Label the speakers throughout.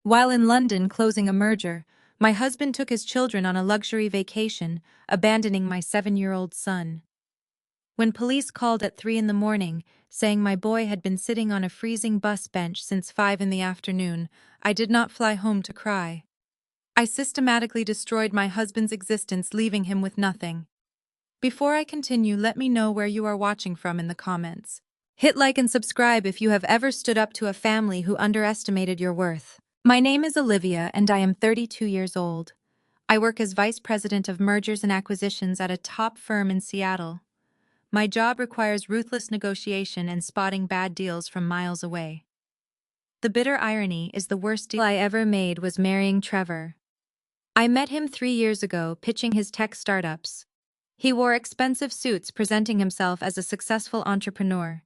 Speaker 1: While in London closing a merger, my husband took his children on a luxury vacation, abandoning my 7-year-old son. When police called at 3 in the morning, saying my boy had been sitting on a freezing bus bench since 5 in the afternoon, I did not fly home to cry. I systematically destroyed my husband's existence, leaving him with nothing. Before I continue, let me know where you are watching from in the comments. Hit like and subscribe if you have ever stood up to a family who underestimated your worth. My name is Olivia and I am 32 years old. I work as Vice President of Mergers and Acquisitions at a top firm in Seattle. My job requires ruthless negotiation and spotting bad deals from miles away. The bitter irony is the worst deal I ever made was marrying Trevor. I met him 3 years ago pitching his tech startups. He wore expensive suits presenting himself as a successful entrepreneur.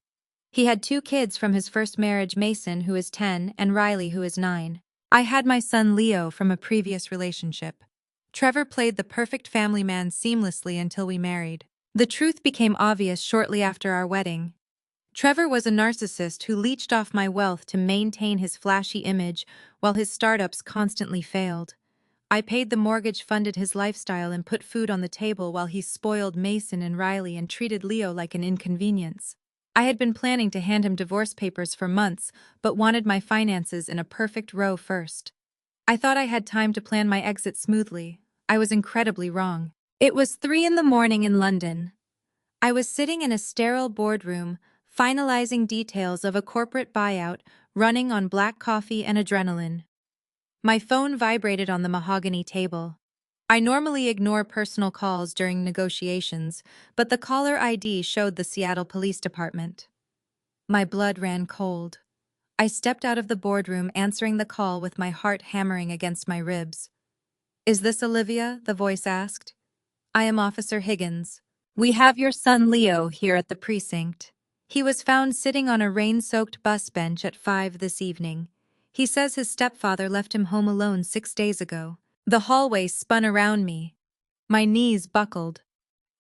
Speaker 1: He had 2 kids from his first marriage, Mason, who is 10, and Riley, who is 9. I had my son Leo from a previous relationship. Trevor played the perfect family man seamlessly until we married. The truth became obvious shortly after our wedding. Trevor was a narcissist who leached off my wealth to maintain his flashy image while his startups constantly failed. I paid the mortgage, funded his lifestyle, and put food on the table while he spoiled Mason and Riley and treated Leo like an inconvenience. I had been planning to hand him divorce papers for months, but wanted my finances in a perfect row first. I thought I had time to plan my exit smoothly. I was incredibly wrong. It was 3 in the morning in London. I was sitting in a sterile boardroom, finalizing details of a corporate buyout, running on black coffee and adrenaline. My phone vibrated on the mahogany table. I normally ignore personal calls during negotiations, but the caller ID showed the Seattle Police Department. My blood ran cold. I stepped out of the boardroom, answering the call with my heart hammering against my ribs. "Is this Olivia?" the voice asked. "I am Officer Higgins. We have your son Leo here at the precinct. He was found sitting on a rain-soaked bus bench at 5 this evening. He says his stepfather left him home alone 6 days ago." The hallway spun around me. My knees buckled.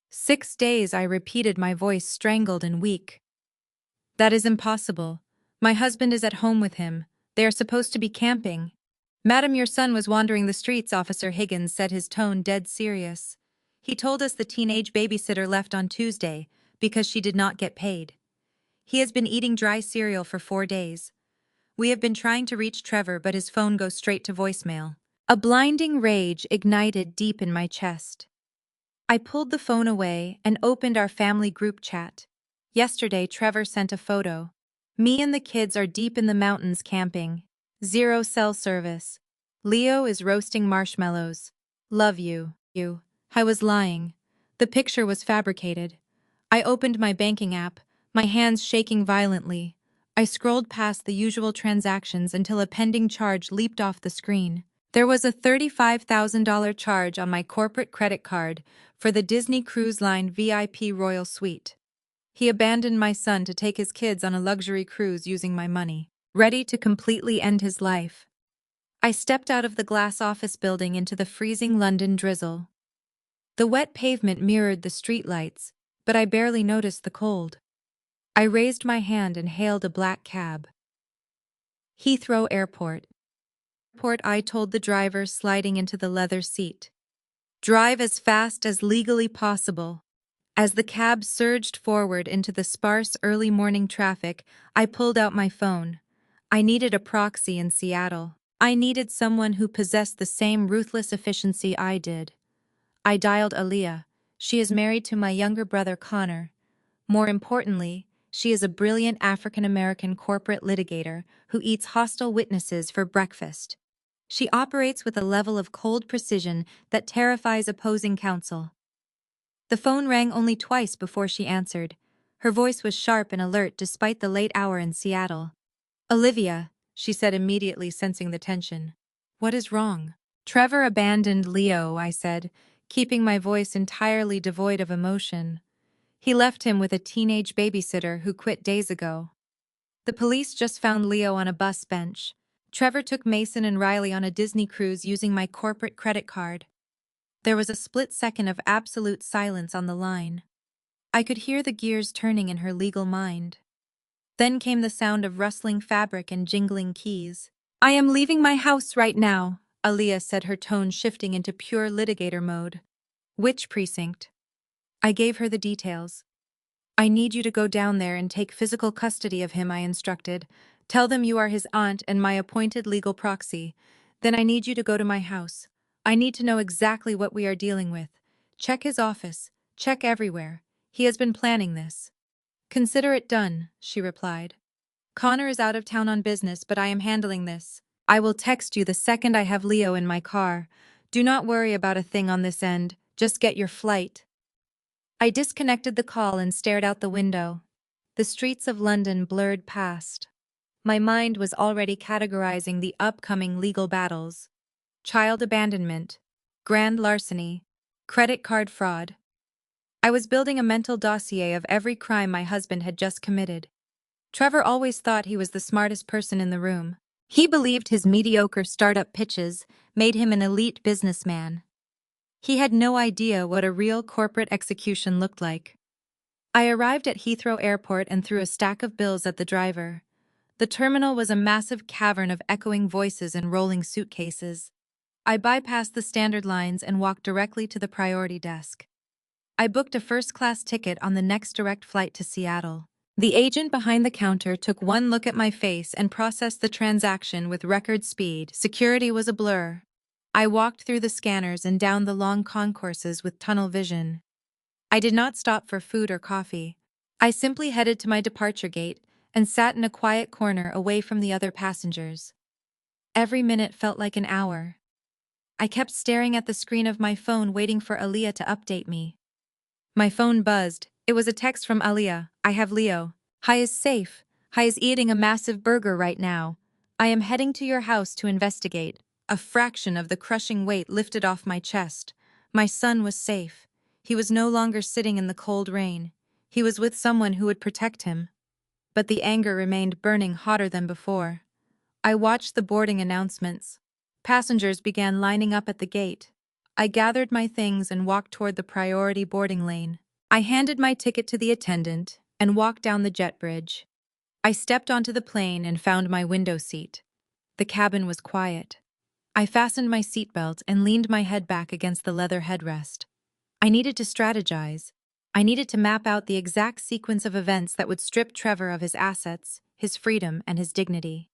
Speaker 1: 6 days, I repeated, my voice strangled and weak. "That is impossible. My husband is at home with him. They are supposed to be camping." "Madam, your son was wandering the streets," Officer Higgins said, his tone dead serious. "He told us the teenage babysitter left on Tuesday because she did not get paid. He has been eating dry cereal for 4 days. We have been trying to reach Trevor, but his phone goes straight to voicemail." A blinding rage ignited deep in my chest. I pulled the phone away and opened our family group chat. Yesterday, Trevor sent a photo. Me and the kids are deep in the mountains camping. 0 cell service. Leo is roasting marshmallows. Love you. I was lying. The picture was fabricated. I opened my banking app, my hands shaking violently. I scrolled past the usual transactions until a pending charge leaped off the screen. There was a $35,000 charge on my corporate credit card for the Disney Cruise Line VIP Royal Suite. He abandoned my son to take his kids on a luxury cruise using my money, ready to completely end his life. I stepped out of the glass office building into the freezing London drizzle. The wet pavement mirrored the streetlights, but I barely noticed the cold. I raised my hand and hailed a black cab. "Heathrow Airport." I told the driver, sliding into the leather seat. "Drive as fast as legally possible." As the cab surged forward into the sparse early morning traffic, I pulled out my phone. I needed a proxy in Seattle. I needed someone who possessed the same ruthless efficiency I did. I dialed Aaliyah. She is married to my younger brother Connor. More importantly, she is a brilliant African-American corporate litigator who eats hostile witnesses for breakfast. She operates with a level of cold precision that terrifies opposing counsel. The phone rang only twice before she answered. Her voice was sharp and alert despite the late hour in Seattle. "Olivia," she said, immediately sensing the tension. "What is wrong?" "Trevor abandoned Leo," I said, keeping my voice entirely devoid of emotion. "He left him with a teenage babysitter who quit days ago. The police just found Leo on a bus bench. Trevor took Mason and Riley on a Disney cruise using my corporate credit card." There was a split second of absolute silence on the line. I could hear the gears turning in her legal mind. Then came the sound of rustling fabric and jingling keys. I am leaving my house right now, Aaliyah said, her tone shifting into pure litigator mode. Which precinct? I gave her the details. I need you to go down there and take physical custody of him, I instructed. Tell them you are his aunt and my appointed legal proxy. Then I need you to go to my house. I need to know exactly what we are dealing with. Check his office. Check everywhere. He has been planning this. Consider it done, she replied. Connor is out of town on business, but I am handling this. I will text you the second I have Leo in my car. Do not worry about a thing on this end. Just get your flight. I disconnected the call and stared out the window. The streets of London blurred past. My mind was already categorizing the upcoming legal battles: child abandonment, grand larceny, credit card fraud. I was building a mental dossier of every crime my husband had just committed. Trevor always thought he was the smartest person in the room. He believed his mediocre startup pitches made him an elite businessman. He had no idea what a real corporate execution looked like. I arrived at Heathrow Airport and threw a stack of bills at the driver. The terminal was a massive cavern of echoing voices and rolling suitcases. I bypassed the standard lines and walked directly to the priority desk. I booked a first-class ticket on the next direct flight to Seattle. The agent behind the counter took one look at my face and processed the transaction with record speed. Security was a blur. I walked through the scanners and down the long concourses with tunnel vision. I did not stop for food or coffee. I simply headed to my departure gate and sat in a quiet corner away from the other passengers. Every minute felt like an hour. I kept staring at the screen of my phone, waiting for Aaliyah to update me. My phone buzzed. It was a text from Aaliyah. I have Leo. Hi is safe. Hi is eating a massive burger right now. I am heading to your house to investigate. A fraction of the crushing weight lifted off my chest. My son was safe. He was no longer sitting in the cold rain. He was with someone who would protect him. But the anger remained burning hotter than before. I watched the boarding announcements. Passengers began lining up at the gate. I gathered my things and walked toward the priority boarding lane. I handed my ticket to the attendant and walked down the jet bridge. I stepped onto the plane and found my window seat. The cabin was quiet. I fastened my seatbelt and leaned my head back against the leather headrest. I needed to strategize. I needed to map out the exact sequence of events that would strip Trevor of his assets, his freedom, and his dignity.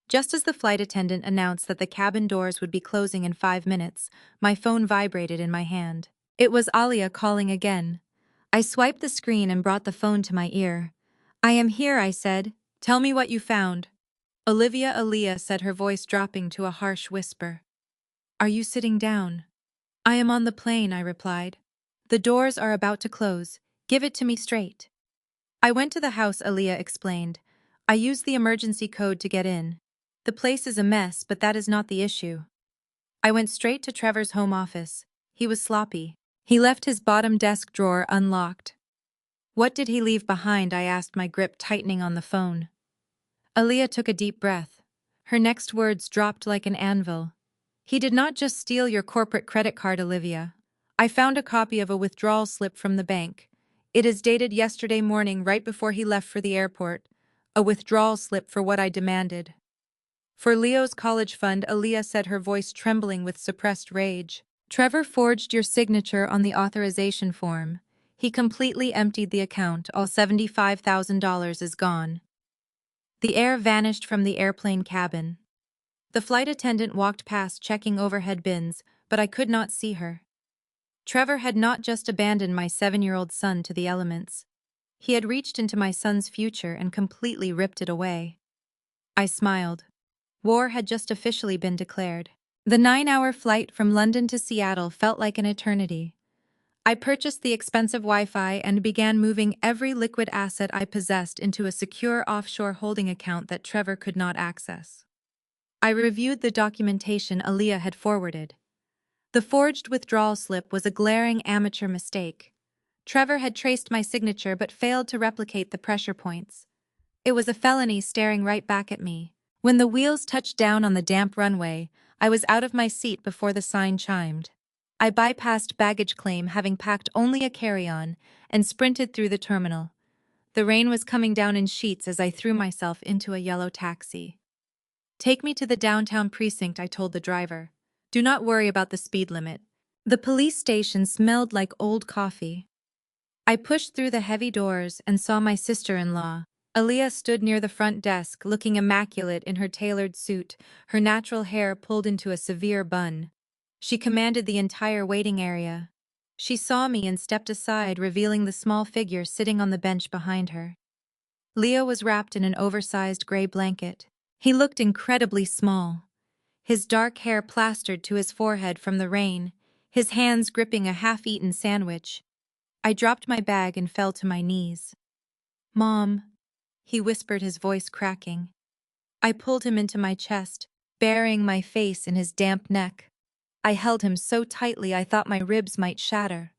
Speaker 1: Just as the flight attendant announced that the cabin doors would be closing in 5 minutes, my phone vibrated in my hand. It was Aaliyah calling again. I swiped the screen and brought the phone to my ear. I am here, I said. Tell me what you found. Olivia, Aaliyah said, her voice dropping to a harsh whisper. Are you sitting down? I am on the plane, I replied. The doors are about to close. Give it to me straight. I went to the house, Aaliyah explained. I used the emergency code to get in. The place is a mess, but that is not the issue. I went straight to Trevor's home office. He was sloppy. He left his bottom desk drawer unlocked. What did he leave behind? I asked, my grip tightening on the phone. Aaliyah took a deep breath. Her next words dropped like an anvil. He did not just steal your corporate credit card, Olivia. I found a copy of a withdrawal slip from the bank. It is dated yesterday morning, right before he left for the airport. A withdrawal slip for what I demanded. For Leo's college fund, Aaliyah said, her voice trembling with suppressed rage. Trevor forged your signature on the authorization form. He completely emptied the account. All $75,000 is gone. The air vanished from the airplane cabin. The flight attendant walked past, checking overhead bins, but I could not see her. Trevor had not just abandoned my 7-year-old son to the elements. He had reached into my son's future and completely ripped it away. I smiled. War had just officially been declared. The 9-hour flight from London to Seattle felt like an eternity. I purchased the expensive Wi-Fi and began moving every liquid asset I possessed into a secure offshore holding account that Trevor could not access. I reviewed the documentation Aaliyah had forwarded. The forged withdrawal slip was a glaring amateur mistake. Trevor had traced my signature but failed to replicate the pressure points. It was a felony staring right back at me. When the wheels touched down on the damp runway, I was out of my seat before the sign chimed. I bypassed baggage claim, having packed only a carry-on, and sprinted through the terminal. The rain was coming down in sheets as I threw myself into a yellow taxi. Take me to the downtown precinct, I told the driver. Do not worry about the speed limit. The police station smelled like old coffee. I pushed through the heavy doors and saw my sister-in-law. Aaliyah stood near the front desk, looking immaculate in her tailored suit, her natural hair pulled into a severe bun. She commanded the entire waiting area. She saw me and stepped aside, revealing the small figure sitting on the bench behind her. Leo was wrapped in an oversized gray blanket. He looked incredibly small, his dark hair plastered to his forehead from the rain, his hands gripping a half-eaten sandwich. I dropped my bag and fell to my knees. "Mom," he whispered, his voice cracking. I pulled him into my chest, burying my face in his damp neck. I held him so tightly I thought my ribs might shatter.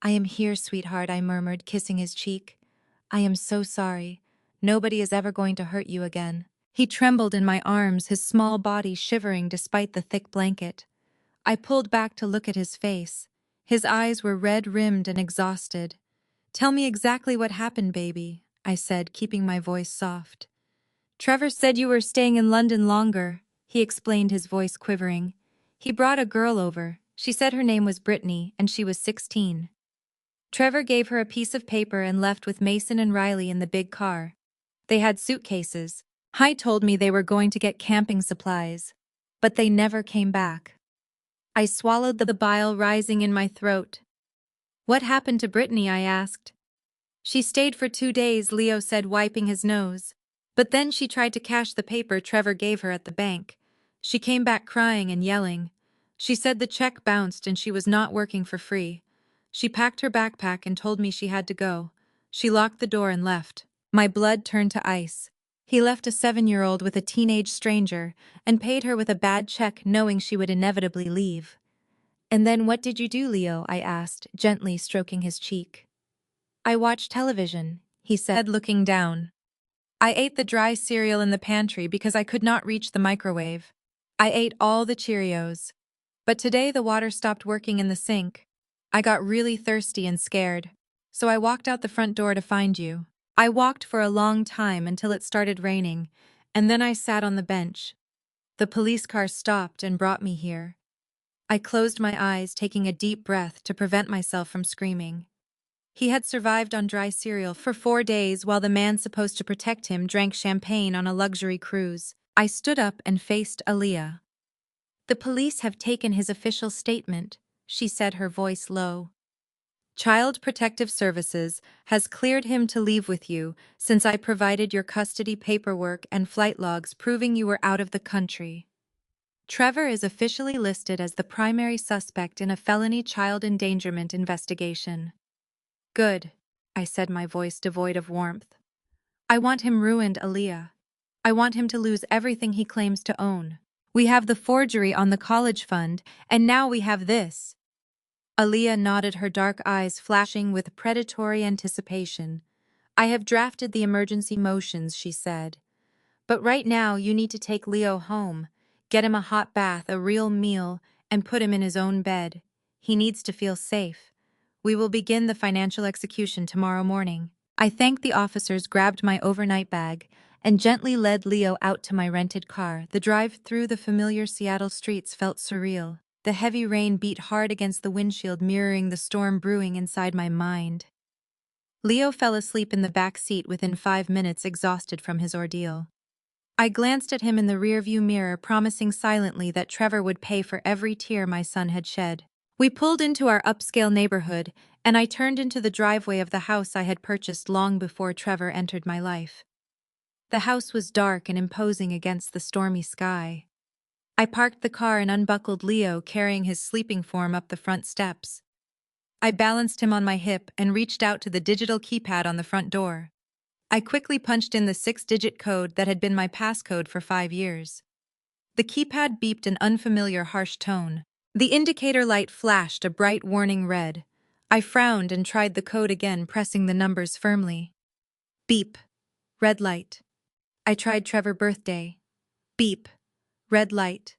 Speaker 1: "I am here, sweetheart," I murmured, kissing his cheek. "I am so sorry. Nobody is ever going to hurt you again." He trembled in my arms, his small body shivering despite the thick blanket. I pulled back to look at his face. His eyes were red-rimmed and exhausted. "Tell me exactly what happened, baby," I said, keeping my voice soft. "Trevor said you were staying in London longer," he explained, his voice quivering. "He brought a girl over. She said her name was Brittany, and she was 16. Trevor gave her a piece of paper and left with Mason and Riley in the big car. They had suitcases. Hy told me they were going to get camping supplies, but they never came back." I swallowed the bile rising in my throat. "What happened to Brittany?" I asked. "She stayed for 2 days," Leo said, wiping his nose. "But then she tried to cash the paper Trevor gave her at the bank. She came back crying and yelling. She said the check bounced and she was not working for free. She packed her backpack and told me she had to go. She locked the door and left." My blood turned to ice. He left a 7-year-old with a teenage stranger and paid her with a bad check, knowing she would inevitably leave. "And then what did you do, Leo?" I asked, gently stroking his cheek. "I watched television," he said, looking down. "I ate the dry cereal in the pantry because I could not reach the microwave. I ate all the Cheerios. But today the water stopped working in the sink. I got really thirsty and scared. So I walked out the front door to find you. I walked for a long time until it started raining, and then I sat on the bench. The police car stopped and brought me here." I closed my eyes, taking a deep breath to prevent myself from screaming. He had survived on dry cereal for 4 days while the man supposed to protect him drank champagne on a luxury cruise. I stood up and faced Aaliyah. "The police have taken his official statement," she said, her voice low. "Child Protective Services has cleared him to leave with you since I provided your custody paperwork and flight logs proving you were out of the country. Trevor is officially listed as the primary suspect in a felony child endangerment investigation." "Good," I said, my voice devoid of warmth. "I want him ruined, Aaliyah. I want him to lose everything he claims to own. We have the forgery on the college fund, and now we have this." Aaliyah nodded, her dark eyes flashing with predatory anticipation. "I have drafted the emergency motions," she said. "But right now you need to take Leo home, get him a hot bath, a real meal, and put him in his own bed. He needs to feel safe. We will begin the financial execution tomorrow morning." I thanked the officers, grabbed my overnight bag, and gently led Leo out to my rented car. The drive through the familiar Seattle streets felt surreal. The heavy rain beat hard against the windshield, mirroring the storm brewing inside my mind. Leo fell asleep in the back seat within 5 minutes, exhausted from his ordeal. I glanced at him in the rearview mirror, promising silently that Trevor would pay for every tear my son had shed. We pulled into our upscale neighborhood, and I turned into the driveway of the house I had purchased long before Trevor entered my life. The house was dark and imposing against the stormy sky. I parked the car and unbuckled Leo, carrying his sleeping form up the front steps. I balanced him on my hip and reached out to the digital keypad on the front door. I quickly punched in the 6-digit code that had been my passcode for 5 years. The keypad beeped an unfamiliar, harsh tone. The indicator light flashed a bright warning red. I frowned and tried the code again, pressing the numbers firmly. Beep. Red light. I tried Trevor birthday. Beep. Red light.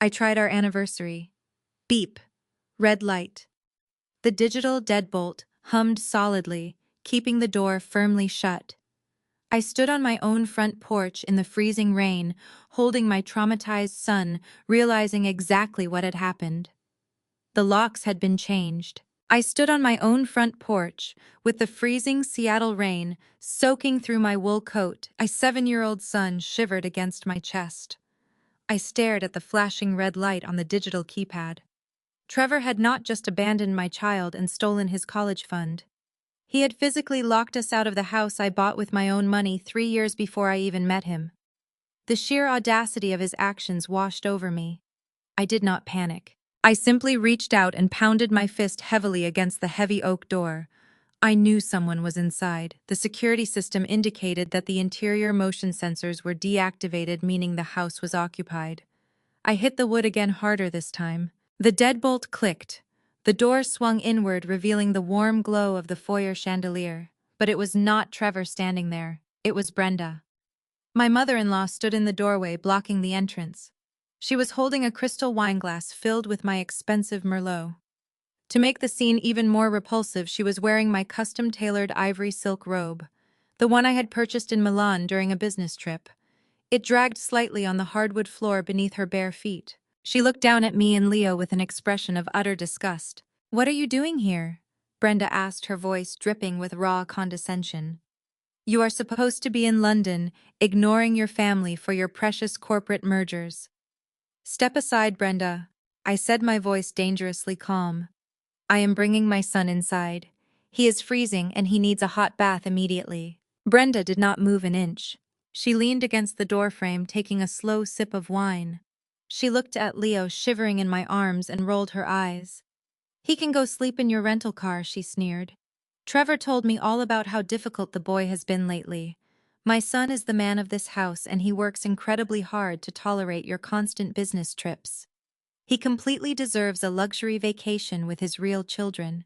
Speaker 1: I tried our anniversary. Beep. Red light. The digital deadbolt hummed solidly, keeping the door firmly shut. I stood on my own front porch in the freezing rain, holding my traumatized son, realizing exactly what had happened. The locks had been changed. I stood on my own front porch, with the freezing Seattle rain soaking through my wool coat. My 7-year-old son shivered against my chest. I stared at the flashing red light on the digital keypad. Trevor had not just abandoned my child and stolen his college fund. He had physically locked us out of the house I bought with my own money 3 years before I even met him. The sheer audacity of his actions washed over me. I did not panic. I simply reached out and pounded my fist heavily against the heavy oak door. I knew someone was inside. The security system indicated that the interior motion sensors were deactivated, meaning the house was occupied. I hit the wood again harder this time. The deadbolt clicked. The door swung inward, revealing the warm glow of the foyer chandelier. But it was not Trevor standing there. It was Brenda. My mother-in-law stood in the doorway, blocking the entrance. She was holding a crystal wineglass filled with my expensive Merlot. To make the scene even more repulsive, she was wearing my custom-tailored ivory silk robe, the one I had purchased in Milan during a business trip. It dragged slightly on the hardwood floor beneath her bare feet. She looked down at me and Leo with an expression of utter disgust. "What are you doing here?" Brenda asked, her voice dripping with raw condescension. "You are supposed to be in London, ignoring your family for your precious corporate mergers." "Step aside, Brenda," I said, my voice dangerously calm. "I am bringing my son inside. He is freezing and he needs a hot bath immediately." Brenda did not move an inch. She leaned against the doorframe, taking a slow sip of wine. She looked at Leo shivering in my arms and rolled her eyes. "He can go sleep in your rental car," she sneered. "Trevor told me all about how difficult the boy has been lately. My son is the man of this house and he works incredibly hard to tolerate your constant business trips. He completely deserves a luxury vacation with his real children.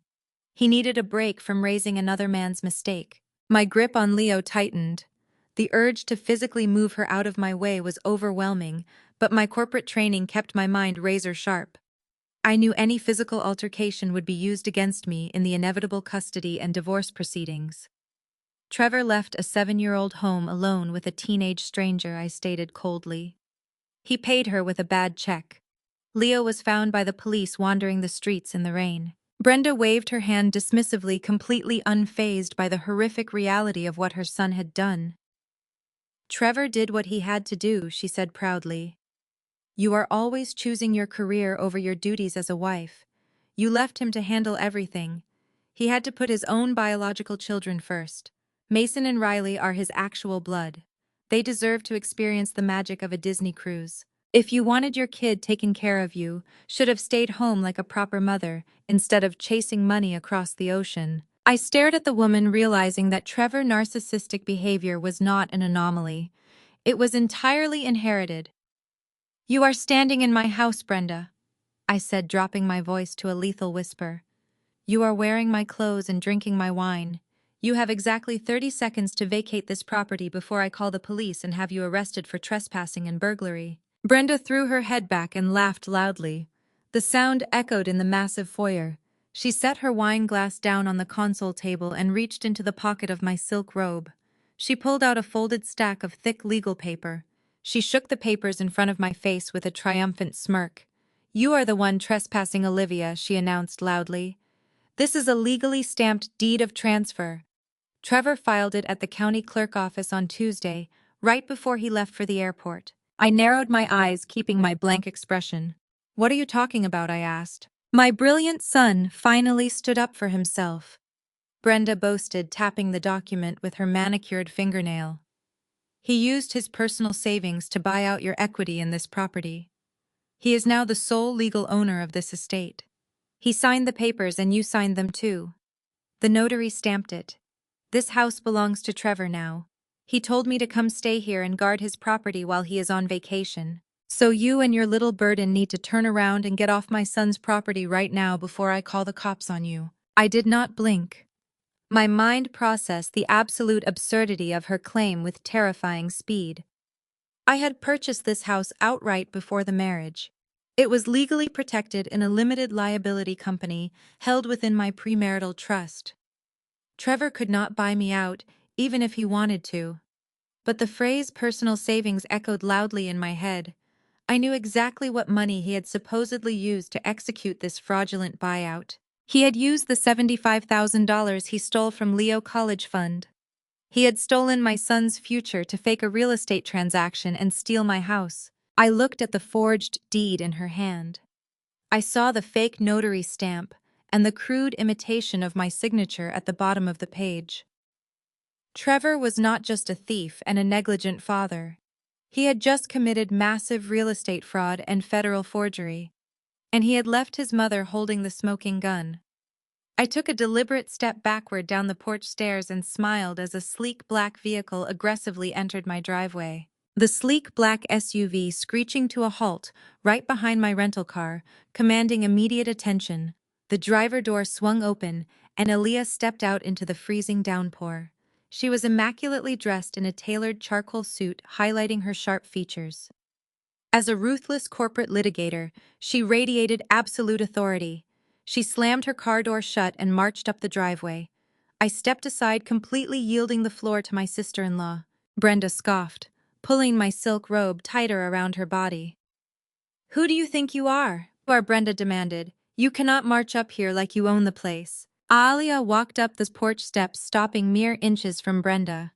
Speaker 1: He needed a break from raising another man's mistake." My grip on Leo tightened. The urge to physically move her out of my way was overwhelming, but my corporate training kept my mind razor sharp. I knew any physical altercation would be used against me in the inevitable custody and divorce proceedings. "Trevor left a 7-year-old home alone with a teenage stranger," I stated coldly. "He paid her with a bad check. Leo was found by the police wandering the streets in the rain." Brenda waved her hand dismissively, completely unfazed by the horrific reality of what her son had done. "Trevor did what he had to do," she said proudly. "You are always choosing your career over your duties as a wife. You left him to handle everything. He had to put his own biological children first. Mason and Riley are his actual blood. They deserve to experience the magic of a Disney cruise. If you wanted your kid taken care of, you should have stayed home like a proper mother, instead of chasing money across the ocean." I stared at the woman, realizing that Trevor's narcissistic behavior was not an anomaly. It was entirely inherited. "You are standing in my house, Brenda," I said, dropping my voice to a lethal whisper. "You are wearing my clothes and drinking my wine. You have exactly 30 seconds to vacate this property before I call the police and have you arrested for trespassing and burglary." Brenda threw her head back and laughed loudly. The sound echoed in the massive foyer. She set her wine glass down on the console table and reached into the pocket of my silk robe. She pulled out a folded stack of thick legal paper. She shook the papers in front of my face with a triumphant smirk. "You are the one trespassing, Olivia," she announced loudly. "This is a legally stamped deed of transfer. Trevor filed it at the county clerk office on Tuesday, right before he left for the airport." I narrowed my eyes, keeping my blank expression. "What are you talking about?" I asked. "My brilliant son finally stood up for himself," Brenda boasted, tapping the document with her manicured fingernail. "He used his personal savings to buy out your equity in this property. He is now the sole legal owner of this estate. He signed the papers and you signed them too. The notary stamped it. This house belongs to Trevor now. He told me to come stay here and guard his property while he is on vacation. So you and your little burden need to turn around and get off my son's property right now before I call the cops on you." I did not blink. My mind processed the absolute absurdity of her claim with terrifying speed. I had purchased this house outright before the marriage. It was legally protected in a limited liability company held within my premarital trust. Trevor could not buy me out, even if he wanted to. But the phrase personal savings echoed loudly in my head. I knew exactly what money he had supposedly used to execute this fraudulent buyout. He had used the $75,000 he stole from Leo College Fund. He had stolen my son's future to fake a real estate transaction and steal my house. I looked at the forged deed in her hand. I saw the fake notary stamp and the crude imitation of my signature at the bottom of the page. Trevor was not just a thief and a negligent father. He had just committed massive real estate fraud and federal forgery. And he had left his mother holding the smoking gun. I took a deliberate step backward down the porch stairs and smiled as a sleek black vehicle aggressively entered my driveway. The sleek black SUV screeching to a halt right behind my rental car, commanding immediate attention. The driver door swung open, and Aaliyah stepped out into the freezing downpour. She was immaculately dressed in a tailored charcoal suit, highlighting her sharp features. As a ruthless corporate litigator, she radiated absolute authority. She slammed her car door shut and marched up the driveway. I stepped aside, completely yielding the floor to my sister-in-law. Brenda scoffed, pulling my silk robe tighter around her body. "Who do you think you are?" Brenda demanded. "You cannot march up here like you own the place." Alia walked up the porch steps, stopping mere inches from Brenda.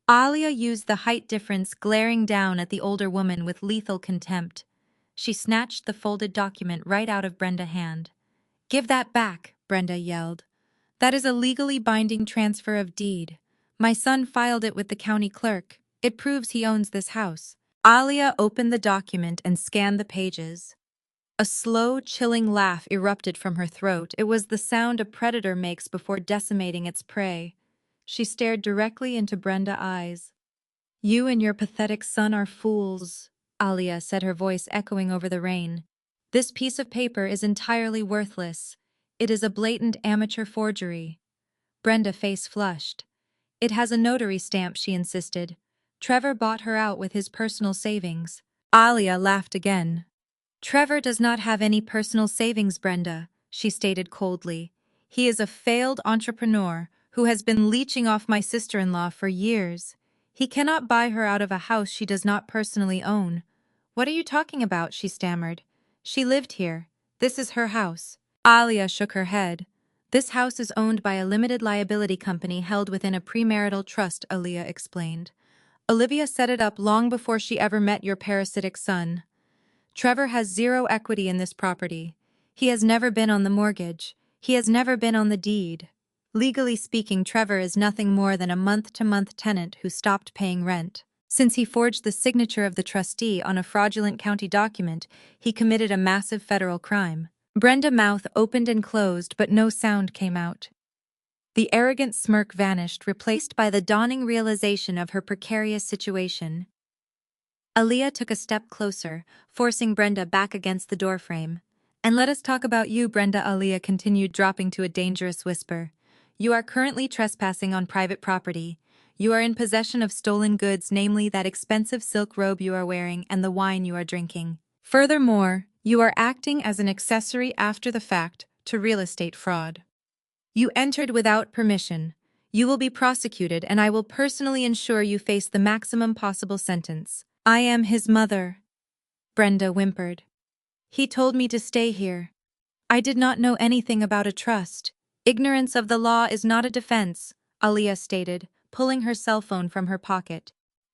Speaker 1: Alia used the height difference, glaring down at the older woman with lethal contempt. She snatched the folded document right out of Brenda's hand. "Give that back," Brenda yelled. "That is a legally binding transfer of deed. My son filed it with the county clerk. It proves he owns this house." Alia opened the document and scanned the pages. A slow, chilling laugh erupted from her throat. It was the sound a predator makes before decimating its prey. She stared directly into Brenda's eyes. "You and your pathetic son are fools," Alia said, her voice echoing over the rain. "This piece of paper is entirely worthless. It is a blatant amateur forgery." Brenda face flushed. "It has a notary stamp," she insisted. "Trevor bought her out with his personal savings." Alia laughed again. "Trevor does not have any personal savings, Brenda," she stated coldly. "He is a failed entrepreneur who has been leeching off my sister-in-law for years. He cannot buy her out of a house she does not personally own." "What are you talking about?" she stammered. "She lived here. This is her house." Alia shook her head. "This house is owned by a limited liability company held within a premarital trust," Alia explained. "Olivia set it up long before she ever met your parasitic son. Trevor has zero equity in this property. He has never been on the mortgage. He has never been on the deed. Legally speaking, Trevor is nothing more than a month-to-month tenant who stopped paying rent. Since he forged the signature of the trustee on a fraudulent county document, he committed a massive federal crime." Brenda's mouth opened and closed, but no sound came out. The arrogant smirk vanished, replaced by the dawning realization of her precarious situation. Aaliyah took a step closer, forcing Brenda back against the doorframe. "And let us talk about you, Brenda," Aaliyah continued, dropping to a dangerous whisper. "You are currently trespassing on private property. You are in possession of stolen goods, namely that expensive silk robe you are wearing and the wine you are drinking. Furthermore, you are acting as an accessory after the fact to real estate fraud. You entered without permission. You will be prosecuted, and I will personally ensure you face the maximum possible sentence." "I am his mother," Brenda whimpered. "He told me to stay here. I did not know anything about a trust." "Ignorance of the law is not a defense," Aaliyah stated, pulling her cell phone from her pocket.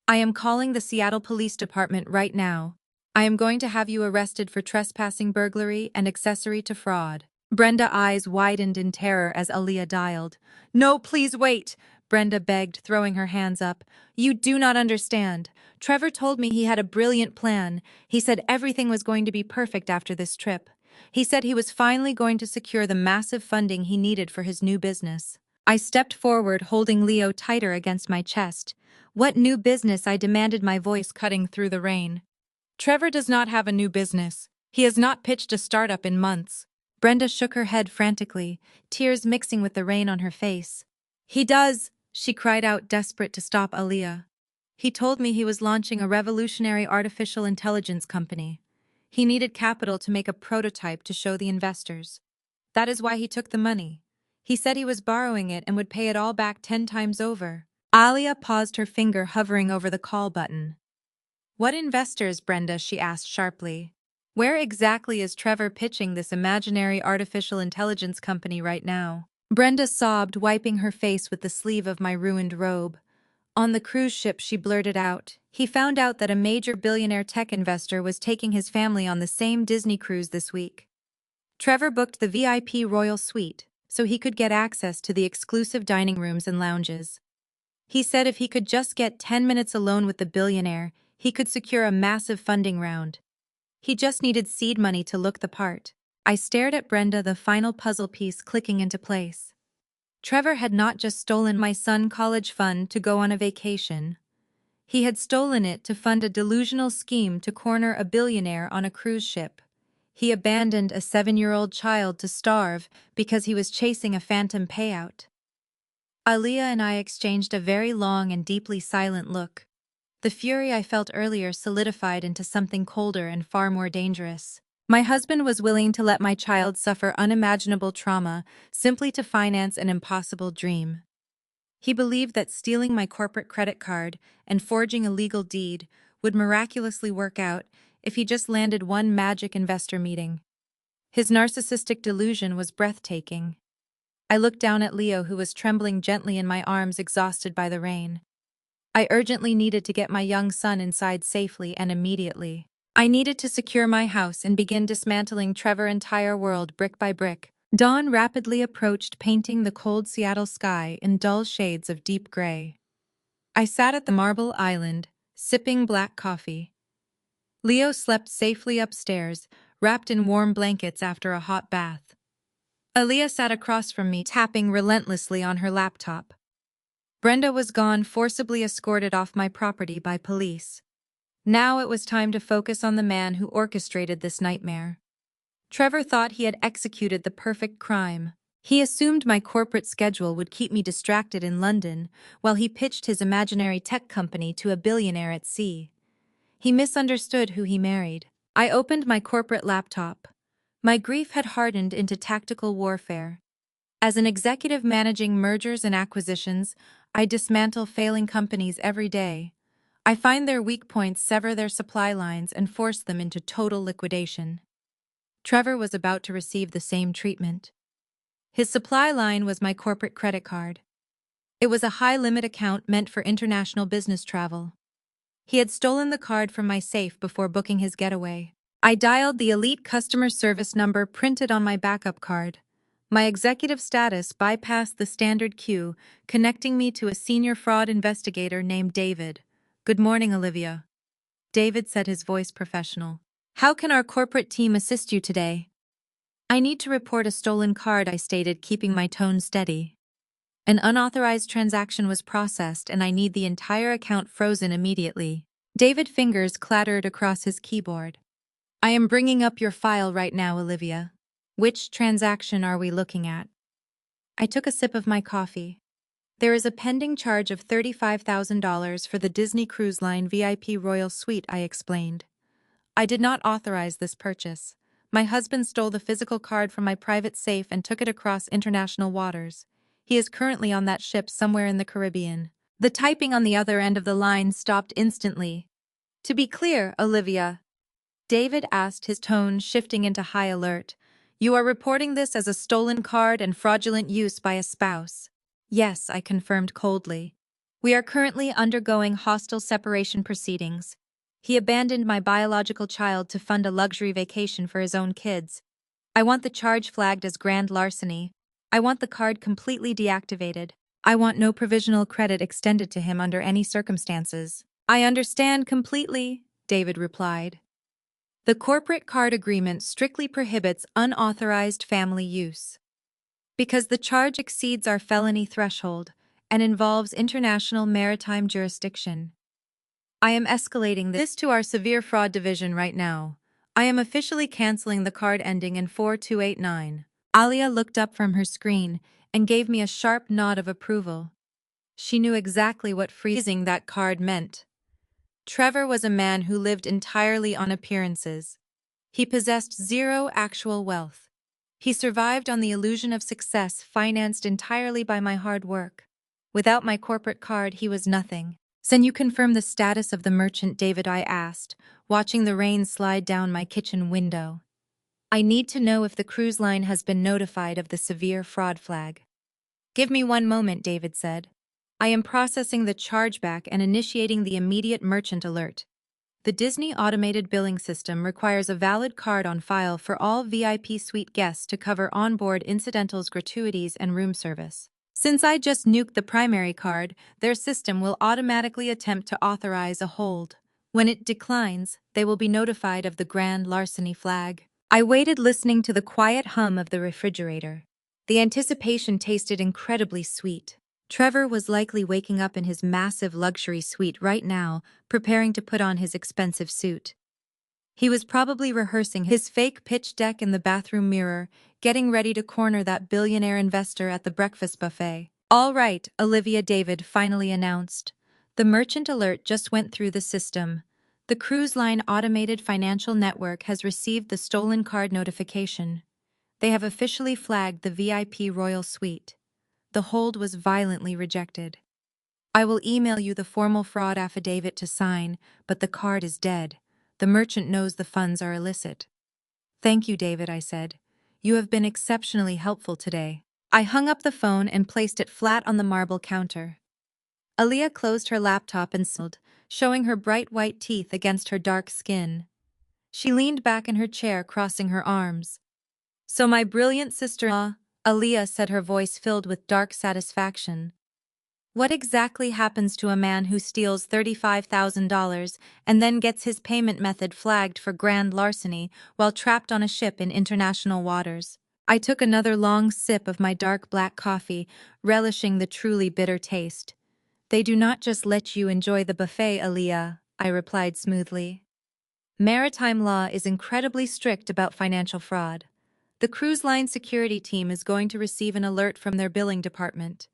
Speaker 1: "I am calling the Seattle Police Department right now. I am going to have you arrested for trespassing, burglary, and accessory to fraud." Brenda's eyes widened in terror as Aaliyah dialed. "No, please wait," Brenda begged, throwing her hands up. "You do not understand. Trevor told me he had a brilliant plan. He said everything was going to be perfect after this trip. He said he was finally going to secure the massive funding he needed for his new business." I stepped forward, holding Leo tighter against my chest. "What new business?" I demanded, my voice cutting through the rain. "Trevor does not have a new business. He has not pitched a startup in months." Brenda shook her head frantically, tears mixing with the rain on her face. "He does," she cried out, desperate to stop Aaliyah. "He told me he was launching a revolutionary artificial intelligence company. He needed capital to make a prototype to show the investors. That is why he took the money. He said he was borrowing it and would pay it all back 10 times over." Alia paused, her finger hovering over the call button. What investors, Brenda? She asked sharply. Where exactly is Trevor pitching this imaginary artificial intelligence company right now? Brenda sobbed, wiping her face with the sleeve of my ruined robe. On the cruise ship, she blurted out. He found out that a major billionaire tech investor was taking his family on the same Disney cruise this week. Trevor booked the VIP Royal Suite so he could get access to the exclusive dining rooms and lounges. He said if he could just get 10 minutes alone with the billionaire, he could secure a massive funding round. He just needed seed money to look the part. I stared at Brenda, the final puzzle piece clicking into place. Trevor had not just stolen my son's college fund to go on a vacation. He had stolen it to fund a delusional scheme to corner a billionaire on a cruise ship. He abandoned a 7-year-old child to starve because he was chasing a phantom payout. Aaliyah and I exchanged a very long and deeply silent look. The fury I felt earlier solidified into something colder and far more dangerous. My husband was willing to let my child suffer unimaginable trauma simply to finance an impossible dream. He believed that stealing my corporate credit card and forging a legal deed would miraculously work out if he just landed one magic investor meeting. His narcissistic delusion was breathtaking. I looked down at Leo, who was trembling gently in my arms, exhausted by the rain. I urgently needed to get my young son inside safely and immediately. I needed to secure my house and begin dismantling Trevor's entire world brick by brick. Dawn rapidly approached, painting the cold Seattle sky in dull shades of deep gray. I sat at the marble island, sipping black coffee. Leo slept safely upstairs, wrapped in warm blankets after a hot bath. Aaliyah sat across from me, tapping relentlessly on her laptop. Brenda was gone, forcibly escorted off my property by police. Now it was time to focus on the man who orchestrated this nightmare. Trevor thought he had executed the perfect crime. He assumed my corporate schedule would keep me distracted in London while he pitched his imaginary tech company to a billionaire at sea. He misunderstood who he married. I opened my corporate laptop. My grief had hardened into tactical warfare. As an executive managing mergers and acquisitions, I dismantle failing companies every day. I find their weak points, sever their supply lines, and force them into total liquidation. Trevor was about to receive the same treatment. His supply line was my corporate credit card. It was a high-limit account meant for international business travel. He had stolen the card from my safe before booking his getaway. I dialed the elite customer service number printed on my backup card. My executive status bypassed the standard queue, connecting me to a senior fraud investigator named David. "Good morning, Olivia." David said, his voice professional. "How can our corporate team assist you today?" "I need to report a stolen card," I stated, keeping my tone steady. "An unauthorized transaction was processed and I need the entire account frozen immediately." David's fingers clattered across his keyboard. "I am bringing up your file right now, Olivia. Which transaction are we looking at?" I took a sip of my coffee. "There is a pending charge of $35,000 for the Disney Cruise Line VIP Royal Suite," I explained. "I did not authorize this purchase. My husband stole the physical card from my private safe and took it across international waters. He is currently on that ship somewhere in the Caribbean." The typing on the other end of the line stopped instantly. "To be clear, Olivia," David asked, his tone shifting into high alert, "you are reporting this as a stolen card and fraudulent use by a spouse?" "Yes," I confirmed coldly. "We are currently undergoing hostile separation proceedings. He abandoned my biological child to fund a luxury vacation for his own kids. I want the charge flagged as grand larceny. I want the card completely deactivated. I want no provisional credit extended to him under any circumstances." "I understand completely," David replied. "The corporate card agreement strictly prohibits unauthorized family use. Because the charge exceeds our felony threshold and involves international maritime jurisdiction. I am escalating this to our severe fraud division right now. I am officially canceling the card ending in 4289. Alia looked up from her screen and gave me a sharp nod of approval. She knew exactly what freezing that card meant. Trevor was a man who lived entirely on appearances. He possessed zero actual wealth. He survived on the illusion of success financed entirely by my hard work. Without my corporate card, he was nothing. Can you confirm the status of the merchant, David? I asked, watching the rain slide down my kitchen window. I need to know if the cruise line has been notified of the severe fraud flag. Give me one moment, David said. I am processing the chargeback and initiating the immediate merchant alert. The Disney automated billing system requires a valid card on file for all VIP suite guests to cover onboard incidentals, gratuities, and room service. Since I just nuked the primary card, their system will automatically attempt to authorize a hold. When it declines, they will be notified of the grand larceny flag. I waited, listening to the quiet hum of the refrigerator. The anticipation tasted incredibly sweet. Trevor was likely waking up in his massive luxury suite right now, preparing to put on his expensive suit. He was probably rehearsing his fake pitch deck in the bathroom mirror, getting ready to corner that billionaire investor at the breakfast buffet. All right, Olivia, David finally announced. The merchant alert just went through the system. The cruise line automated financial network has received the stolen card notification. They have officially flagged the VIP Royal Suite. The hold was violently rejected. I will email you the formal fraud affidavit to sign, but the card is dead. The merchant knows the funds are illicit. Thank you, David, I said. You have been exceptionally helpful today. I hung up the phone and placed it flat on the marble counter. Aaliyah closed her laptop and smiled, showing her bright white teeth against her dark skin. She leaned back in her chair, crossing her arms. So my brilliant sister-in-law, Aaliyah said, her voice filled with dark satisfaction. What exactly happens to a man who steals $35,000 and then gets his payment method flagged for grand larceny while trapped on a ship in international waters? I took another long sip of my dark black coffee, relishing the truly bitter taste. They do not just let you enjoy the buffet, Aaliyah, I replied smoothly. Maritime law is incredibly strict about financial fraud. The cruise line security team is going to receive an alert from their billing department.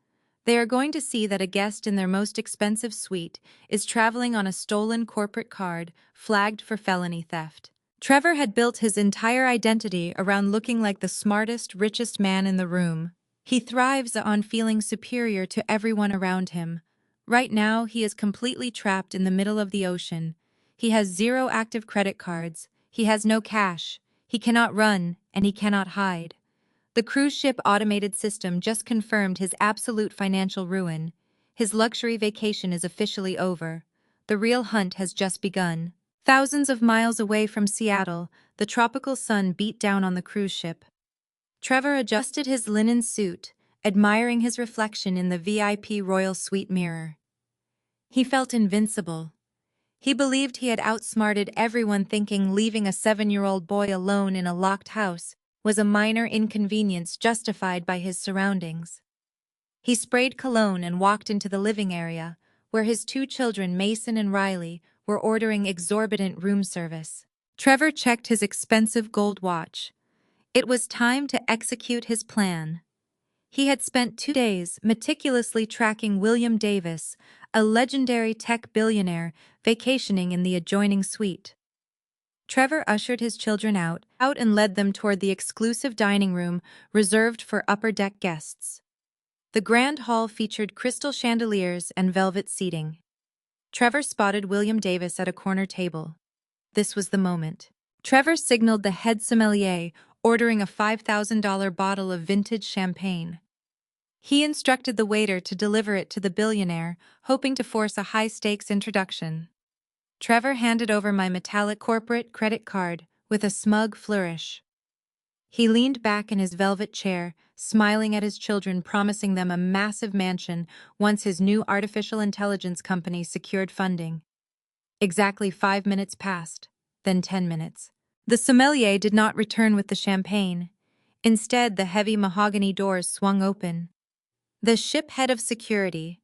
Speaker 1: They are going to see that a guest in their most expensive suite is traveling on a stolen corporate card flagged for felony theft. Trevor had built his entire identity around looking like the smartest, richest man in the room. He thrives on feeling superior to everyone around him. Right now, he is completely trapped in the middle of the ocean. He has 0 active credit cards. He has no cash. He cannot run, and he cannot hide. The cruise ship automated system just confirmed his absolute financial ruin. His luxury vacation is officially over. The real hunt has just begun. Thousands of miles away from Seattle, the tropical sun beat down on the cruise ship. Trevor adjusted his linen suit, admiring his reflection in the VIP Royal Suite mirror. He felt invincible. He believed he had outsmarted everyone, thinking leaving a 7-year-old boy alone in a locked house was a minor inconvenience justified by his surroundings. He sprayed cologne and walked into the living area, where his 2 children, Mason and Riley, were ordering exorbitant room service. Trevor checked his expensive gold watch. It was time to execute his plan. He had spent 2 days meticulously tracking William Davis, a legendary tech billionaire, vacationing in the adjoining suite. Trevor ushered his children out and led them toward the exclusive dining room reserved for upper-deck guests. The grand hall featured crystal chandeliers and velvet seating. Trevor spotted William Davis at a corner table. This was the moment. Trevor signaled the head sommelier, ordering a $5,000 bottle of vintage champagne. He instructed the waiter to deliver it to the billionaire, hoping to force a high-stakes introduction. Trevor handed over my metallic corporate credit card with a smug flourish. He leaned back in his velvet chair, smiling at his children, promising them a massive mansion once his new artificial intelligence company secured funding. Exactly 5 minutes passed, then 10 minutes. The sommelier did not return with the champagne. Instead, the heavy mahogany doors swung open. The ship head of security,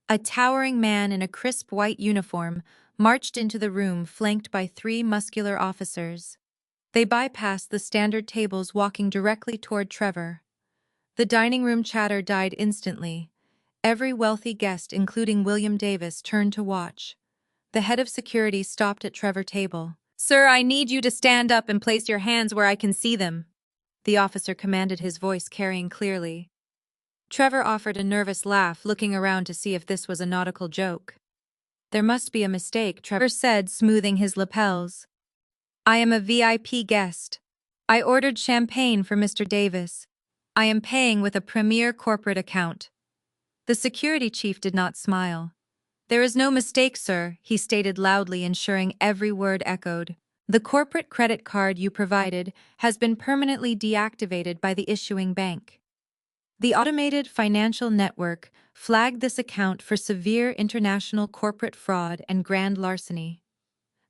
Speaker 1: a towering man in a crisp white uniform, marched into the room, flanked by 3 muscular officers. They bypassed the standard tables, walking directly toward Trevor. The dining room chatter died instantly. Every wealthy guest, including William Davis, turned to watch. The head of security stopped at Trevor's table. "Sir, I need you to stand up and place your hands where I can see them," the officer commanded, his voice carrying clearly. Trevor offered a nervous laugh, looking around to see if this was a nautical joke. There must be a mistake, Trevor said, smoothing his lapels. I am a VIP guest. I ordered champagne for Mr. Davis. I am paying with a premier corporate account. The security chief did not smile. There is no mistake, sir, he stated loudly, ensuring every word echoed. The corporate credit card you provided has been permanently deactivated by the issuing bank. The automated financial network flagged this account for severe international corporate fraud and grand larceny.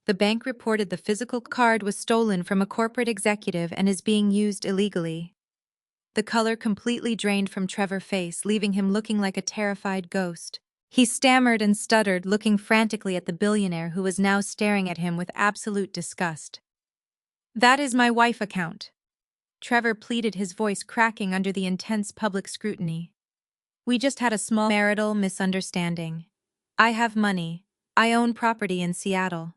Speaker 1: The bank reported the physical card was stolen from a corporate executive and is being used illegally. The color completely drained from Trevor's face, leaving him looking like a terrified ghost. He stammered and stuttered, looking frantically at the billionaire who was now staring at him with absolute disgust. That is my wife account. Trevor pleaded, his voice cracking under the intense public scrutiny. We just had a small marital misunderstanding. I have money. I own property in Seattle.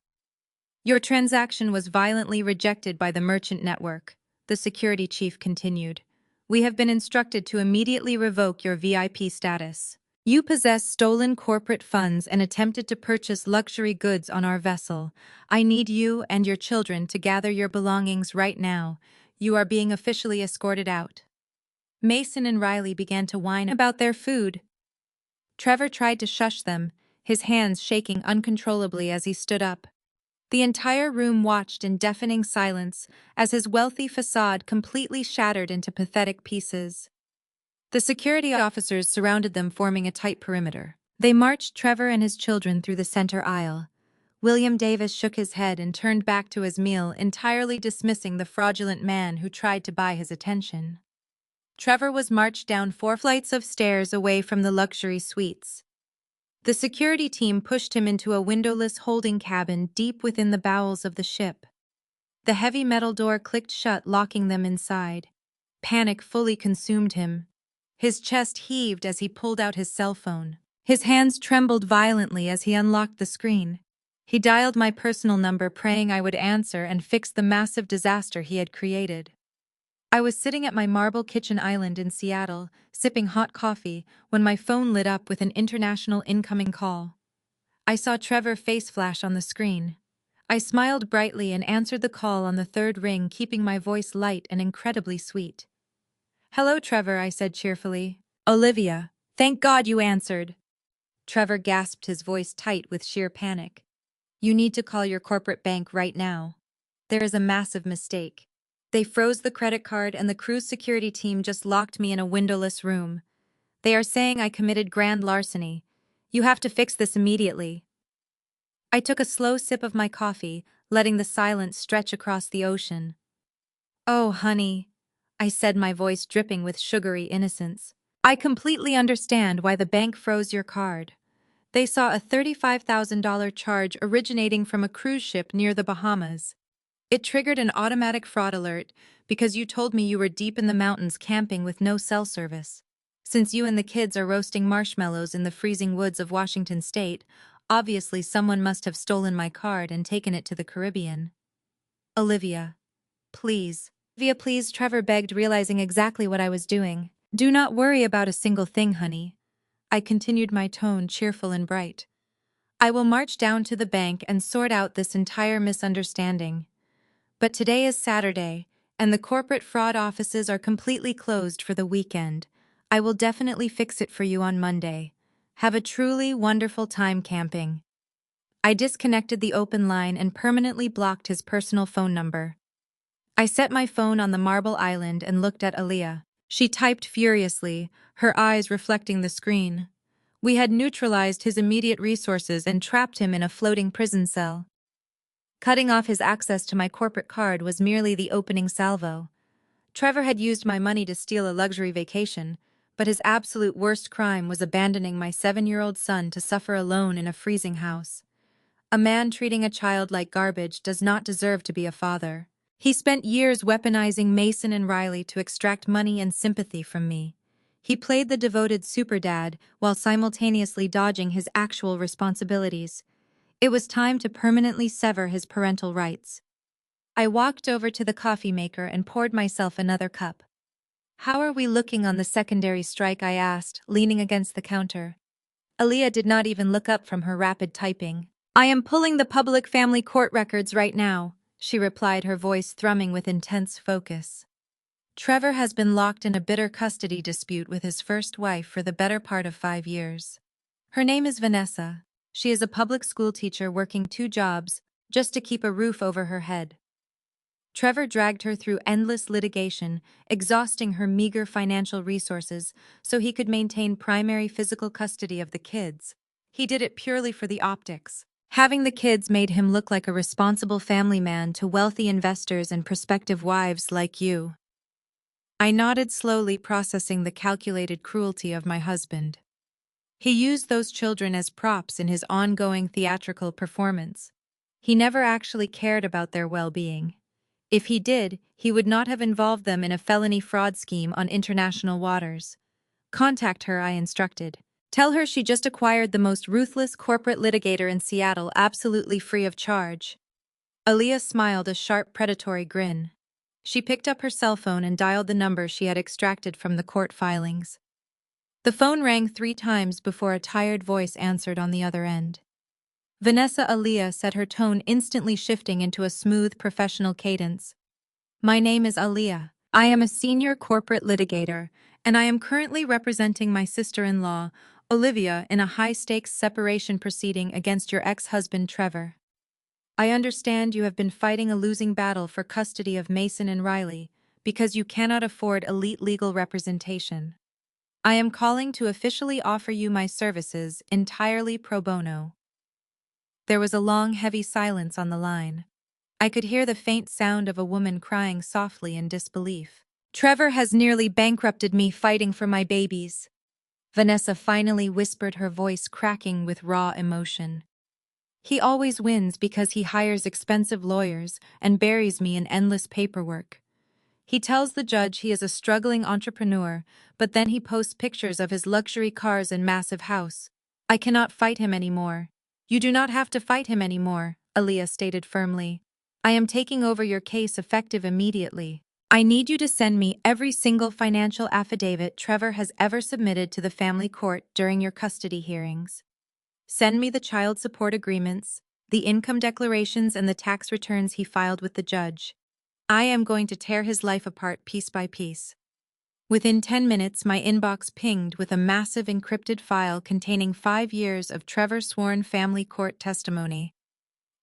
Speaker 1: Your transaction was violently rejected by the merchant network, the security chief continued. We have been instructed to immediately revoke your VIP status. You possess stolen corporate funds and attempted to purchase luxury goods on our vessel. I need you and your children to gather your belongings right now. You are being officially escorted out. Mason and Riley began to whine about their food. Trevor tried to shush them, his hands shaking uncontrollably as he stood up. The entire room watched in deafening silence as his wealthy facade completely shattered into pathetic pieces. The security officers surrounded them, forming a tight perimeter. They marched Trevor and his children through the center aisle. William Davis shook his head and turned back to his meal, entirely dismissing the fraudulent man who tried to buy his attention. Trevor was marched down 4 flights of stairs away from the luxury suites. The security team pushed him into a windowless holding cabin deep within the bowels of the ship. The heavy metal door clicked shut, locking them inside. Panic fully consumed him. His chest heaved as he pulled out his cell phone. His hands trembled violently as he unlocked the screen. He dialed my personal number, praying I would answer and fix the massive disaster he had created. I was sitting at my marble kitchen island in Seattle, sipping hot coffee, when my phone lit up with an international incoming call. I saw Trevor's face flash on the screen. I smiled brightly and answered the call on the 3rd ring, keeping my voice light and incredibly sweet. Hello, Trevor, I said cheerfully. Olivia, thank God you answered. Trevor gasped, his voice tight with sheer panic. You need to call your corporate bank right now. There is a massive mistake. They froze the credit card and the cruise security team just locked me in a windowless room. They are saying I committed grand larceny. You have to fix this immediately. I took a slow sip of my coffee, letting the silence stretch across the ocean. Oh, honey, I said, my voice dripping with sugary innocence. I completely understand why the bank froze your card. They saw a $35,000 charge originating from a cruise ship near the Bahamas. It triggered an automatic fraud alert because you told me you were deep in the mountains camping with no cell service. Since you and the kids are roasting marshmallows in the freezing woods of Washington State, obviously someone must have stolen my card and taken it to the Caribbean. Olivia, please. Olivia, please, Trevor begged, realizing exactly what I was doing. Do not worry about a single thing, honey. I continued, my tone cheerful and bright. I will march down to the bank and sort out this entire misunderstanding. But today is Saturday, and the corporate fraud offices are completely closed for the weekend. I will definitely fix it for you on Monday. Have a truly wonderful time camping. I disconnected the open line and permanently blocked his personal phone number. I set my phone on the marble island and looked at Aaliyah. She typed furiously, her eyes reflecting the screen. We had neutralized his immediate resources and trapped him in a floating prison cell. Cutting off his access to my corporate card was merely the opening salvo. Trevor had used my money to steal a luxury vacation, but his absolute worst crime was abandoning my 7-year-old son to suffer alone in a freezing house. A man treating a child like garbage does not deserve to be a father. He spent years weaponizing Mason and Riley to extract money and sympathy from me. He played the devoted super dad while simultaneously dodging his actual responsibilities. It was time to permanently sever his parental rights. I walked over to the coffee maker and poured myself another cup. How are we looking on the secondary strike? I asked, leaning against the counter. Aaliyah did not even look up from her rapid typing. I am pulling the public family court records right now, she replied, her voice thrumming with intense focus. Trevor has been locked in a bitter custody dispute with his first wife for the better part of 5 years. Her name is Vanessa. She is a public school teacher working 2 jobs just to keep a roof over her head. Trevor dragged her through endless litigation, exhausting her meager financial resources so he could maintain primary physical custody of the kids. He did it purely for the optics. Having the kids made him look like a responsible family man to wealthy investors and prospective wives like you. I nodded slowly, processing the calculated cruelty of my husband. He used those children as props in his ongoing theatrical performance. He never actually cared about their well-being. If he did, he would not have involved them in a felony fraud scheme on international waters. Contact her, I instructed. Tell her she just acquired the most ruthless corporate litigator in Seattle absolutely free of charge. Aaliyah smiled a sharp, predatory grin. She picked up her cell phone and dialed the number she had extracted from the court filings. The phone rang 3 times before a tired voice answered on the other end. Vanessa. Aaliyah said, her tone instantly shifting into a smooth, professional cadence. My name is Aaliyah. I am a senior corporate litigator, and I am currently representing my sister-in-law, Olivia, in a high-stakes separation proceeding against your ex-husband, Trevor. I understand you have been fighting a losing battle for custody of Mason and Riley because you cannot afford elite legal representation. I am calling to officially offer you my services entirely pro bono. There was a long, heavy silence on the line. I could hear the faint sound of a woman crying softly in disbelief. Trevor has nearly bankrupted me fighting for my babies. Vanessa finally whispered, her voice cracking with raw emotion. He always wins because he hires expensive lawyers and buries me in endless paperwork. He tells the judge he is a struggling entrepreneur, but then he posts pictures of his luxury cars and massive house. I cannot fight him anymore. You do not have to fight him anymore, Aaliyah stated firmly. I am taking over your case effective immediately. I need you to send me every single financial affidavit Trevor has ever submitted to the family court during your custody hearings. Send me the child support agreements, the income declarations, and the tax returns he filed with the judge. I am going to tear his life apart piece by piece. Within 10 minutes, my inbox pinged with a massive encrypted file containing 5 years of Trevor's sworn family court testimony.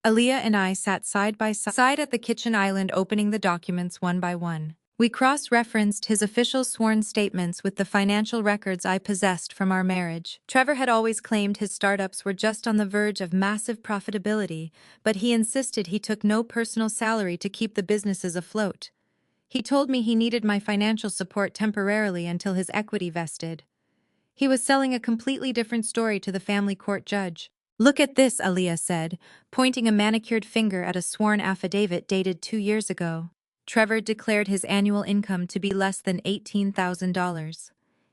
Speaker 1: Aaliyah and I sat side by side at the kitchen island, opening the documents one by one. We cross-referenced his official sworn statements with the financial records I possessed from our marriage. Trevor had always claimed his startups were just on the verge of massive profitability, but he insisted he took no personal salary to keep the businesses afloat. He told me he needed my financial support temporarily until his equity vested. He was selling a completely different story to the family court judge. Look at this, Aaliyah said, pointing a manicured finger at a sworn affidavit dated 2 years ago. Trevor declared his annual income to be less than $18,000.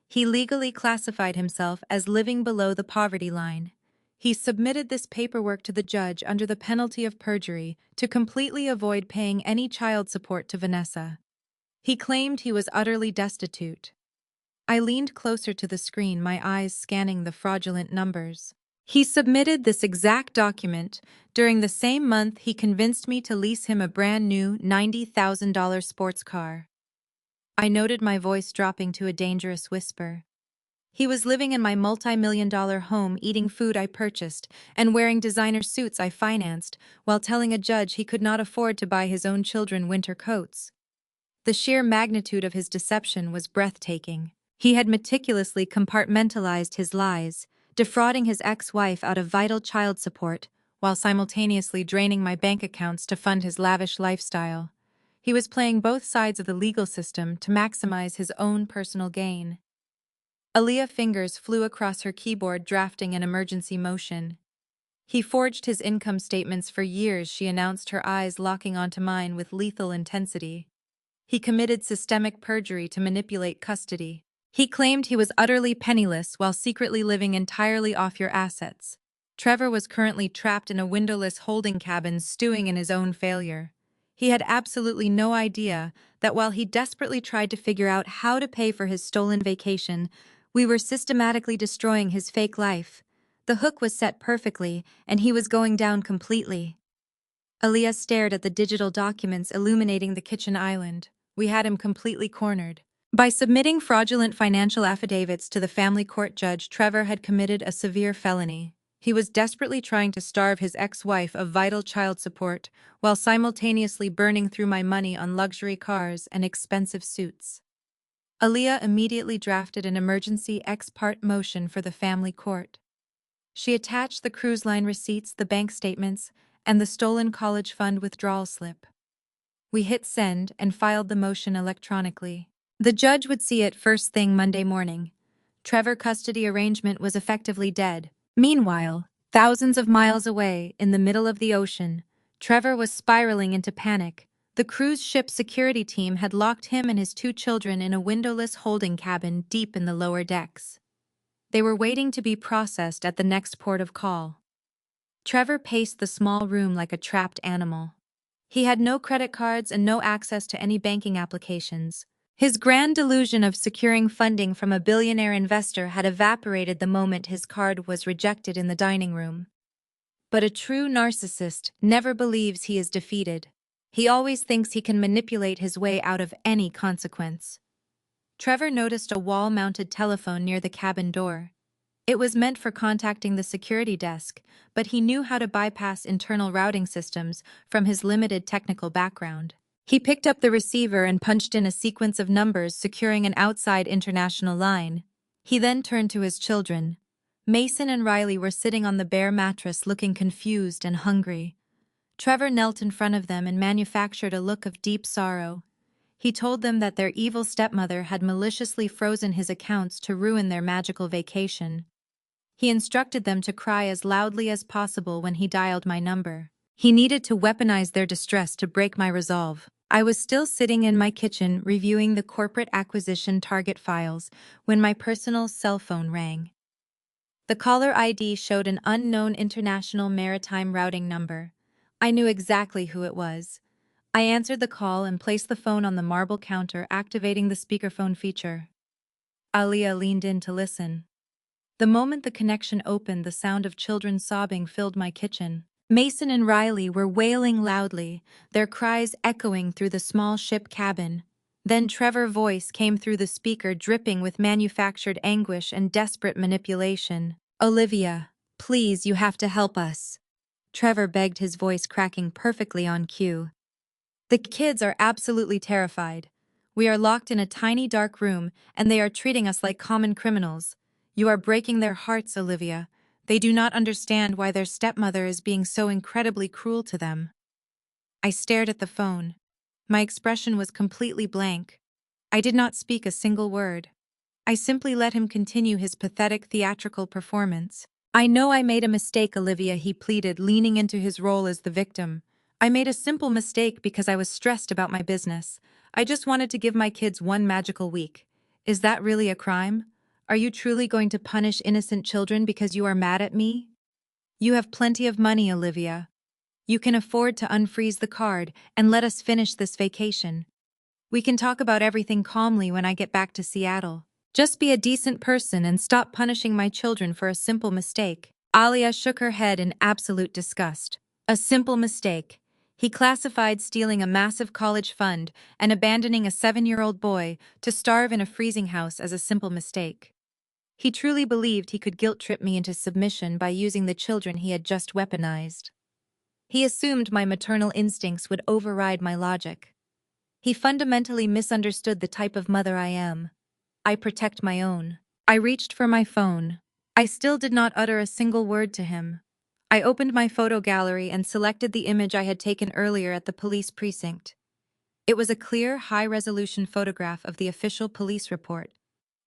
Speaker 1: He legally classified himself as living below the poverty line. He submitted this paperwork to the judge under the penalty of perjury to completely avoid paying any child support to Vanessa. He claimed he was utterly destitute. I leaned closer to the screen, my eyes scanning the fraudulent numbers. He submitted this exact document during the same month he convinced me to lease him a brand new $90,000 sports car. I noted, my voice dropping to a dangerous whisper. He was living in my multi-million-dollar home, eating food I purchased, and wearing designer suits I financed, while telling a judge he could not afford to buy his own children winter coats. The sheer magnitude of his deception was breathtaking. He had meticulously compartmentalized his lies, defrauding his ex-wife out of vital child support, while simultaneously draining my bank accounts to fund his lavish lifestyle. He was playing both sides of the legal system to maximize his own personal gain. Aaliyah's fingers flew across her keyboard, drafting an emergency motion. He forged his income statements for years, she announced, her eyes locking onto mine with lethal intensity. He committed systemic perjury to manipulate custody. He claimed he was utterly penniless while secretly living entirely off your assets. Trevor was currently trapped in a windowless holding cabin, stewing in his own failure. He had absolutely no idea that while he desperately tried to figure out how to pay for his stolen vacation, we were systematically destroying his fake life. The hook was set perfectly, and he was going down completely. Aaliyah stared at the digital documents illuminating the kitchen island. We had him completely cornered. By submitting fraudulent financial affidavits to the family court judge, Trevor had committed a severe felony. He was desperately trying to starve his ex-wife of vital child support while simultaneously burning through my money on luxury cars and expensive suits. Aaliyah immediately drafted an emergency ex parte motion for the family court. She attached the cruise line receipts, the bank statements, and the stolen college fund withdrawal slip. We hit send and filed the motion electronically. The judge would see it first thing Monday morning. Trevor custody arrangement was effectively dead. Meanwhile, thousands of miles away, in the middle of the ocean, Trevor was spiraling into panic. The cruise ship security team had locked him and his two children in a windowless holding cabin deep in the lower decks. They were waiting to be processed at the next port of call. Trevor paced the small room like a trapped animal. He had no credit cards and no access to any banking applications. His grand delusion of securing funding from a billionaire investor had evaporated the moment his card was rejected in the dining room. But a true narcissist never believes he is defeated. He always thinks he can manipulate his way out of any consequence. Trevor noticed a wall-mounted telephone near the cabin door. It was meant for contacting the security desk, but he knew how to bypass internal routing systems from his limited technical background. He picked up the receiver and punched in a sequence of numbers securing an outside international line. He then turned to his children. Mason and Riley were sitting on the bare mattress looking confused and hungry. Trevor knelt in front of them and manufactured a look of deep sorrow. He told them that their evil stepmother had maliciously frozen his accounts to ruin their magical vacation. He instructed them to cry as loudly as possible when he dialed my number. He needed to weaponize their distress to break my resolve. I was still sitting in my kitchen reviewing the corporate acquisition target files when my personal cell phone rang. The caller ID showed an unknown international maritime routing number. I knew exactly who it was. I answered the call and placed the phone on the marble counter, activating the speakerphone feature. Aaliyah leaned in to listen. The moment the connection opened, the sound of children sobbing filled my kitchen. Mason and Riley were wailing loudly, their cries echoing through the small ship cabin. Then Trevor's voice came through the speaker, dripping with manufactured anguish and desperate manipulation. "Olivia, please, you have to help us." Trevor begged, his voice cracking perfectly on cue. "The kids are absolutely terrified. We are locked in a tiny dark room, and they are treating us like common criminals. You are breaking their hearts, Olivia. They do not understand why their stepmother is being so incredibly cruel to them." I stared at the phone. My expression was completely blank. I did not speak a single word. I simply let him continue his pathetic theatrical performance. "I know I made a mistake, Olivia," he pleaded, leaning into his role as the victim. "I made a simple mistake because I was stressed about my business. I just wanted to give my kids one magical week. Is that really a crime? Are you truly going to punish innocent children because you are mad at me? You have plenty of money, Olivia. You can afford to unfreeze the card and let us finish this vacation. We can talk about everything calmly when I get back to Seattle. Just be a decent person and stop punishing my children for a simple mistake." Aaliyah shook her head in absolute disgust. A simple mistake. He classified stealing a massive college fund and abandoning a 7-year-old boy to starve in a freezing house as a simple mistake. He truly believed he could guilt-trip me into submission by using the children he had just weaponized. He assumed my maternal instincts would override my logic. He fundamentally misunderstood the type of mother I am. I protect my own. I reached for my phone. I still did not utter a single word to him. I opened my photo gallery and selected the image I had taken earlier at the police precinct. It was a clear, high-resolution photograph of the official police report.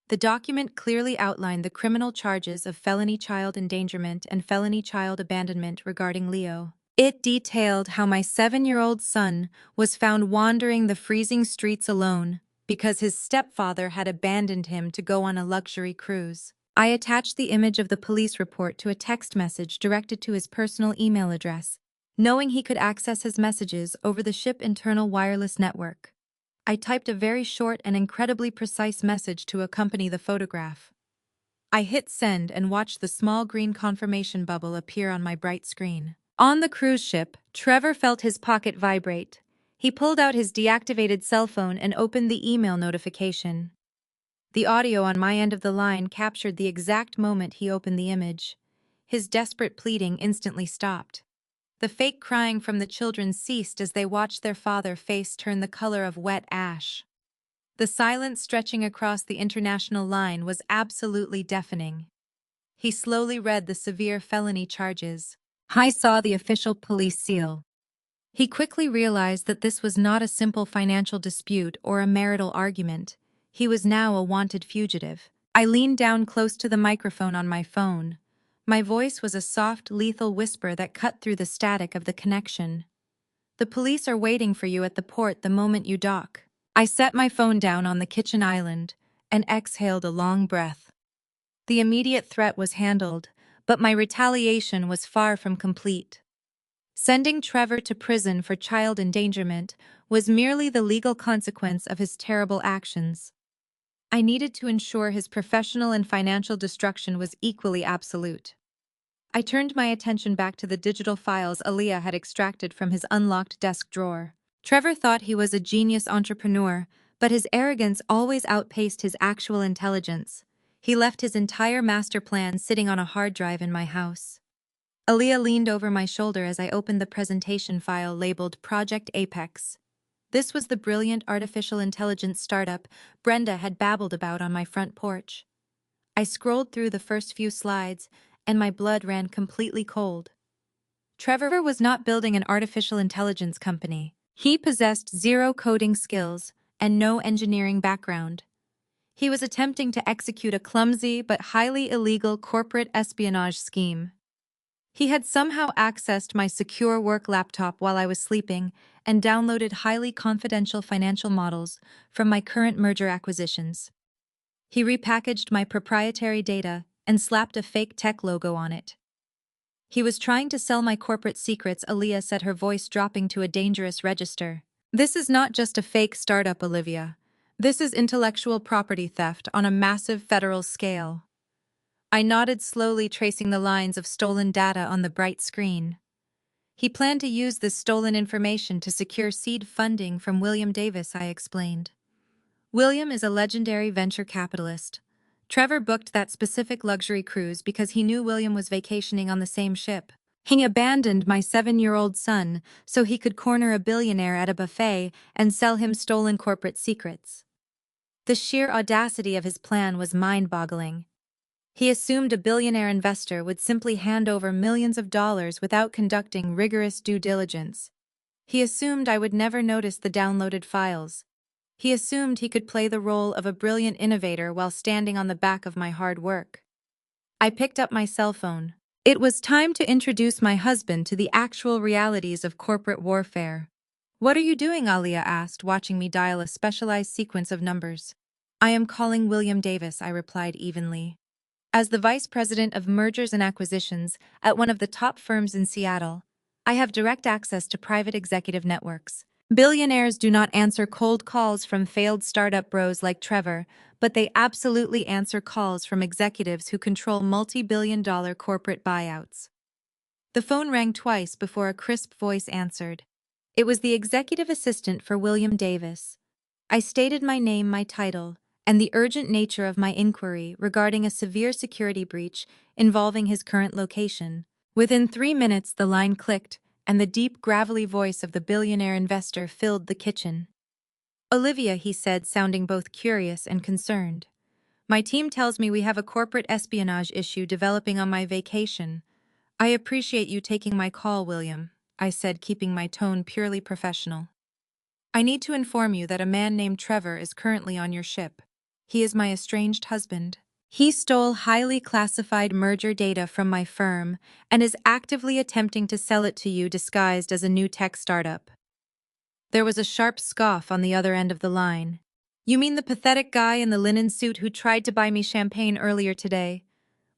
Speaker 1: The document clearly outlined the criminal charges of felony child endangerment and felony child abandonment regarding Leo. It detailed how my 7-year-old son was found wandering the freezing streets alone because his stepfather had abandoned him to go on a luxury cruise. I attached the image of the police report to a text message directed to his personal email address. knowing he could access his messages over the ship internal wireless network. I typed a very short and incredibly precise message to accompany the photograph. I hit send and watched the small green confirmation bubble appear on my bright screen. On the cruise ship, Trevor felt his pocket vibrate. He pulled out his deactivated cell phone and opened the email notification. The audio on my end of the line captured the exact moment he opened the image. His desperate pleading instantly stopped. The fake crying from the children ceased as they watched their father's face turn the color of wet ash. The silence stretching across the international line was absolutely deafening. He slowly read the severe felony charges. I saw the official police seal. He quickly realized that this was not a simple financial dispute or a marital argument. He was now a wanted fugitive. I leaned down close to the microphone on my phone. My voice was a soft, lethal whisper that cut through the static of the connection. The police are waiting for you at the port the moment you dock. I set my phone down on the kitchen island and exhaled a long breath. The immediate threat was handled, but my retaliation was far from complete. Sending Trevor to prison for child endangerment was merely the legal consequence of his terrible actions. I needed to ensure his professional and financial destruction was equally absolute. I turned my attention back to the digital files Aaliyah had extracted from his unlocked desk drawer. Trevor thought he was a genius entrepreneur, but his arrogance always outpaced his actual intelligence. He left his entire master plan sitting on a hard drive in my house. Aaliyah leaned over my shoulder as I opened the presentation file labeled Project Apex. This was the brilliant artificial intelligence startup Brenda had babbled about on my front porch. I scrolled through the first few slides, and my blood ran completely cold. Trevor was not building an artificial intelligence company. He possessed zero coding skills and no engineering background. He was attempting to execute a clumsy but highly illegal corporate espionage scheme. He had somehow accessed my secure work laptop while I was sleeping and downloaded highly confidential financial models from my current merger acquisitions. He repackaged my proprietary data and slapped a fake tech logo on it. He was trying to sell my corporate secrets, Aaliyah said, her voice dropping to a dangerous register. This is not just a fake startup, Olivia. This is intellectual property theft on a massive federal scale. I nodded slowly, tracing the lines of stolen data on the bright screen. He planned to use this stolen information to secure seed funding from William Davis, I explained. William is a legendary venture capitalist. Trevor booked that specific luxury cruise because he knew William was vacationing on the same ship. He abandoned my 7-year-old son so he could corner a billionaire at a buffet and sell him stolen corporate secrets. The sheer audacity of his plan was mind-boggling. He assumed a billionaire investor would simply hand over millions of dollars without conducting rigorous due diligence. He assumed I would never notice the downloaded files. He assumed he could play the role of a brilliant innovator while standing on the back of my hard work. I picked up my cell phone. It was time to introduce my husband to the actual realities of corporate warfare. "What are you doing?" Aaliyah asked, watching me dial a specialized sequence of numbers. "I am calling William Davis," I replied evenly. As the vice president of mergers and acquisitions at one of the top firms in Seattle, I have direct access to private executive networks. Billionaires do not answer cold calls from failed startup bros like Trevor, but they absolutely answer calls from executives who control multi-billion-dollar corporate buyouts. The phone rang twice before a crisp voice answered. It was the executive assistant for William Davis. I stated my name, my title, and the urgent nature of my inquiry regarding a severe security breach involving his current location. Within 3 minutes, the line clicked, and the deep, gravelly voice of the billionaire investor filled the kitchen. "Olivia," he said, sounding both curious and concerned. "My team tells me we have a corporate espionage issue developing on my vacation. I appreciate you taking my call, William," I said, keeping my tone purely professional. "I need to inform you that a man named Trevor is currently on your ship. He is my estranged husband. He stole highly classified merger data from my firm and is actively attempting to sell it to you disguised as a new tech startup." There was a sharp scoff on the other end of the line. "You mean the pathetic guy in the linen suit who tried to buy me champagne earlier today?"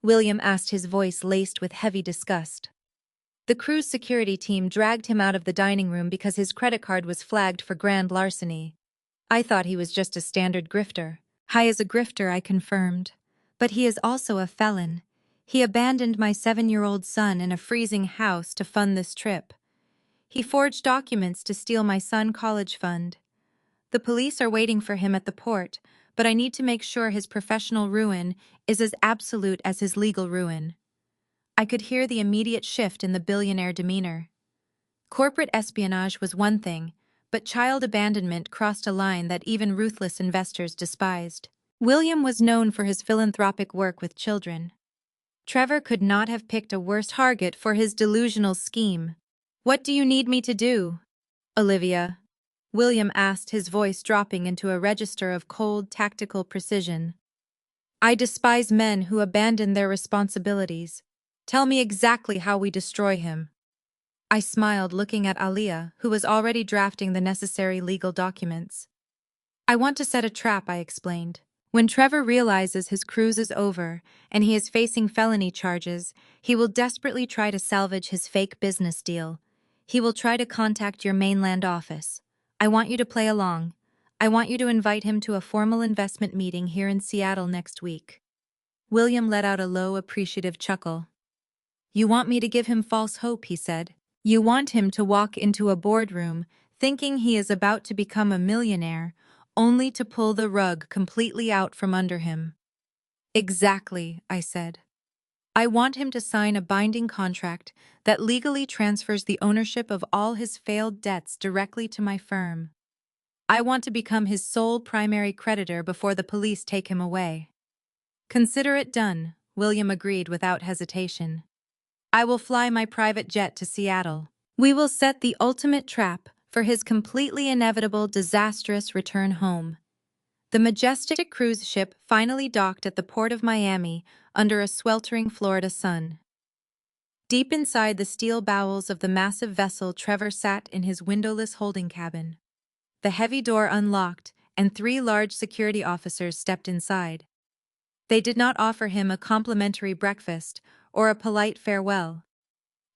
Speaker 1: William asked, his voice laced with heavy disgust. The cruise security team dragged him out of the dining room because his credit card was flagged for grand larceny. I thought he was just a standard grifter. High as a grifter, I confirmed. But he is also a felon. He abandoned my 7-year-old son in a freezing house to fund this trip. He forged documents to steal my son's college fund. The police are waiting for him at the port, but I need to make sure his professional ruin is as absolute as his legal ruin. I could hear the immediate shift in the billionaire demeanor. Corporate espionage was one thing, but child abandonment crossed a line that even ruthless investors despised. William was known for his philanthropic work with children. Trevor could not have picked a worse target for his delusional scheme. "What do you need me to do, Olivia?" William asked, his voice dropping into a register of cold, tactical precision. "I despise men who abandon their responsibilities. Tell me exactly how we destroy him." I smiled, looking at Aliyah, who was already drafting the necessary legal documents. "I want to set a trap," I explained. "When Trevor realizes his cruise is over and he is facing felony charges, he will desperately try to salvage his fake business deal. He will try to contact your mainland office. I want you to play along. I want you to invite him to a formal investment meeting here in Seattle next week." William let out a low, appreciative chuckle. "You want me to give him false hope," he said. "You want him to walk into a boardroom thinking he is about to become a millionaire, only to pull the rug completely out from under him." "Exactly," I said. "I want him to sign a binding contract that legally transfers the ownership of all his failed debts directly to my firm. I want to become his sole primary creditor before the police take him away." "Consider it done," William agreed without hesitation. "I will fly my private jet to Seattle. We will set the ultimate trap for his completely inevitable, disastrous return home." The majestic cruise ship finally docked at the port of Miami under a sweltering Florida sun. Deep inside the steel bowels of the massive vessel, Trevor sat in his windowless holding cabin. The heavy door unlocked, and 3 large security officers stepped inside. They did not offer him a complimentary breakfast or a polite farewell.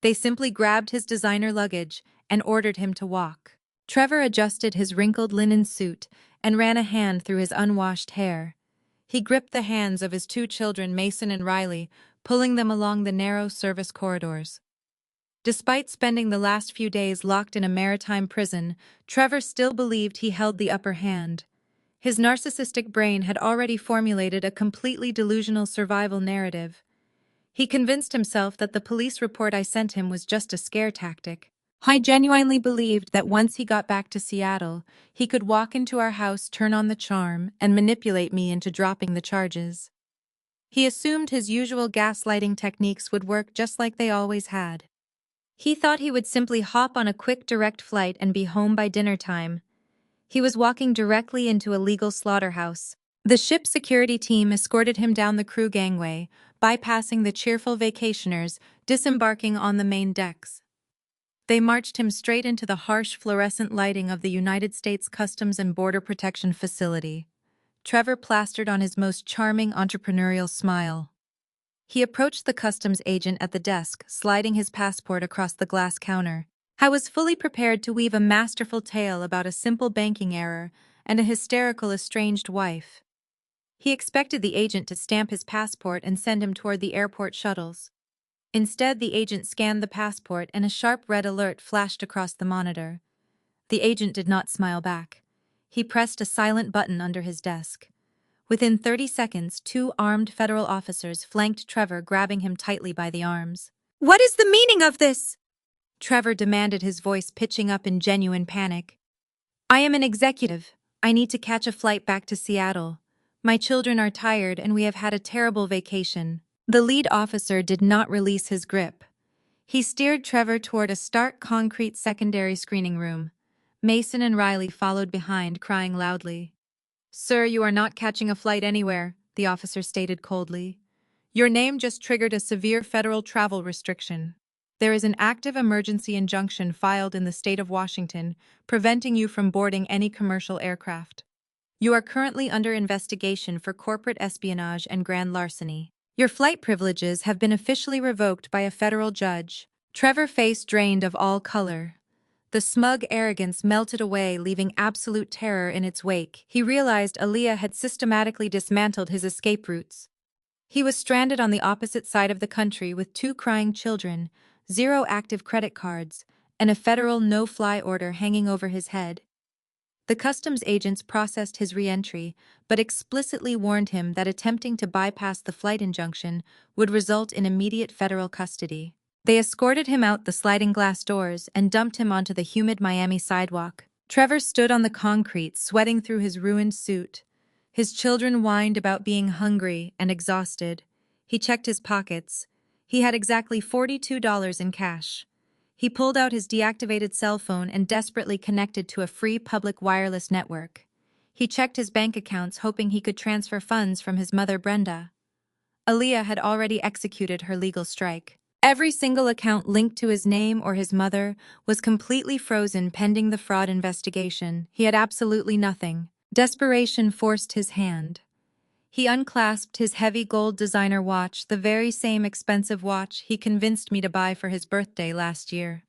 Speaker 1: They simply grabbed his designer luggage and ordered him to walk. Trevor adjusted his wrinkled linen suit and ran a hand through his unwashed hair. He gripped the hands of his 2 children, Mason and Riley, pulling them along the narrow service corridors. Despite spending the last few days locked in a maritime prison, Trevor still believed he held the upper hand. His narcissistic brain had already formulated a completely delusional survival narrative. He convinced himself that the police report I sent him was just a scare tactic. I genuinely believed that once he got back to Seattle, he could walk into our house, turn on the charm, and manipulate me into dropping the charges. He assumed his usual gaslighting techniques would work just like they always had. He thought he would simply hop on a quick direct flight and be home by dinner time. He was walking directly into a legal slaughterhouse. The ship's security team escorted him down the crew gangway, bypassing the cheerful vacationers, disembarking on the main decks. They marched him straight into the harsh fluorescent lighting of the United States Customs and Border Protection facility. Trevor plastered on his most charming entrepreneurial smile. He approached the customs agent at the desk, sliding his passport across the glass counter. I was fully prepared to weave a masterful tale about a simple banking error and a hysterical estranged wife. He expected the agent to stamp his passport and send him toward the airport shuttles. Instead, the agent scanned the passport and a sharp red alert flashed across the monitor. The agent did not smile back. He pressed a silent button under his desk. Within 30 seconds, 2 armed federal officers flanked Trevor, grabbing him tightly by the arms. "What is the meaning of this?" Trevor demanded, his voice pitching up in genuine panic. "I am an executive. I need to catch a flight back to Seattle. My children are tired and we have had a terrible vacation." The lead officer did not release his grip. He steered Trevor toward a stark concrete secondary screening room. Mason and Riley followed behind, crying loudly. "Sir, you are not catching a flight anywhere," the officer stated coldly. "Your name just triggered a severe federal travel restriction. There is an active emergency injunction filed in the state of Washington, preventing you from boarding any commercial aircraft. You are currently under investigation for corporate espionage and grand larceny. Your flight privileges have been officially revoked by a federal judge." Trevor's face drained of all color. The smug arrogance melted away, leaving absolute terror in its wake. He realized Aaliyah had systematically dismantled his escape routes. He was stranded on the opposite side of the country with 2 crying children, 0 active credit cards, and a federal no-fly order hanging over his head. The customs agents processed his re-entry, but explicitly warned him that attempting to bypass the flight injunction would result in immediate federal custody. They escorted him out the sliding glass doors and dumped him onto the humid Miami sidewalk. Trevor stood on the concrete, sweating through his ruined suit. His children whined about being hungry and exhausted. He checked his pockets. He had exactly $42 in cash. He pulled out his deactivated cell phone and desperately connected to a free public wireless network. He checked his bank accounts, hoping he could transfer funds from his mother, Brenda. Aaliyah had already executed her legal strike. Every single account linked to his name or his mother was completely frozen pending the fraud investigation. He had absolutely nothing. Desperation forced his hand. He unclasped his heavy gold designer watch, the very same expensive watch he convinced me to buy for his birthday last year.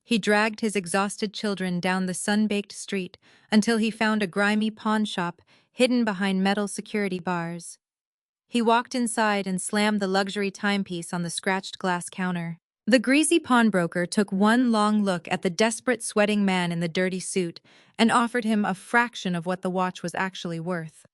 Speaker 1: He dragged his exhausted children down the sun-baked street until he found a grimy pawn shop hidden behind metal security bars. He walked inside and slammed the luxury timepiece on the scratched glass counter. The greasy pawnbroker took one long look at the desperate sweating man in the dirty suit and offered him a fraction of what the watch was actually worth.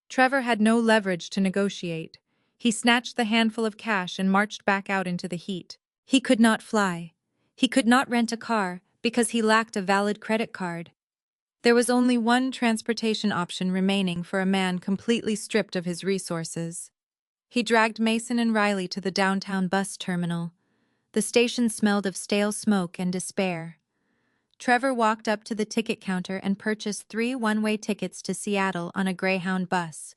Speaker 1: Trevor had no leverage to negotiate. He snatched the handful of cash and marched back out into the heat. He could not fly. He could not rent a car because he lacked a valid credit card. There was only one transportation option remaining for a man completely stripped of his resources. He dragged Mason and Riley to the downtown bus terminal. The station smelled of stale smoke and despair. Trevor walked up to the ticket counter and purchased 3 one-way tickets to Seattle on a Greyhound bus.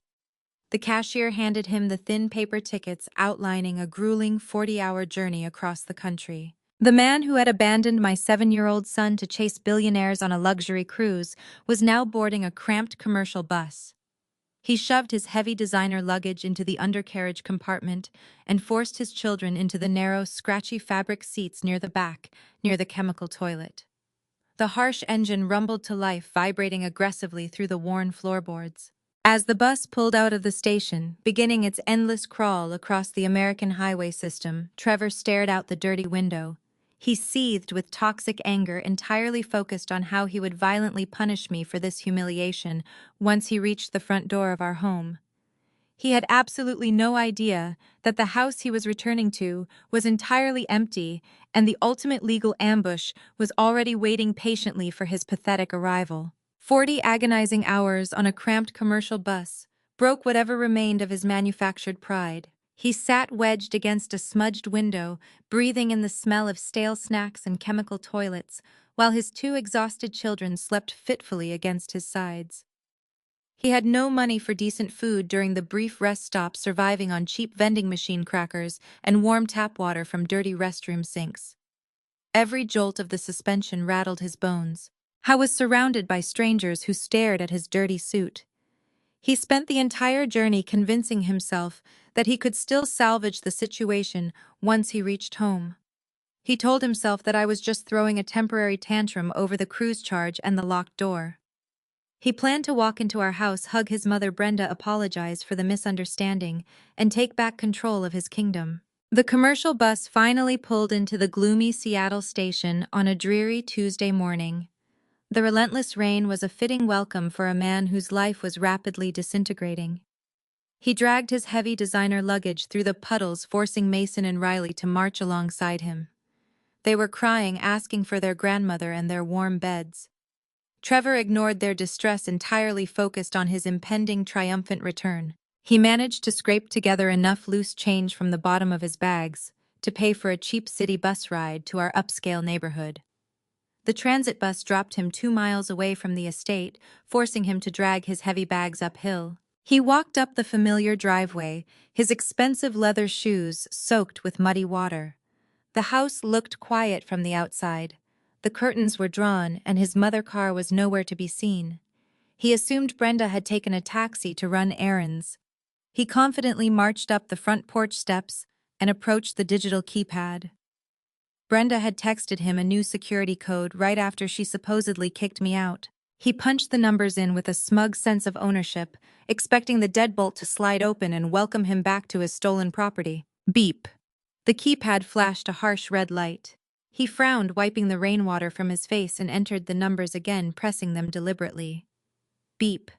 Speaker 1: The cashier handed him the thin paper tickets outlining a grueling 40-hour journey across the country. The man who had abandoned my 7-year-old son to chase billionaires on a luxury cruise was now boarding a cramped commercial bus. He shoved his heavy designer luggage into the undercarriage compartment and forced his children into the narrow, scratchy fabric seats near the back, near the chemical toilet. The harsh engine rumbled to life, vibrating aggressively through the worn floorboards. As the bus pulled out of the station, beginning its endless crawl across the American highway system, Trevor stared out the dirty window. He seethed with toxic anger, entirely focused on how he would violently punish me for this humiliation once he reached the front door of our home. He had absolutely no idea that the house he was returning to was entirely empty and the ultimate legal ambush was already waiting patiently for his pathetic arrival. 40 agonizing hours on a cramped commercial bus broke whatever remained of his manufactured pride. He sat wedged against a smudged window, breathing in the smell of stale snacks and chemical toilets, while his 2 exhausted children slept fitfully against his sides. He had no money for decent food during the brief rest stop, surviving on cheap vending machine crackers and warm tap water from dirty restroom sinks. Every jolt of the suspension rattled his bones. Howe was surrounded by strangers who stared at his dirty suit. He spent the entire journey convincing himself that he could still salvage the situation once he reached home. He told himself that I was just throwing a temporary tantrum over the cruise charge and the locked door. He planned to walk into our house, hug his mother Brenda, apologize for the misunderstanding, and take back control of his kingdom. The commercial bus finally pulled into the gloomy Seattle station on a dreary Tuesday morning. The relentless rain was a fitting welcome for a man whose life was rapidly disintegrating. He dragged his heavy designer luggage through the puddles, forcing Mason and Riley to march alongside him. They were crying, asking for their grandmother and their warm beds. Trevor ignored their distress, entirely focused on his impending triumphant return. He managed to scrape together enough loose change from the bottom of his bags to pay for a cheap city bus ride to our upscale neighborhood. The transit bus dropped him 2 miles away from the estate, forcing him to drag his heavy bags uphill. He walked up the familiar driveway, his expensive leather shoes soaked with muddy water. The house looked quiet from the outside. The curtains were drawn, and his mother car was nowhere to be seen. He assumed Brenda had taken a taxi to run errands. He confidently marched up the front porch steps and approached the digital keypad. Brenda had texted him a new security code right after she supposedly kicked me out. He punched the numbers in with a smug sense of ownership, expecting the deadbolt to slide open and welcome him back to his stolen property. Beep. The keypad flashed a harsh red light. He frowned, wiping the rainwater from his face, and entered the numbers again, pressing them deliberately. Beep.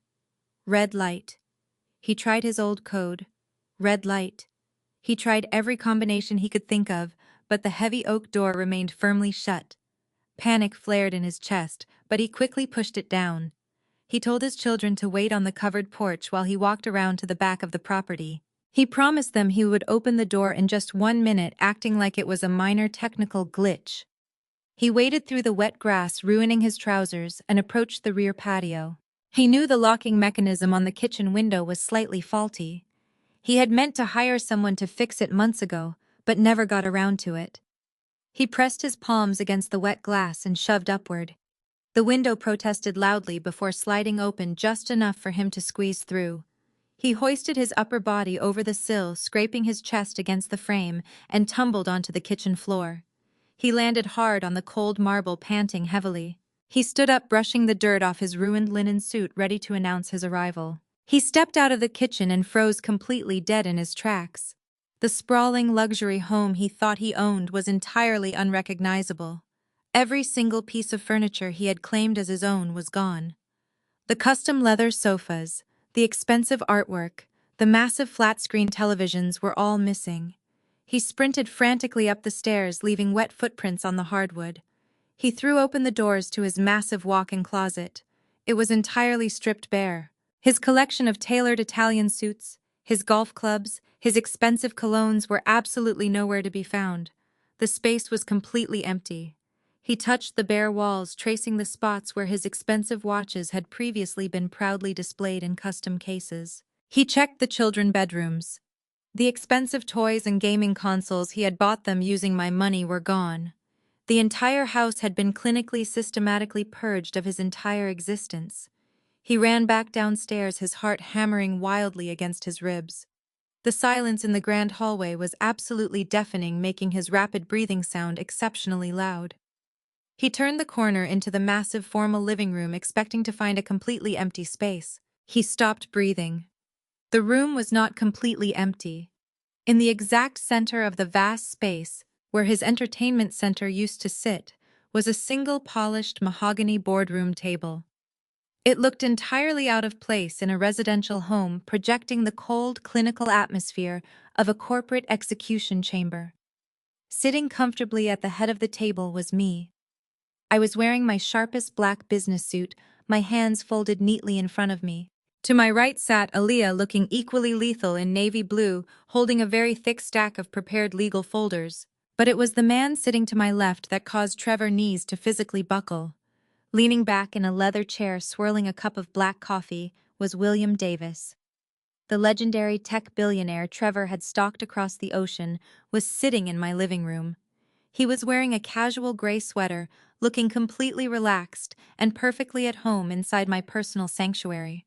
Speaker 1: Red light. He tried his old code. Red light. He tried every combination he could think of, but the heavy oak door remained firmly shut. Panic flared in his chest, but he quickly pushed it down. He told his children to wait on the covered porch while he walked around to the back of the property. He promised them he would open the door in just 1 minute, acting like it was a minor technical glitch. He waded through the wet grass, ruining his trousers, and approached the rear patio. He knew the locking mechanism on the kitchen window was slightly faulty. He had meant to hire someone to fix it months ago, but never got around to it. He pressed his palms against the wet glass and shoved upward. The window protested loudly before sliding open just enough for him to squeeze through. He hoisted his upper body over the sill, scraping his chest against the frame, and tumbled onto the kitchen floor. He landed hard on the cold marble, panting heavily. He stood up, brushing the dirt off his ruined linen suit, ready to announce his arrival. He stepped out of the kitchen and froze completely dead in his tracks. The sprawling luxury home he thought he owned was entirely unrecognizable. Every single piece of furniture he had claimed as his own was gone. The custom leather sofas, the expensive artwork, the massive flat-screen televisions were all missing. He sprinted frantically up the stairs, leaving wet footprints on the hardwood. He threw open the doors to his massive walk-in closet. It was entirely stripped bare. His collection of tailored Italian suits, his golf clubs, his expensive colognes were absolutely nowhere to be found. The space was completely empty. He touched the bare walls, tracing the spots where his expensive watches had previously been proudly displayed in custom cases. He checked the children's bedrooms. The expensive toys and gaming consoles he had bought them using my money were gone. The entire house had been clinically, systematically purged of his entire existence. He ran back downstairs, his heart hammering wildly against his ribs. The silence in the grand hallway was absolutely deafening, making his rapid breathing sound exceptionally loud. He turned the corner into the massive formal living room, expecting to find a completely empty space. He stopped breathing. The room was not completely empty. In the exact center of the vast space, where his entertainment center used to sit, was a single polished mahogany boardroom table. It looked entirely out of place in a residential home, projecting the cold, clinical atmosphere of a corporate execution chamber. Sitting comfortably at the head of the table was me. I was wearing my sharpest black business suit, my hands folded neatly in front of me. To my right sat Aaliyah, looking equally lethal in navy blue, holding a very thick stack of prepared legal folders. But it was the man sitting to my left that caused Trevor's knees to physically buckle. Leaning back in a leather chair, swirling a cup of black coffee, was William Davis. The legendary tech billionaire Trevor had stalked across the ocean was sitting in my living room. He was wearing a casual gray sweater, looking completely relaxed and perfectly at home inside my personal sanctuary.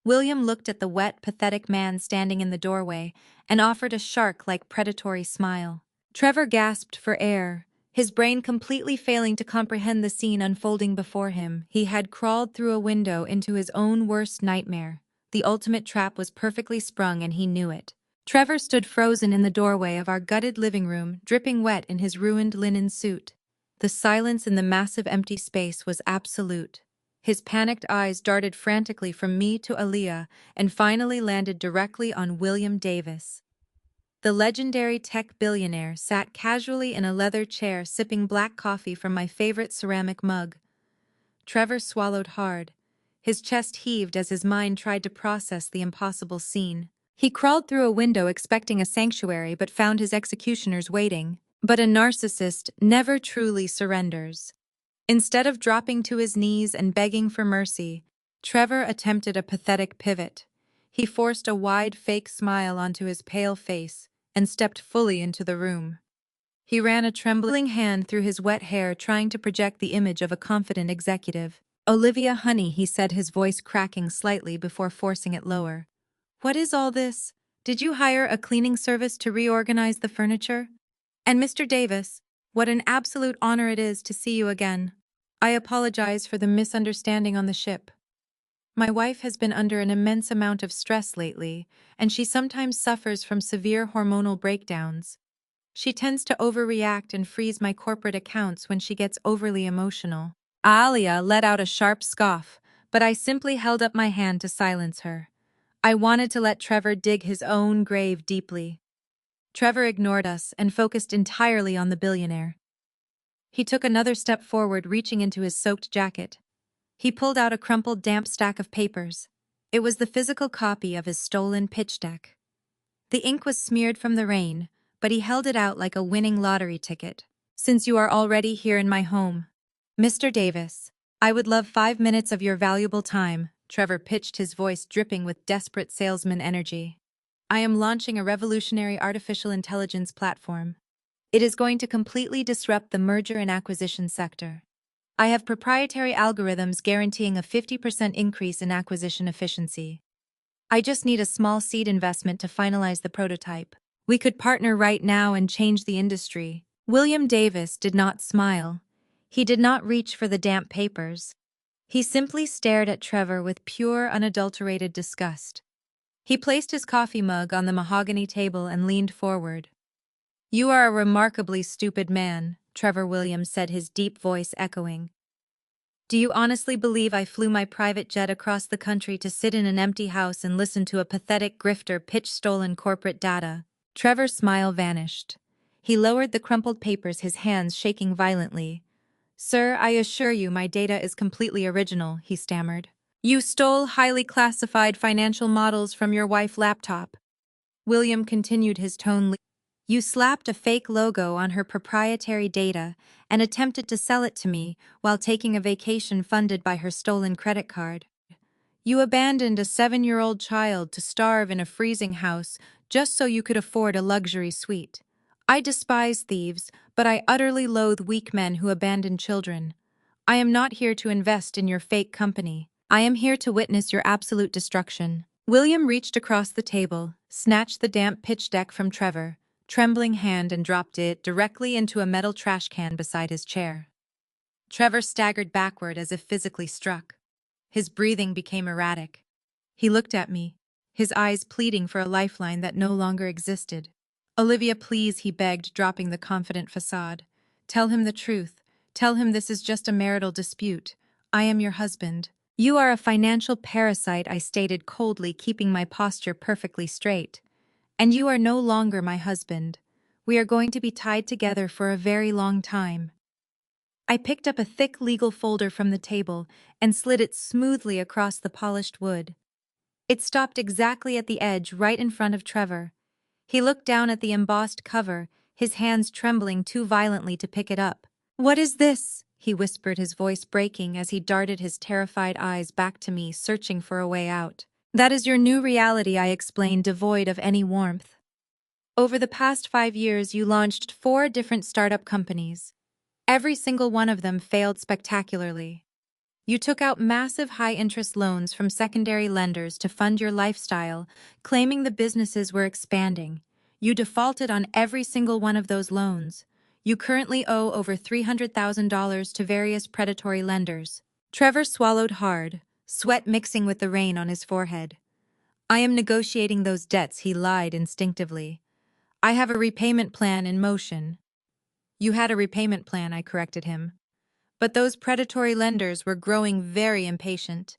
Speaker 1: William looked at the wet, pathetic man standing in the doorway and offered a shark-like predatory smile. Trevor gasped for air, his brain completely failing to comprehend the scene unfolding before him. He had crawled through a window into his own worst nightmare. The ultimate trap was perfectly sprung, and he knew it. Trevor stood frozen in the doorway of our gutted living room, dripping wet in his ruined linen suit. The silence in the massive empty space was absolute. His panicked eyes darted frantically from me to Aaliyah and finally landed directly on William Davis. The legendary tech billionaire sat casually in a leather chair, sipping black coffee from my favorite ceramic mug. Trevor swallowed hard. His chest heaved as his mind tried to process the impossible scene. He crawled through a window expecting a sanctuary but found his executioners waiting. But a narcissist never truly surrenders. Instead of dropping to his knees and begging for mercy, Trevor attempted a pathetic pivot. He forced a wide, fake smile onto his pale face and stepped fully into the room. He ran a trembling hand through his wet hair, trying to project the image of a confident executive. "Olivia, honey," he said, his voice cracking slightly before forcing it lower. "What is all this? Did you hire a cleaning service to reorganize the furniture?" "And Mr. Davis," What an absolute honor it is to see you again. I apologize for the misunderstanding on the ship. My wife has been under an immense amount of stress lately, and she sometimes suffers from severe hormonal breakdowns. She tends to overreact and freeze my corporate accounts when she gets overly emotional. Alia let out a sharp scoff, but I simply held up my hand to silence her. I wanted to let Trevor dig his own grave deeply. Trevor ignored us and focused entirely on the billionaire. He took another step forward, reaching into his soaked jacket. He pulled out a crumpled, damp stack of papers. It was the physical copy of his stolen pitch deck. The ink was smeared from the rain, but he held it out like a winning lottery ticket. Since you are already here in my home, Mr. Davis, I would love 5 minutes of your valuable time, Trevor pitched, his voice dripping with desperate salesman energy. I am launching a revolutionary artificial intelligence platform. It is going to completely disrupt the merger and acquisition sector. I have proprietary algorithms guaranteeing a 50% increase in acquisition efficiency. I just need a small seed investment to finalize the prototype. We could partner right now and change the industry. William Davis did not smile. He did not reach for the damp papers. He simply stared at Trevor with pure, unadulterated disgust. He placed his coffee mug on the mahogany table and leaned forward. You are a remarkably stupid man, Trevor Williams said, his deep voice echoing. Do you honestly believe I flew my private jet across the country to sit in an empty house and listen to a pathetic grifter pitch stolen corporate data? Trevor's smile vanished. He lowered the crumpled papers, his hands shaking violently. Sir, I assure you my data is completely original, he stammered. You stole highly classified financial models from your wife's laptop. William continued, his tone. You slapped a fake logo on her proprietary data and attempted to sell it to me while taking a vacation funded by her stolen credit card. You abandoned a 7-year-old child to starve in a freezing house just so you could afford a luxury suite. I despise thieves, but I utterly loathe weak men who abandon children. I am not here to invest in your fake company. I am here to witness your absolute destruction. William reached across the table, snatched the damp pitch deck from Trevor, trembling hand, and dropped it directly into a metal trash can beside his chair. Trevor staggered backward as if physically struck. His breathing became erratic. He looked at me, his eyes pleading for a lifeline that no longer existed. Olivia, please, he begged, dropping the confident facade. Tell him the truth. Tell him this is just a marital dispute. I am your husband. You are a financial parasite, I stated coldly, keeping my posture perfectly straight. And you are no longer my husband. We are going to be tied together for a very long time. I picked up a thick legal folder from the table and slid it smoothly across the polished wood. It stopped exactly at the edge, right in front of Trevor. He looked down at the embossed cover, his hands trembling too violently to pick it up. What is this? He whispered, his voice breaking as he darted his terrified eyes back to me, searching for a way out. That is your new reality, I explained, devoid of any warmth. Over the past 5 years, you launched 4 different startup companies. Every single one of them failed spectacularly. You took out massive high-interest loans from secondary lenders to fund your lifestyle, claiming the businesses were expanding. You defaulted on every single one of those loans. You currently owe over $300,000 to various predatory lenders. Trevor swallowed hard, sweat mixing with the rain on his forehead. I am negotiating those debts, he lied instinctively. I have a repayment plan in motion. You had a repayment plan, I corrected him. But those predatory lenders were growing very impatient.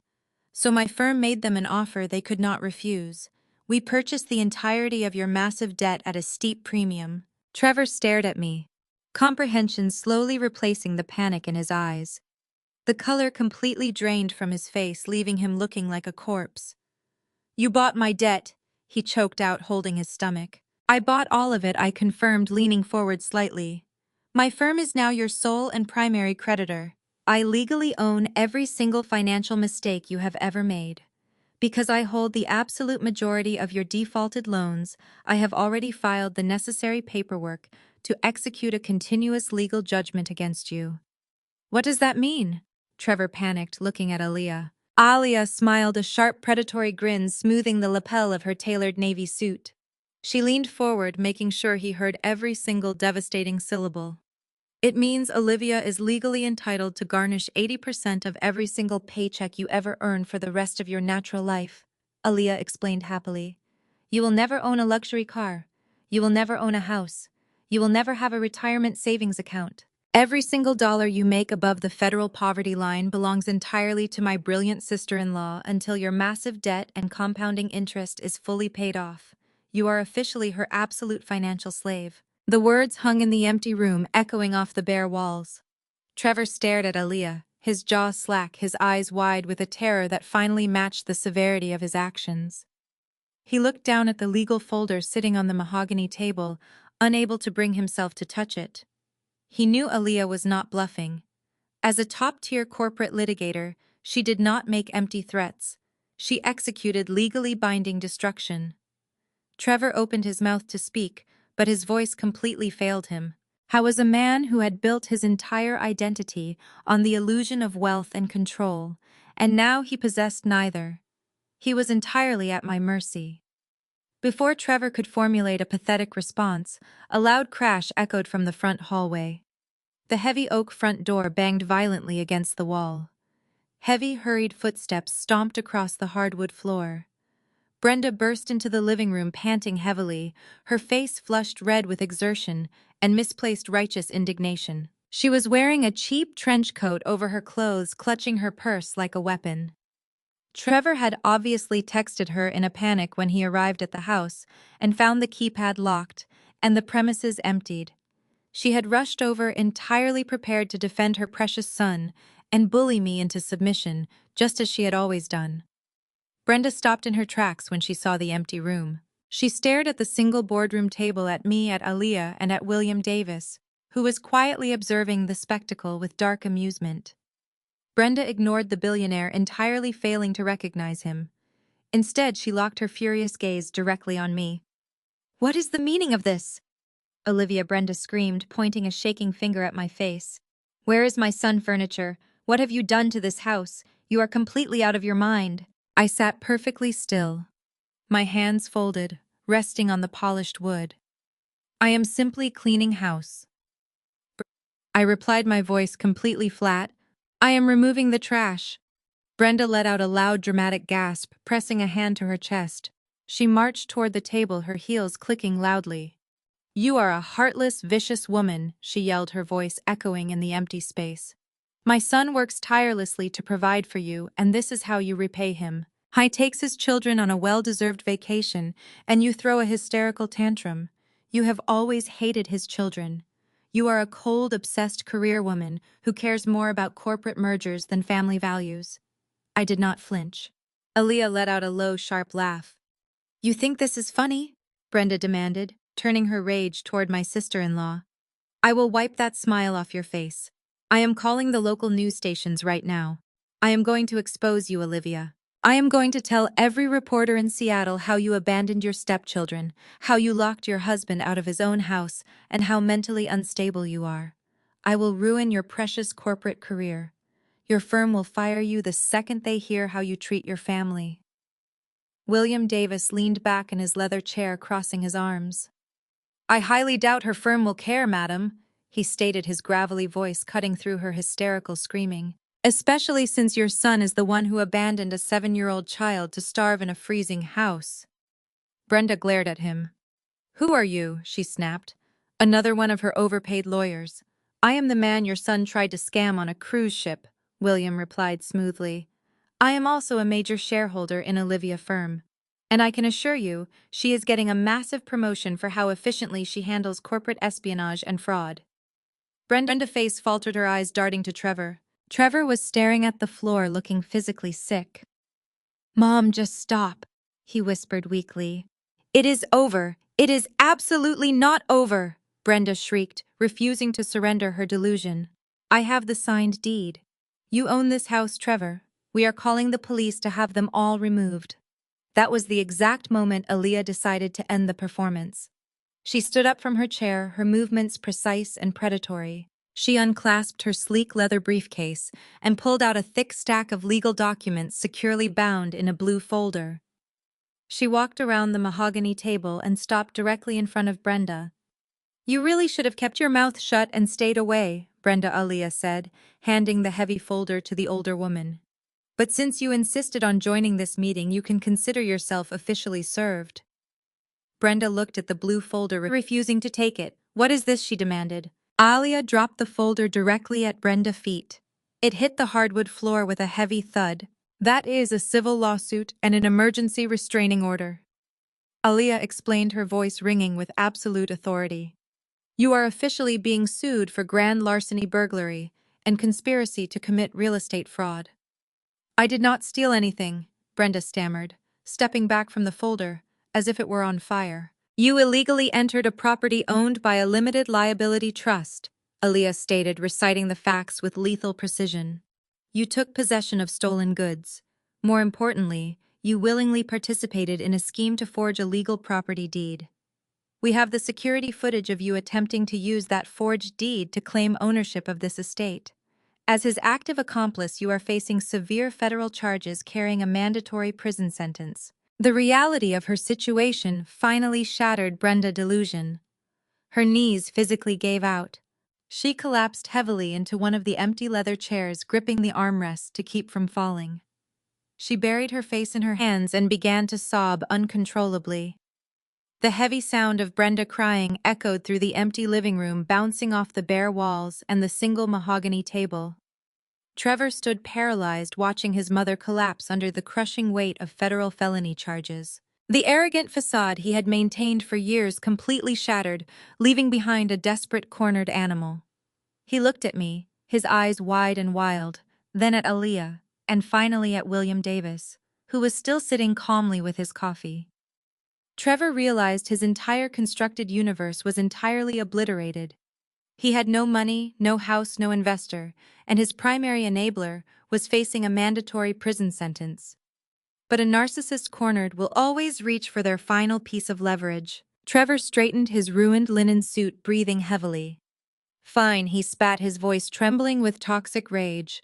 Speaker 1: So my firm made them an offer they could not refuse. We purchased the entirety of your massive debt at a steep premium. Trevor stared at me, comprehension slowly replacing the panic in his eyes. The color completely drained from his face, leaving him looking like a corpse. You bought my debt, he choked out, holding his stomach. I bought all of it, I confirmed, leaning forward slightly. My firm is now your sole and primary creditor. I legally own every single financial mistake you have ever made. Because I hold the absolute majority of your defaulted loans, I have already filed the necessary paperwork to execute a continuous legal judgment against you. What does that mean? Trevor panicked, looking at Alia. Alia smiled, a sharp predatory grin smoothing the lapel of her tailored navy suit. She leaned forward, making sure he heard every single devastating syllable. It means Olivia is legally entitled to garnish 80% of every single paycheck you ever earn for the rest of your natural life, Aaliyah explained happily. You will never own a luxury car. You will never own a house. You will never have a retirement savings account. Every single dollar you make above the federal poverty line belongs entirely to my brilliant sister-in-law until your massive debt and compounding interest is fully paid off. You are officially her absolute financial slave. The words hung in the empty room, echoing off the bare walls. Trevor stared at Aaliyah, his jaw slack, his eyes wide with a terror that finally matched the severity of his actions. He looked down at the legal folder sitting on the mahogany table, unable to bring himself to touch it. He knew Aaliyah was not bluffing. As a top-tier corporate litigator, she did not make empty threats. She executed legally binding destruction. Trevor opened his mouth to speak, but his voice completely failed him. How was a man who had built his entire identity on the illusion of wealth and control, and now he possessed neither? He was entirely at my mercy. Before Trevor could formulate a pathetic response, a loud crash echoed from the front hallway. The heavy oak front door banged violently against the wall. Heavy, hurried footsteps stomped across the hardwood floor. Brenda burst into the living room panting heavily, her face flushed red with exertion and misplaced righteous indignation. She was wearing a cheap trench coat over her clothes, clutching her purse like a weapon. Trevor had obviously texted her in a panic when he arrived at the house and found the keypad locked and the premises emptied. She had rushed over entirely prepared to defend her precious son and bully me into submission, just as she had always done. Brenda stopped in her tracks when she saw the empty room. She stared at the single boardroom table, at me, at Aaliyah, and at William Davis, who was quietly observing the spectacle with dark amusement. Brenda ignored the billionaire, entirely failing to recognize him. Instead, she locked her furious gaze directly on me. "What is the meaning of this?" Brenda screamed, pointing a shaking finger at my face. "Where is my son furniture? What have you done to this house? You are completely out of your mind." I sat perfectly still, my hands folded, resting on the polished wood. "I am simply cleaning house," I replied, my voice completely flat. "I am removing the trash." Brenda let out a loud, dramatic gasp, pressing a hand to her chest. She marched toward the table, her heels clicking loudly. "You are a heartless, vicious woman," she yelled, her voice echoing in the empty space. "My son works tirelessly to provide for you, and this is how you repay him. He takes his children on a well-deserved vacation, and you throw a hysterical tantrum. You have always hated his children. You are a cold, obsessed career woman who cares more about corporate mergers than family values." I did not flinch. Aaliyah let out a low, sharp laugh. "You think this is funny?" Brenda demanded, turning her rage toward my sister-in-law. "I will wipe that smile off your face. I am calling the local news stations right now. I am going to expose you, Olivia. I am going to tell every reporter in Seattle how you abandoned your stepchildren, how you locked your husband out of his own house, and how mentally unstable you are. I will ruin your precious corporate career. Your firm will fire you the second they hear how you treat your family." William Davis leaned back in his leather chair, crossing his arms. "I highly doubt her firm will care, madam," he stated, his gravelly voice cutting through her hysterical screaming. "Especially since your son is the one who abandoned a 7-year-old child to starve in a freezing house." Brenda glared at him. "Who are you?" she snapped. "Another one of her overpaid lawyers." "I am the man your son tried to scam on a cruise ship," William replied smoothly. "I am also a major shareholder in Olivia firm. And I can assure you, she is getting a massive promotion for how efficiently she handles corporate espionage and fraud." Brenda's face faltered, her eyes darting to Trevor. Trevor was staring at the floor, looking physically sick. "Mom, just stop," he whispered weakly. "It is over. It is absolutely not over," Brenda shrieked, refusing to surrender her delusion. "I have the signed deed. You own this house, Trevor. We are calling the police to have them all removed." That was the exact moment Aaliyah decided to end the performance. She stood up from her chair, her movements precise and predatory. She unclasped her sleek leather briefcase and pulled out a thick stack of legal documents securely bound in a blue folder. She walked around the mahogany table and stopped directly in front of Brenda. You really should have kept your mouth shut and stayed away, Brenda Aaliyah said, handing the heavy folder to the older woman. But since you insisted on joining this meeting, you can consider yourself officially served. Brenda looked at the blue folder, refusing to take it. What is this? She demanded. Aaliyah dropped the folder directly at Brenda's feet. It hit the hardwood floor with a heavy thud. That is a civil lawsuit and an emergency restraining order. Aaliyah explained, her voice ringing with absolute authority. You are officially being sued for grand larceny, burglary, and conspiracy to commit real estate fraud. I did not steal anything, Brenda stammered, stepping back from the folder, as if it were on fire. You illegally entered a property owned by a limited liability trust, Aaliyah stated, reciting the facts with lethal precision. You took possession of stolen goods. More importantly, you willingly participated in a scheme to forge a legal property deed. We have the security footage of you attempting to use that forged deed to claim ownership of this estate. As his active accomplice, you are facing severe federal charges carrying a mandatory prison sentence. The reality of her situation finally shattered Brenda's delusion. Her knees physically gave out. She collapsed heavily into one of the empty leather chairs, gripping the armrest to keep from falling. She buried her face in her hands and began to sob uncontrollably. The heavy sound of Brenda crying echoed through the empty living room, bouncing off the bare walls and the single mahogany table. Trevor stood paralyzed, watching his mother collapse under the crushing weight of federal felony charges. The arrogant facade he had maintained for years completely shattered, leaving behind a desperate, cornered animal. He looked at me, his eyes wide and wild, then at Aaliyah, and finally at William Davis, who was still sitting calmly with his coffee. Trevor realized his entire constructed universe was entirely obliterated. He had no money, no house, no investor, and his primary enabler was facing a mandatory prison sentence. But a narcissist cornered will always reach for their final piece of leverage. Trevor straightened his ruined linen suit, breathing heavily. Fine, he spat, his voice trembling with toxic rage.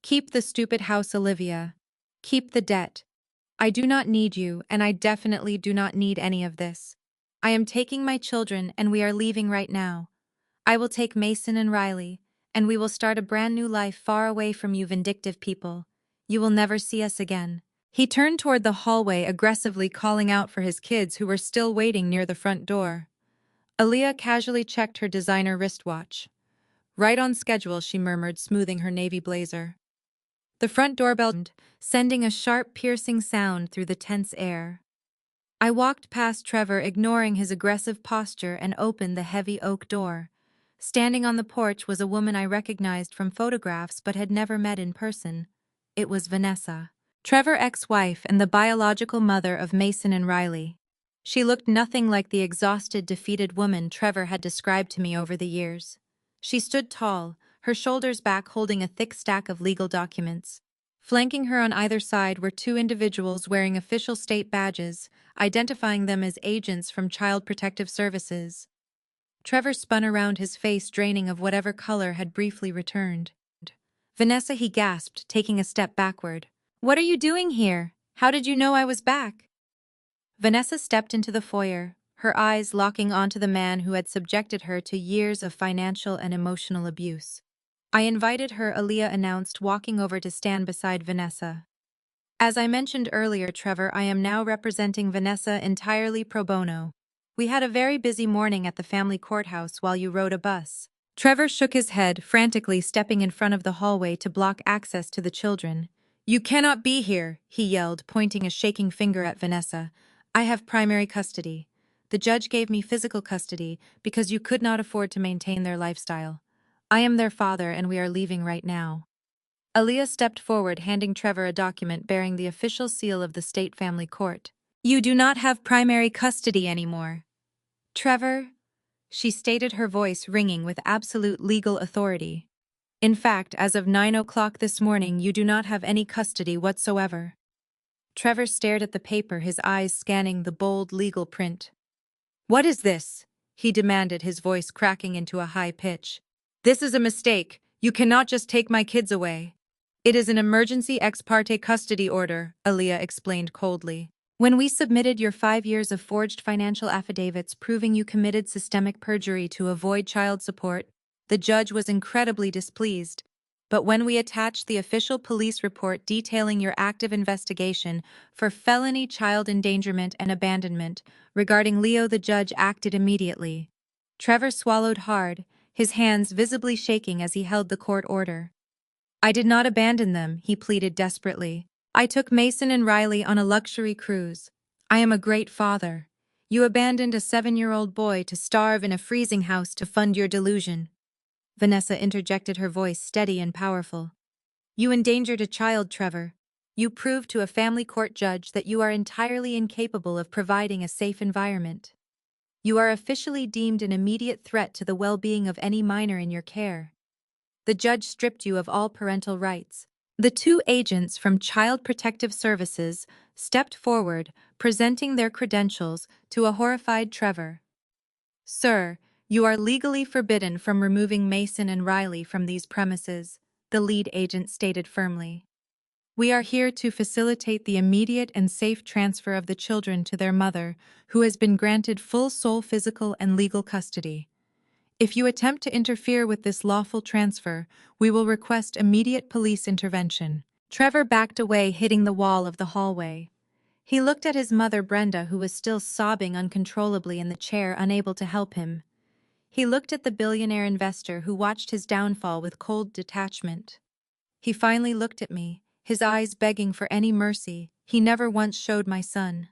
Speaker 1: Keep the stupid house, Olivia. Keep the debt. I do not need you, and I definitely do not need any of this. I am taking my children, and we are leaving right now. I will take Mason and Riley, and we will start a brand new life far away from you vindictive people. You will never see us again. He turned toward the hallway, aggressively calling out for his kids who were still waiting near the front door. Aaliyah casually checked her designer wristwatch. Right on schedule, she murmured, smoothing her navy blazer. The front door belled, sending a sharp, piercing sound through the tense air. I walked past Trevor, ignoring his aggressive posture, and opened the heavy oak door. Standing on the porch was a woman I recognized from photographs but had never met in person. It was Vanessa, Trevor's ex-wife and the biological mother of Mason and Riley. She looked nothing like the exhausted, defeated woman Trevor had described to me over the years. She stood tall, her shoulders back, holding a thick stack of legal documents. Flanking her on either side were two individuals wearing official state badges, identifying them as agents from Child Protective Services. Trevor spun around, his face draining of whatever color had briefly returned. Vanessa, he gasped, taking a step backward. What are you doing here? How did you know I was back? Vanessa stepped into the foyer, her eyes locking onto the man who had subjected her to years of financial and emotional abuse. I invited her, Aaliyah announced, walking over to stand beside Vanessa. As I mentioned earlier, Trevor, I am now representing Vanessa entirely pro bono. We had a very busy morning at the family courthouse while you rode a bus. Trevor shook his head, frantically stepping in front of the hallway to block access to the children. You cannot be here, he yelled, pointing a shaking finger at Vanessa. I have primary custody. The judge gave me physical custody because you could not afford to maintain their lifestyle. I am their father and we are leaving right now. Aaliyah stepped forward, handing Trevor a document bearing the official seal of the state family court. You do not have primary custody anymore. Trevor, she stated, her voice ringing with absolute legal authority. In fact, as of 9 o'clock this morning, you do not have any custody whatsoever. Trevor stared at the paper, his eyes scanning the bold legal print. What is this? He demanded, his voice cracking into a high pitch. This is a mistake. You cannot just take my kids away. It is an emergency ex parte custody order, Aaliyah explained coldly. When we submitted your 5 years of forged financial affidavits proving you committed systemic perjury to avoid child support, the judge was incredibly displeased. But when we attached the official police report detailing your active investigation for felony child endangerment and abandonment regarding Leo, the judge acted immediately. Trevor swallowed hard, his hands visibly shaking as he held the court order. I did not abandon them, he pleaded desperately. I took Mason and Riley on a luxury cruise. I am a great father. You abandoned a 7-year-old boy to starve in a freezing house to fund your delusion. Vanessa interjected, her voice steady and powerful. You endangered a child, Trevor. You proved to a family court judge that you are entirely incapable of providing a safe environment. You are officially deemed an immediate threat to the well-being of any minor in your care. The judge stripped you of all parental rights. The two agents from Child Protective Services stepped forward, presenting their credentials to a horrified Trevor. Sir, you are legally forbidden from removing Mason and Riley from these premises, the lead agent stated firmly. We are here to facilitate the immediate and safe transfer of the children to their mother, who has been granted full sole physical and legal custody. If you attempt to interfere with this lawful transfer, we will request immediate police intervention. Trevor backed away, hitting the wall of the hallway. He looked at his mother, Brenda, who was still sobbing uncontrollably in the chair, unable to help him. He looked at the billionaire investor who watched his downfall with cold detachment. He finally looked at me, his eyes begging for any mercy he never once showed my son.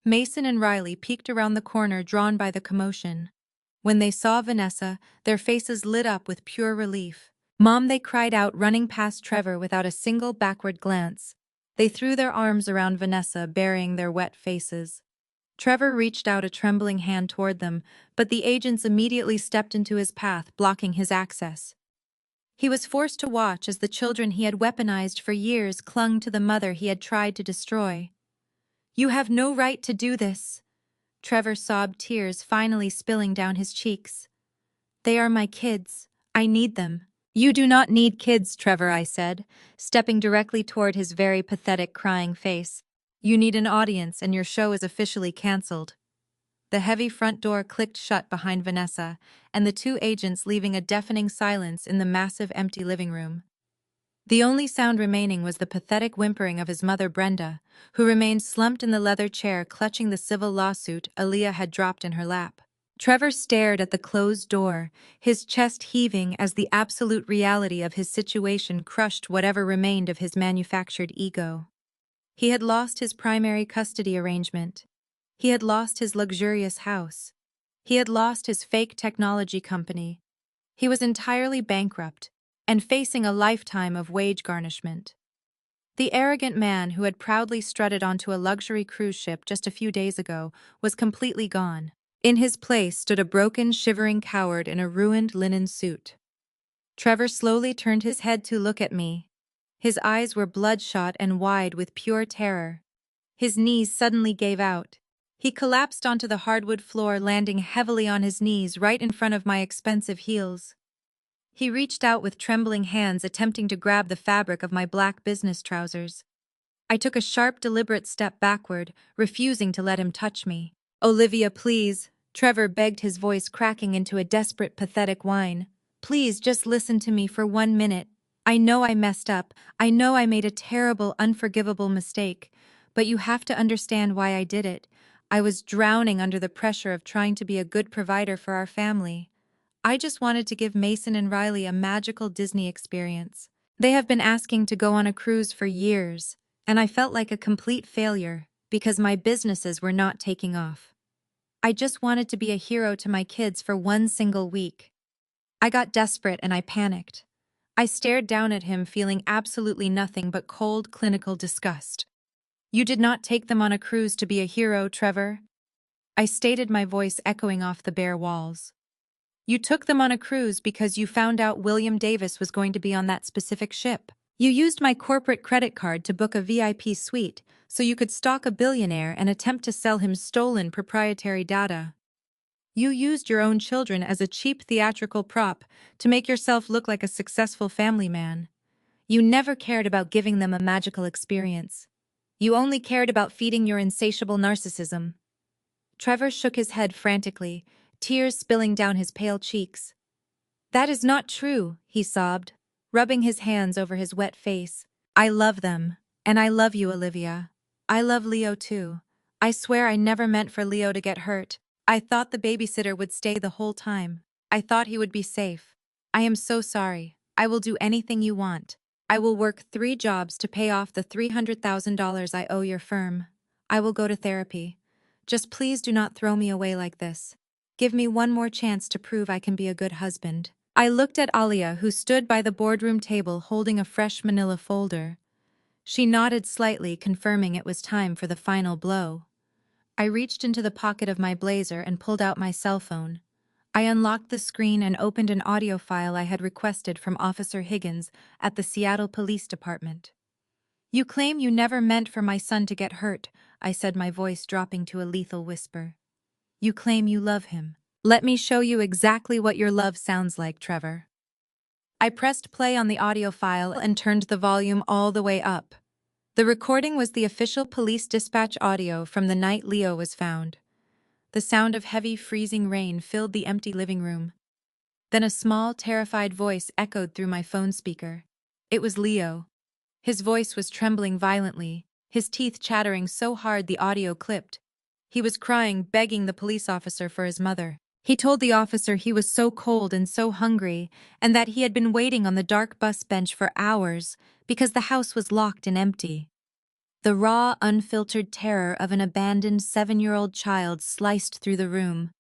Speaker 1: Mason and Riley peeked around the corner, drawn by the commotion. When they saw Vanessa, their faces lit up with pure relief. Mom, they cried out, running past Trevor without a single backward glance. They threw their arms around Vanessa, burying their wet faces. Trevor reached out a trembling hand toward them, but the agents immediately stepped into his path, blocking his access. He was forced to watch as the children he had weaponized for years clung to the mother he had tried to destroy. You have no right to do this. Trevor sobbed, tears finally spilling down his cheeks. They are my kids. I need them. You do not need kids, Trevor, I said, stepping directly toward his very pathetic, crying face. You need an audience, and your show is officially canceled. The heavy front door clicked shut behind Vanessa, and the two agents leaving a deafening silence in the massive empty living room. The only sound remaining was the pathetic whimpering of his mother, Brenda, who remained slumped in the leather chair clutching the civil lawsuit Aaliyah had dropped in her lap. Trevor stared at the closed door, his chest heaving as the absolute reality of his situation crushed whatever remained of his manufactured ego. He had lost his primary custody arrangement. He had lost his luxurious house. He had lost his fake technology company. He was entirely bankrupt and facing a lifetime of wage garnishment. The arrogant man who had proudly strutted onto a luxury cruise ship just a few days ago was completely gone. In his place stood a broken, shivering coward in a ruined linen suit. Trevor slowly turned his head to look at me. His eyes were bloodshot and wide with pure terror. His knees suddenly gave out. He collapsed onto the hardwood floor, landing heavily on his knees right in front of my expensive heels. He reached out with trembling hands, attempting to grab the fabric of my black business trousers. I took a sharp, deliberate step backward, refusing to let him touch me. Olivia, please, Trevor begged, his voice cracking into a desperate, pathetic whine. Please, just listen to me for 1 minute. I know I messed up. I know I made a terrible, unforgivable mistake. But you have to understand why I did it. I was drowning under the pressure of trying to be a good provider for our family. I just wanted to give Mason and Riley a magical Disney experience. They have been asking to go on a cruise for years, and I felt like a complete failure because my businesses were not taking off. I just wanted to be a hero to my kids for 1 single week. I got desperate and I panicked. I stared down at him, feeling absolutely nothing but cold, clinical disgust. You did not take them on a cruise to be a hero, Trevor. I stated, my voice echoing off the bare walls. You took them on a cruise because you found out William Davis was going to be on that specific ship. You used my corporate credit card to book a VIP suite so you could stalk a billionaire and attempt to sell him stolen proprietary data. You used your own children as a cheap theatrical prop to make yourself look like a successful family man. You never cared about giving them a magical experience. You only cared about feeding your insatiable narcissism. Trevor shook his head frantically, tears spilling down his pale cheeks. That is not true, he sobbed, rubbing his hands over his wet face. I love them, and I love you, Olivia. I love Leo too. I swear I never meant for Leo to get hurt. I thought the babysitter would stay the whole time. I thought he would be safe. I am so sorry. I will do anything you want. I will work 3 jobs to pay off the $300,000 I owe your firm. I will go to therapy. Just please do not throw me away like this. Give me one more chance to prove I can be a good husband. I looked at Alia, who stood by the boardroom table holding a fresh manila folder. She nodded slightly, confirming it was time for the final blow. I reached into the pocket of my blazer and pulled out my cell phone. I unlocked the screen and opened an audio file I had requested from Officer Higgins at the Seattle Police Department. You claim you never meant for my son to get hurt, I said, my voice dropping to a lethal whisper. You claim you love him. Let me show you exactly what your love sounds like, Trevor. I pressed play on the audio file and turned the volume all the way up. The recording was the official police dispatch audio from the night Leo was found. The sound of heavy, freezing rain filled the empty living room. Then a small, terrified voice echoed through my phone speaker. It was Leo. His voice was trembling violently, his teeth chattering so hard the audio clipped. He was crying, begging the police officer for his mother. He told the officer he was so cold and so hungry, and that he had been waiting on the dark bus bench for hours because the house was locked and empty. The raw, unfiltered terror of an abandoned 7-year-old child sliced through the room.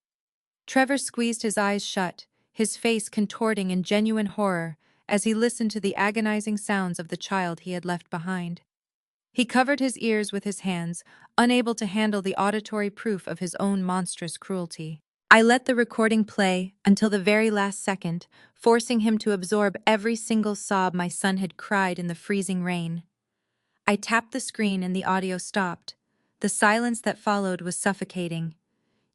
Speaker 1: Trevor squeezed his eyes shut, his face contorting in genuine horror as he listened to the agonizing sounds of the child he had left behind. He covered his ears with his hands, unable to handle the auditory proof of his own monstrous cruelty. I let the recording play until the very last second, forcing him to absorb every single sob my son had cried in the freezing rain. I tapped the screen and the audio stopped. The silence that followed was suffocating.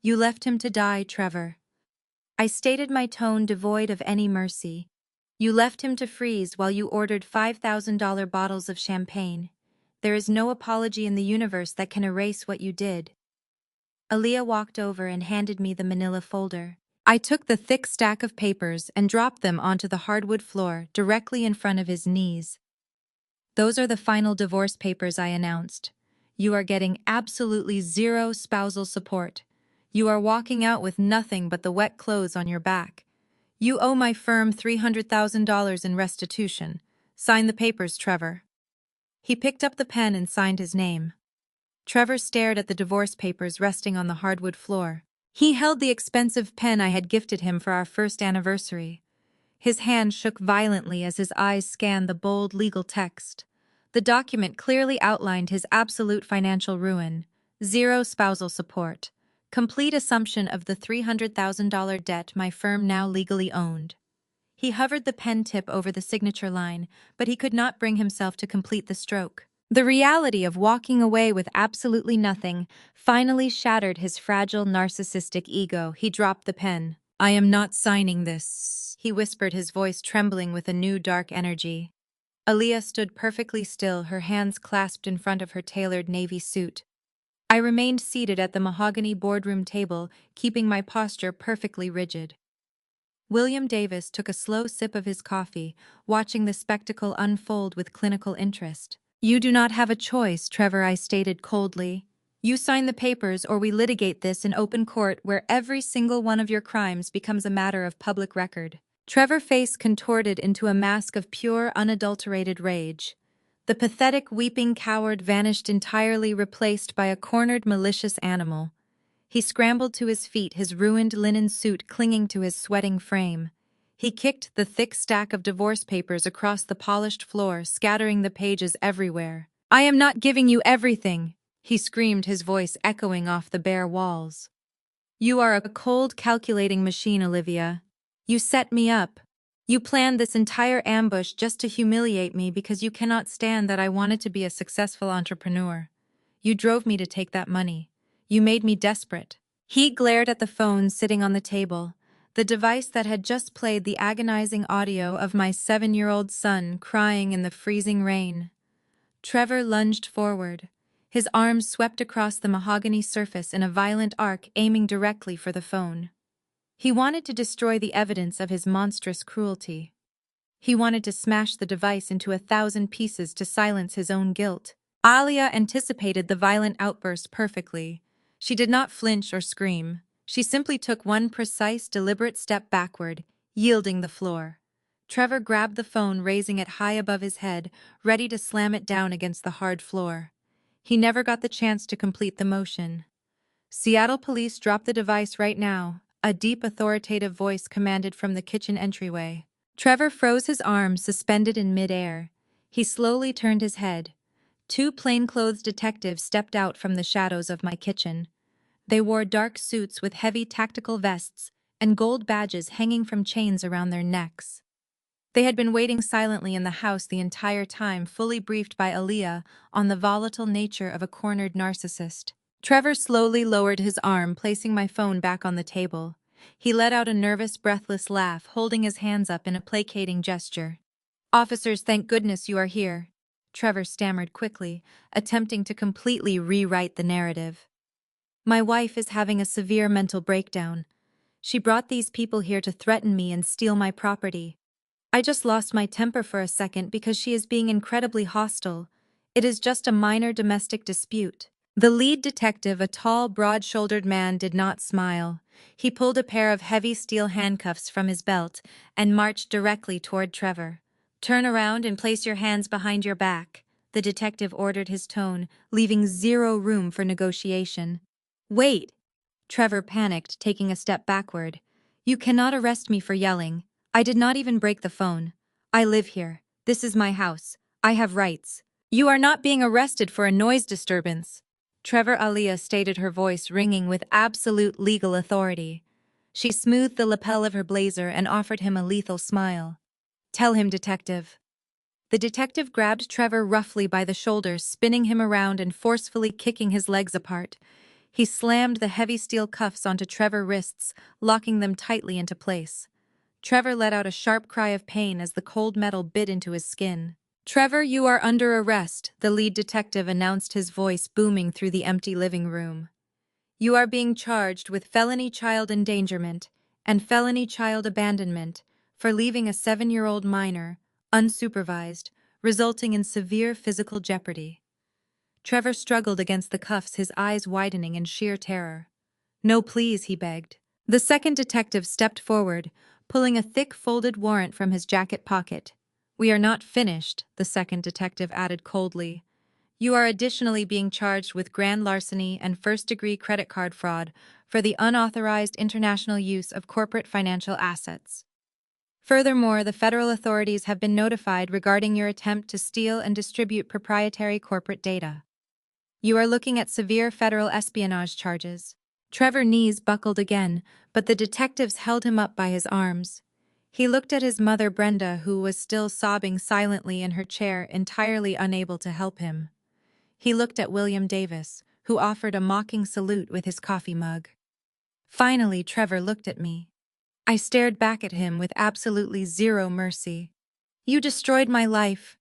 Speaker 1: You left him to die, Trevor. I stated, my tone devoid of any mercy. You left him to freeze while you ordered $5,000 bottles of champagne. There is no apology in the universe that can erase what you did. Aaliyah walked over and handed me the manila folder. I took the thick stack of papers and dropped them onto the hardwood floor directly in front of his knees. Those are the final divorce papers, I announced. You are getting absolutely zero spousal support. You are walking out with nothing but the wet clothes on your back. You owe my firm $300,000 in restitution. Sign the papers, Trevor. He picked up the pen and signed his name. Trevor stared at the divorce papers resting on the hardwood floor. He held the expensive pen I had gifted him for our first anniversary. His hand shook violently as his eyes scanned the bold legal text. The document clearly outlined his absolute financial ruin, zero spousal support, complete assumption of the $300,000 debt my firm now legally owned. He hovered the pen tip over the signature line, but he could not bring himself to complete the stroke. The reality of walking away with absolutely nothing finally shattered his fragile narcissistic ego. He dropped the pen. I am not signing this, he whispered, his voice trembling with a new dark energy. Aaliyah stood perfectly still, her hands clasped in front of her tailored navy suit. I remained seated at the mahogany boardroom table, keeping my posture perfectly rigid. William Davis took a slow sip of his coffee, watching the spectacle unfold with clinical interest. You do not have a choice, Trevor, I stated coldly. You sign the papers or we litigate this in open court where every single one of your crimes becomes a matter of public record. Trevor's face contorted into a mask of pure, unadulterated rage. The pathetic, weeping coward vanished entirely, replaced by a cornered, malicious animal. He scrambled to his feet, his ruined linen suit clinging to his sweating frame. He kicked the thick stack of divorce papers across the polished floor, scattering the pages everywhere. I am not giving you everything, he screamed, his voice echoing off the bare walls. You are a cold, calculating machine, Olivia. You set me up. You planned this entire ambush just to humiliate me because you cannot stand that I wanted to be a successful entrepreneur. You drove me to take that money. You made me desperate. He glared at the phone sitting on the table, the device that had just played the agonizing audio of my 7-year-old son crying in the freezing rain. Trevor lunged forward. His arms swept across the mahogany surface in a violent arc, aiming directly for the phone. He wanted to destroy the evidence of his monstrous cruelty. He wanted to smash the device into 1,000 pieces to silence his own guilt. Alia anticipated the violent outburst perfectly. She did not flinch or scream. She simply took one precise, deliberate step backward, yielding the floor. Trevor grabbed the phone, raising it high above his head, ready to slam it down against the hard floor. He never got the chance to complete the motion. "Seattle police, drop the device right now," a deep, authoritative voice commanded from the kitchen entryway. Trevor froze, his arms suspended in midair. He slowly turned his head. Two plainclothes detectives stepped out from the shadows of my kitchen. They wore dark suits with heavy tactical vests and gold badges hanging from chains around their necks. They had been waiting silently in the house the entire time, fully briefed by Aaliyah on the volatile nature of a cornered narcissist. Trevor slowly lowered his arm, placing my phone back on the table. He let out a nervous, breathless laugh, holding his hands up in a placating gesture. "Officers, thank goodness you are here," Trevor stammered quickly, attempting to completely rewrite the narrative. "My wife is having a severe mental breakdown. She brought these people here to threaten me and steal my property. I just lost my temper for a second because she is being incredibly hostile. It is just a minor domestic dispute." The lead detective, a tall, broad-shouldered man, did not smile. He pulled a pair of heavy steel handcuffs from his belt and marched directly toward Trevor. "Turn around and place your hands behind your back," the detective ordered, his tone leaving zero room for negotiation. "Wait!" Trevor panicked, taking a step backward. "You cannot arrest me for yelling. I did not even break the phone. I live here. This is my house. I have rights. You are not being arrested for a noise disturbance." Trevor, Aaliyah stated, her voice ringing with absolute legal authority. She smoothed the lapel of her blazer and offered him a lethal smile. "Tell him, detective." The detective grabbed Trevor roughly by the shoulders, spinning him around and forcefully kicking his legs apart. He slammed the heavy steel cuffs onto Trevor's wrists, locking them tightly into place. Trevor let out a sharp cry of pain as the cold metal bit into his skin. "Trevor, you are under arrest," the lead detective announced, his voice booming through the empty living room. "You are being charged with felony child endangerment and felony child abandonment for leaving a 7-year-old minor, unsupervised, resulting in severe physical jeopardy." Trevor struggled against the cuffs, his eyes widening in sheer terror. "No, please," he begged. The second detective stepped forward, pulling a thick folded warrant from his jacket pocket. "We are not finished," the second detective added coldly. "You are additionally being charged with grand larceny and first-degree credit card fraud for the unauthorized international use of corporate financial assets. Furthermore, the federal authorities have been notified regarding your attempt to steal and distribute proprietary corporate data. You are looking at severe federal espionage charges." Trevor's knees buckled again, but the detectives held him up by his arms. He looked at his mother, Brenda, who was still sobbing silently in her chair, entirely unable to help him. He looked at William Davis, who offered a mocking salute with his coffee mug. Finally, Trevor looked at me. I stared back at him with absolutely zero mercy. "You destroyed my life."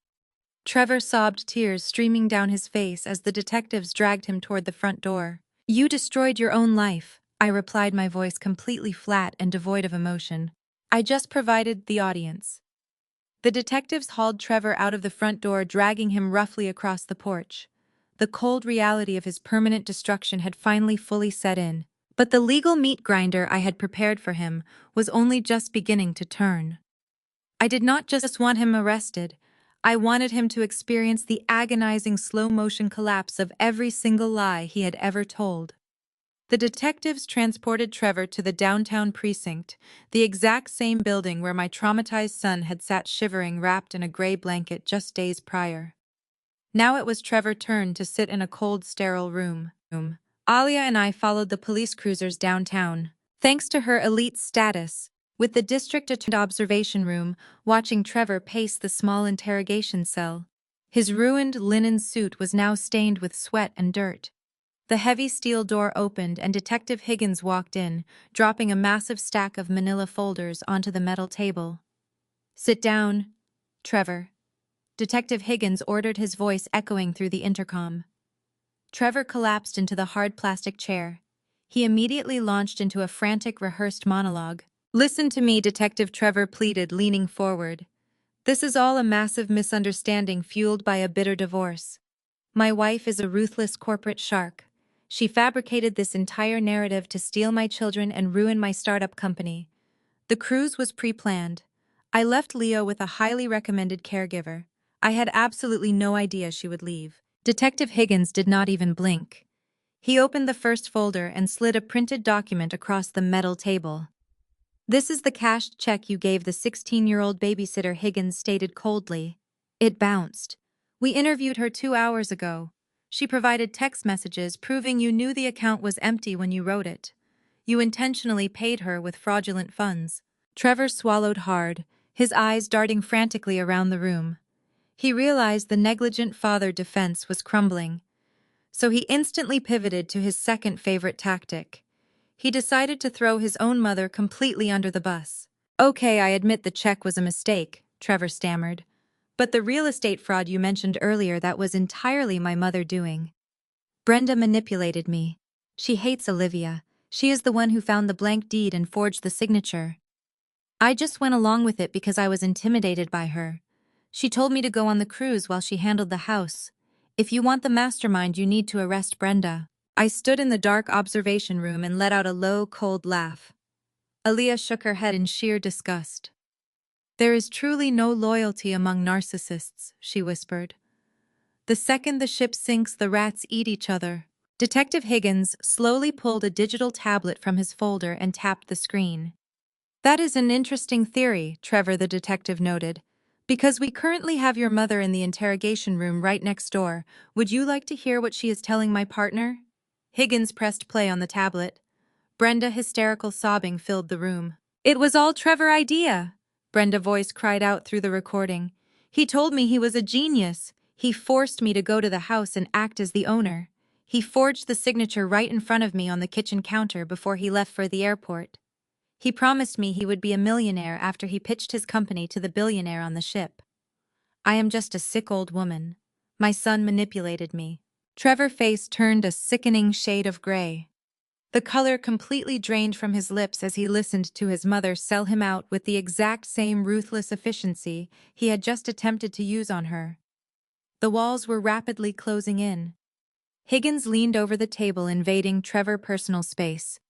Speaker 1: Trevor sobbed, tears streaming down his face as the detectives dragged him toward the front door. "You destroyed your own life," I replied, my voice completely flat and devoid of emotion. "I just provided the audience." The detectives hauled Trevor out of the front door, dragging him roughly across the porch. The cold reality of his permanent destruction had finally fully set in, but the legal meat grinder I had prepared for him was only just beginning to turn. I did not just want him arrested. I wanted him to experience the agonizing slow-motion collapse of every single lie he had ever told. The detectives transported Trevor to the downtown precinct, the exact same building where my traumatized son had sat shivering, wrapped in a gray blanket just days prior. Now it was Trevor's turn to sit in a cold, sterile room. Alia and I followed the police cruisers downtown. Thanks to her elite status, with the district attorney observation room watching Trevor pace the small interrogation cell. His ruined linen suit was now stained with sweat and dirt. The heavy steel door opened and Detective Higgins walked in, dropping a massive stack of manila folders onto the metal table. "Sit down, Trevor," Detective Higgins ordered, his voice echoing through the intercom. Trevor collapsed into the hard plastic chair. He immediately launched into a frantic, rehearsed monologue. "Listen to me," Detective Trevor pleaded, leaning forward. "This is all a massive misunderstanding fueled by a bitter divorce. My wife is a ruthless corporate shark. She fabricated this entire narrative to steal my children and ruin my startup company. The cruise was pre-planned. I left Leo with a highly recommended caregiver. I had absolutely no idea she would leave." Detective Higgins did not even blink. He opened the first folder and slid a printed document across the metal table. "This is the cashed check you gave the 16-year-old babysitter," Higgins stated coldly. It bounced. "We interviewed her 2 hours ago. She provided text messages proving you knew the account was empty when you wrote it. You intentionally paid her with fraudulent funds." Trevor swallowed hard, his eyes darting frantically around the room. He realized the negligent father defense was crumbling. So he instantly pivoted to his second favorite tactic. He decided to throw his own mother completely under the bus. "Okay, I admit the check was a mistake," Trevor stammered. "But the real estate fraud you mentioned earlier, that was entirely my mother doing. Brenda manipulated me. She hates Olivia. She is the one who found the blank deed and forged the signature. I just went along with it because I was intimidated by her. She told me to go on the cruise while she handled the house. If you want the mastermind, you need to arrest Brenda." I stood in the dark observation room and let out a low, cold laugh. Aaliyah shook her head in sheer disgust. "There is truly no loyalty among narcissists," she whispered. "The second the ship sinks, the rats eat each other." Detective Higgins slowly pulled a digital tablet from his folder and tapped the screen. "That is an interesting theory," Trevor the detective noted. "Because we currently have your mother in the interrogation room right next door. Would you like to hear what she is telling my partner?" Higgins pressed play on the tablet. Brenda hysterical sobbing filled the room. "It was all Trevor's idea," Brenda's voice cried out through the recording. "He told me he was a genius. He forced me to go to the house and act as the owner. He forged the signature right in front of me on the kitchen counter before he left for the airport. He promised me he would be a millionaire after he pitched his company to the billionaire on the ship. I am just a sick old woman. My son manipulated me." Trevor's face turned a sickening shade of gray. The color completely drained from his lips as he listened to his mother sell him out with the exact same ruthless efficiency he had just attempted to use on her. The walls were rapidly closing in. Higgins leaned over the table, invading Trevor's personal space.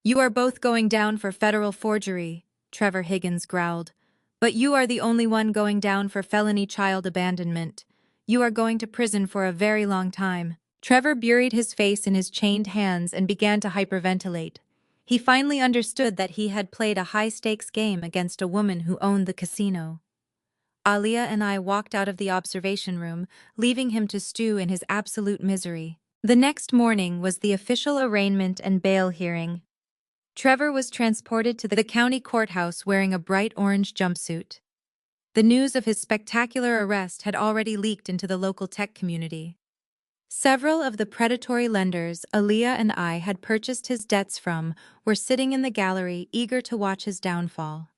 Speaker 1: "You are both going down for federal forgery," Trevor Higgins growled. "But you are the only one going down for felony child abandonment. You are going to prison for a very long time." Trevor buried his face in his chained hands and began to hyperventilate. He finally understood that he had played a high-stakes game against a woman who owned the casino. Aaliyah and I walked out of the observation room, leaving him to stew in his absolute misery. The next morning was the official arraignment and bail hearing. Trevor was transported to the county courthouse wearing a bright orange jumpsuit. The news of his spectacular arrest had already leaked into the local tech community. Several of the predatory lenders Aaliyah and I had purchased his debts from were sitting in the gallery, eager to watch his downfall.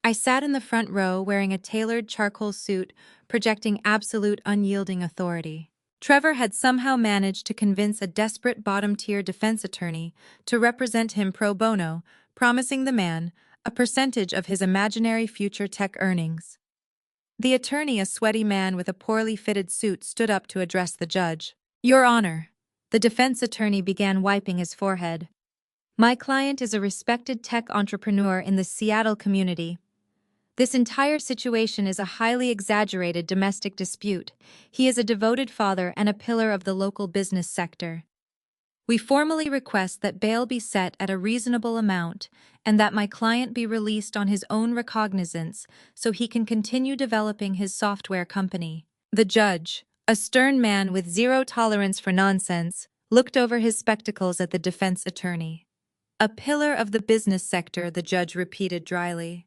Speaker 1: I sat in the front row wearing a tailored charcoal suit, projecting absolute unyielding authority. Trevor had somehow managed to convince a desperate bottom-tier defense attorney to represent him pro bono, promising the man a percentage of his imaginary future tech earnings. The attorney, a sweaty man with a poorly fitted suit, stood up to address the judge. "Your Honor," the defense attorney began, wiping his forehead. "My client is a respected tech entrepreneur in the Seattle community. This entire situation is a highly exaggerated domestic dispute. He is a devoted father and a pillar of the local business sector. We formally request that bail be set at a reasonable amount and that my client be released on his own recognizance so he can continue developing his software company." The judge, a stern man with zero tolerance for nonsense, looked over his spectacles at the defense attorney. "A pillar of the business sector," the judge repeated dryly.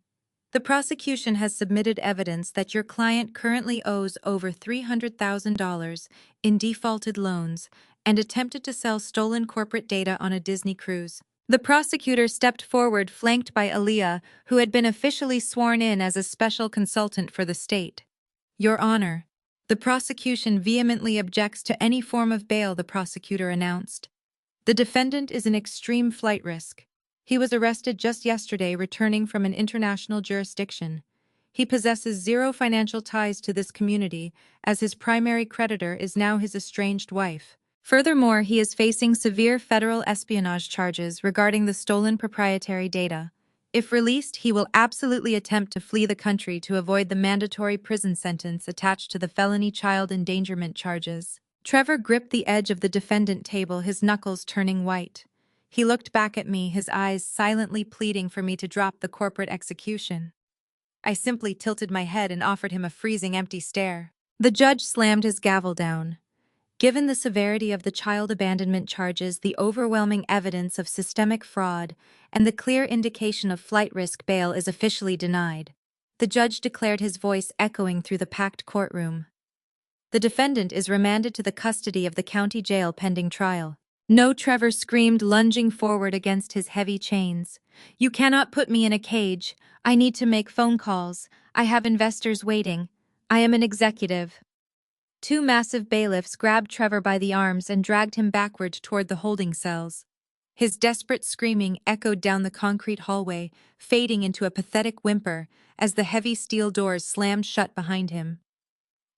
Speaker 1: "The prosecution has submitted evidence that your client currently owes over $300,000 in defaulted loans and attempted to sell stolen corporate data on a Disney cruise." The prosecutor stepped forward, flanked by Aaliyah, who had been officially sworn in as a special consultant for the state. "Your Honor," The prosecution vehemently objects to any form of bail, the prosecutor announced. The defendant is an extreme flight risk. He was arrested just yesterday returning from an international jurisdiction. He possesses zero financial ties to this community, as his primary creditor is now his estranged wife. Furthermore, he is facing severe federal espionage charges regarding the stolen proprietary data. If released, he will absolutely attempt to flee the country to avoid the mandatory prison sentence attached to the felony child endangerment charges. Trevor gripped the edge of the defendant table, his knuckles turning white. He looked back at me, his eyes silently pleading for me to drop the corporate execution. I simply tilted my head and offered him a freezing, empty stare. The judge slammed his gavel down. Given the severity of the child abandonment charges, the overwhelming evidence of systemic fraud, and the clear indication of flight risk, bail is officially denied. The judge declared, his voice echoing through the packed courtroom. The defendant is remanded to the custody of the county jail pending trial. No, Trevor screamed, lunging forward against his heavy chains. You cannot put me in a cage. I need to make phone calls. I have investors waiting. I am an executive. Two massive bailiffs grabbed Trevor by the arms and dragged him backward toward the holding cells. His desperate screaming echoed down the concrete hallway, fading into a pathetic whimper as the heavy steel doors slammed shut behind him.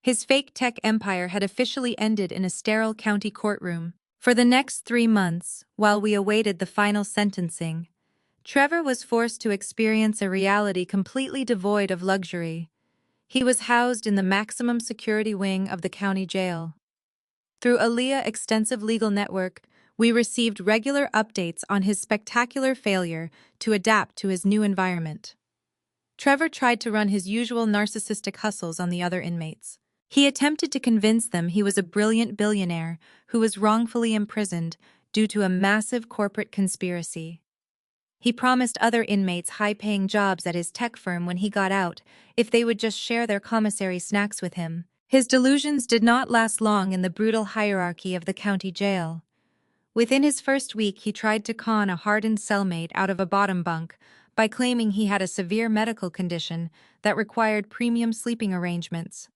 Speaker 1: His fake tech empire had officially ended in a sterile county courtroom. For the next 3 months, while we awaited the final sentencing, Trevor was forced to experience a reality completely devoid of luxury. He was housed in the maximum security wing of the county jail. Through Aaliyah's extensive legal network, we received regular updates on his spectacular failure to adapt to his new environment. Trevor tried to run his usual narcissistic hustles on the other inmates. He attempted to convince them he was a brilliant billionaire who was wrongfully imprisoned due to a massive corporate conspiracy. He promised other inmates high-paying jobs at his tech firm when he got out, if they would just share their commissary snacks with him. His delusions did not last long in the brutal hierarchy of the county jail. Within his first week, he tried to con a hardened cellmate out of a bottom bunk by claiming he had a severe medical condition that required premium sleeping arrangements.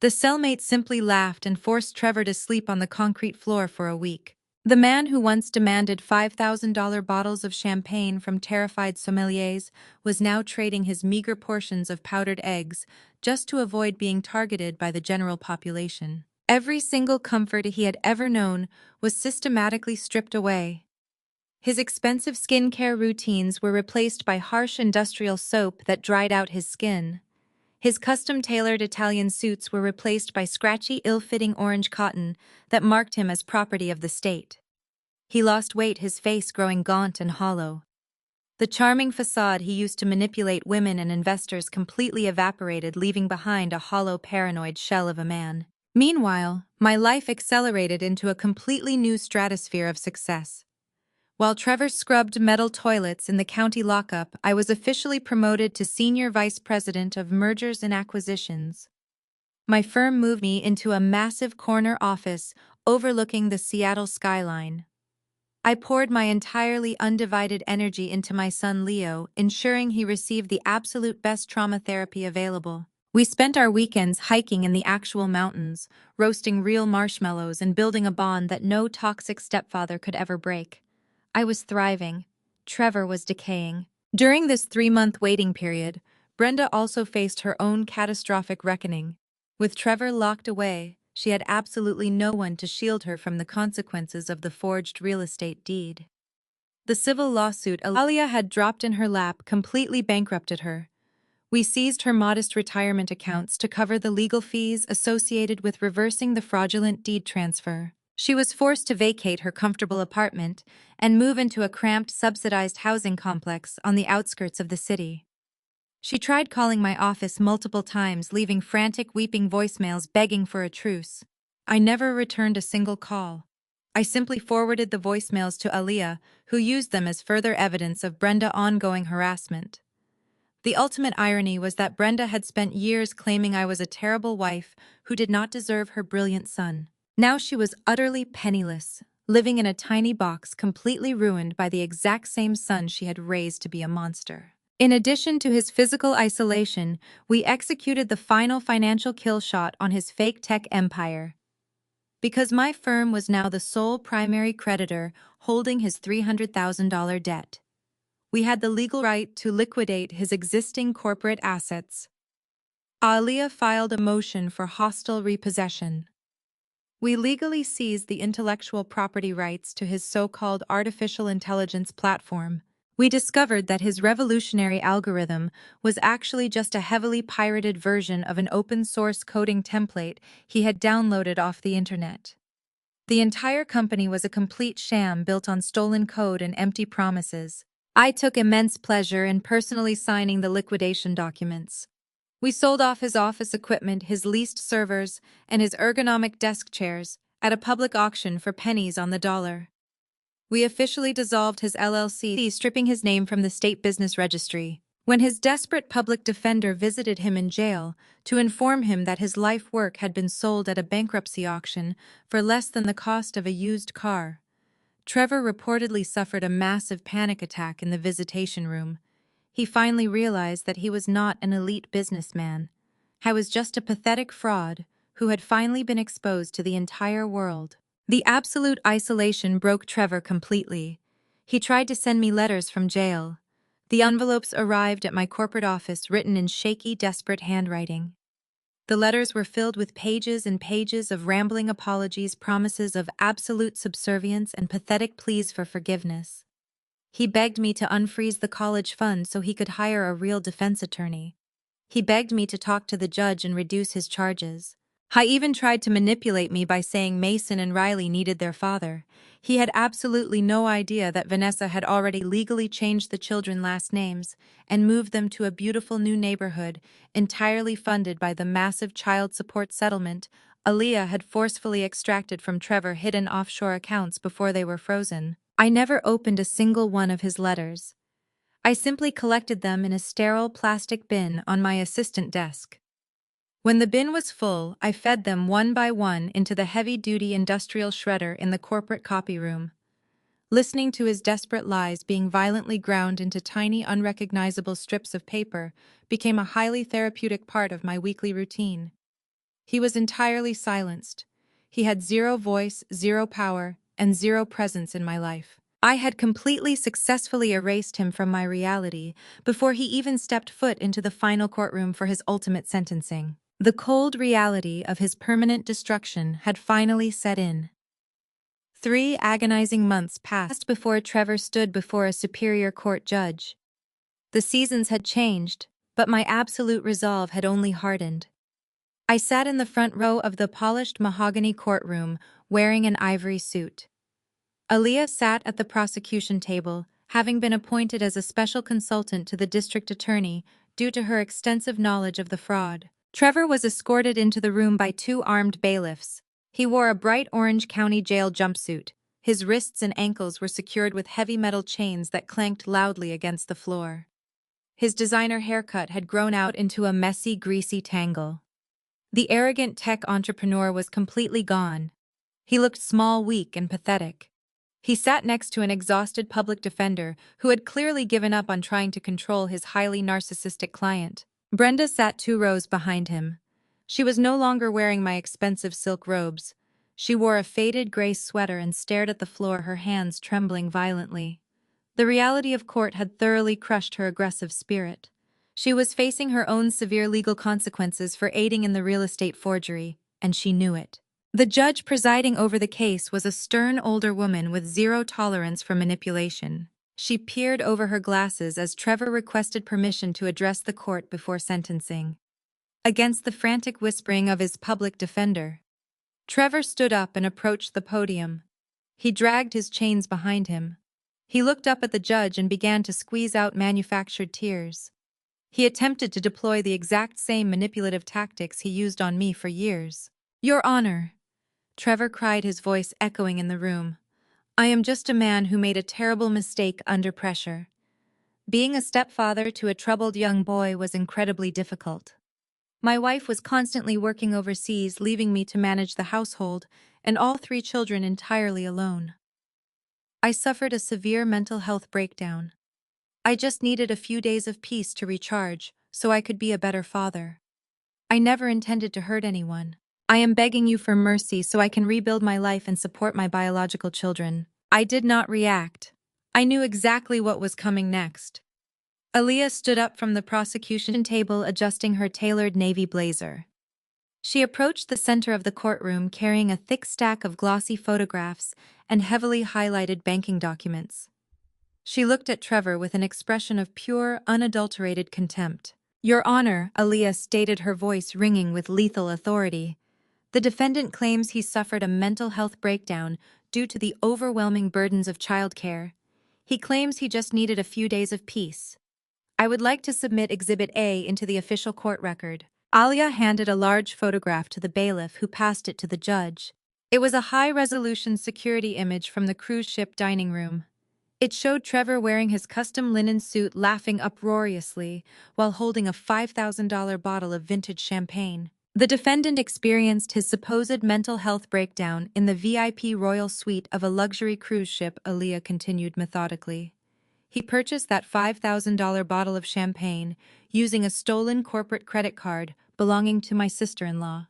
Speaker 1: The cellmate simply laughed and forced Trevor to sleep on the concrete floor for a week. The man who once demanded $5,000 bottles of champagne from terrified sommeliers was now trading his meager portions of powdered eggs just to avoid being targeted by the general population. Every single comfort he had ever known was systematically stripped away. His expensive skincare routines were replaced by harsh industrial soap that dried out his skin. His custom-tailored Italian suits were replaced by scratchy, ill-fitting orange cotton that marked him as property of the state. He lost weight, his face growing gaunt and hollow. The charming facade he used to manipulate women and investors completely evaporated, leaving behind a hollow, paranoid shell of a man. Meanwhile, my life accelerated into a completely new stratosphere of success. While Trevor scrubbed metal toilets in the county lockup, I was officially promoted to Senior Vice President of Mergers and Acquisitions. My firm moved me into a massive corner office overlooking the Seattle skyline. I poured my entirely undivided energy into my son Leo, ensuring he received the absolute best trauma therapy available. We spent our weekends hiking in the actual mountains, roasting real marshmallows and building a bond that no toxic stepfather could ever break. I was thriving. Trevor was decaying. During this 3-month waiting period, Brenda also faced her own catastrophic reckoning. With Trevor locked away, she had absolutely no one to shield her from the consequences of the forged real estate deed. The civil lawsuit Aaliyah had dropped in her lap completely bankrupted her. We seized her modest retirement accounts to cover the legal fees associated with reversing the fraudulent deed transfer. She was forced to vacate her comfortable apartment and move into a cramped, subsidized housing complex on the outskirts of the city. She tried calling my office multiple times, leaving frantic, weeping voicemails begging for a truce. I never returned a single call. I simply forwarded the voicemails to Aaliyah, who used them as further evidence of Brenda's ongoing harassment. The ultimate irony was that Brenda had spent years claiming I was a terrible wife who did not deserve her brilliant son. Now she was utterly penniless, living in a tiny box completely ruined by the exact same son she had raised to be a monster. In addition to his physical isolation, we executed the final financial kill shot on his fake tech empire. Because my firm was now the sole primary creditor holding his $300,000 debt, we had the legal right to liquidate his existing corporate assets. Aaliyah filed a motion for hostile repossession. We legally seized the intellectual property rights to his so-called artificial intelligence platform. We discovered that his revolutionary algorithm was actually just a heavily pirated version of an open-source coding template he had downloaded off the internet. The entire company was a complete sham built on stolen code and empty promises. I took immense pleasure in personally signing the liquidation documents. We sold off his office equipment, his leased servers, and his ergonomic desk chairs at a public auction for pennies on the dollar. We officially dissolved his LLC, stripping his name from the state business registry. When his desperate public defender visited him in jail to inform him that his life work had been sold at a bankruptcy auction for less than the cost of a used car, Trevor reportedly suffered a massive panic attack in the visitation room. He finally realized that he was not an elite businessman. I was just a pathetic fraud who had finally been exposed to the entire world. The absolute isolation broke Trevor completely. He tried to send me letters from jail. The envelopes arrived at my corporate office written in shaky, desperate handwriting. The letters were filled with pages and pages of rambling apologies, promises of absolute subservience, and pathetic pleas for forgiveness. He begged me to unfreeze the college fund so he could hire a real defense attorney. He begged me to talk to the judge and reduce his charges. I even tried to manipulate me by saying Mason and Riley needed their father. He had absolutely no idea that Vanessa had already legally changed the children's last names and moved them to a beautiful new neighborhood, entirely funded by the massive child support settlement Aaliyah had forcefully extracted from Trevor hidden offshore accounts before they were frozen. I never opened a single one of his letters. I simply collected them in a sterile plastic bin on my assistant desk. When the bin was full, I fed them one by one into the heavy-duty industrial shredder in the corporate copy room. Listening to his desperate lies being violently ground into tiny, unrecognizable strips of paper became a highly therapeutic part of my weekly routine. He was entirely silenced. He had zero voice, zero power, and zero presence in my life. I had completely successfully erased him from my reality before he even stepped foot into the final courtroom for his ultimate sentencing. The cold reality of his permanent destruction had finally set in. 3 agonizing months passed before Trevor stood before a superior court judge. The seasons had changed, but my absolute resolve had only hardened. I sat in the front row of the polished mahogany courtroom, wearing an ivory suit. Aaliyah sat at the prosecution table, having been appointed as a special consultant to the district attorney due to her extensive knowledge of the fraud. Trevor was escorted into the room by 2 armed bailiffs. He wore a bright orange county jail jumpsuit. His wrists and ankles were secured with heavy metal chains that clanked loudly against the floor. His designer haircut had grown out into a messy, greasy tangle. The arrogant tech entrepreneur was completely gone. He looked small, weak, and pathetic. He sat next to an exhausted public defender who had clearly given up on trying to control his highly narcissistic client. Brenda sat 2 rows behind him. She was no longer wearing my expensive silk robes. She wore a faded gray sweater and stared at the floor, her hands trembling violently. The reality of court had thoroughly crushed her aggressive spirit. She was facing her own severe legal consequences for aiding in the real estate forgery, and she knew it. The judge presiding over the case was a stern older woman with zero tolerance for manipulation. She peered over her glasses as Trevor requested permission to address the court before sentencing. Against the frantic whispering of his public defender, Trevor stood up and approached the podium. He dragged his chains behind him. He looked up at the judge and began to squeeze out manufactured tears. He attempted to deploy the exact same manipulative tactics he used on me for years. "Your Honor," Trevor cried, his voice echoing in the room, "I am just a man who made a terrible mistake under pressure. Being a stepfather to a troubled young boy was incredibly difficult. My wife was constantly working overseas, leaving me to manage the household and all 3 children entirely alone. I suffered a severe mental health breakdown. I just needed a few days of peace to recharge, so I could be a better father. I never intended to hurt anyone. I am begging you for mercy so I can rebuild my life and support my biological children. I did not react. I knew exactly what was coming next. Aaliyah stood up from the prosecution table, adjusting her tailored navy blazer. She approached the center of the courtroom carrying a thick stack of glossy photographs and heavily highlighted banking documents. She looked at Trevor with an expression of pure, unadulterated contempt. "Your Honor," Aaliyah stated, her voice ringing with lethal authority, "the defendant claims he suffered a mental health breakdown due to the overwhelming burdens of childcare. He claims he just needed a few days of peace. I would like to submit Exhibit A into the official court record." Alia handed a large photograph to the bailiff, who passed it to the judge. It was a high-resolution security image from the cruise ship dining room. It showed Trevor wearing his custom linen suit, laughing uproariously while holding a $5,000 bottle of vintage champagne. The defendant experienced his supposed mental health breakdown in the VIP royal suite of a luxury cruise ship, Aaliyah continued methodically. He purchased that $5,000 bottle of champagne using a stolen corporate credit card belonging to my sister-in-law.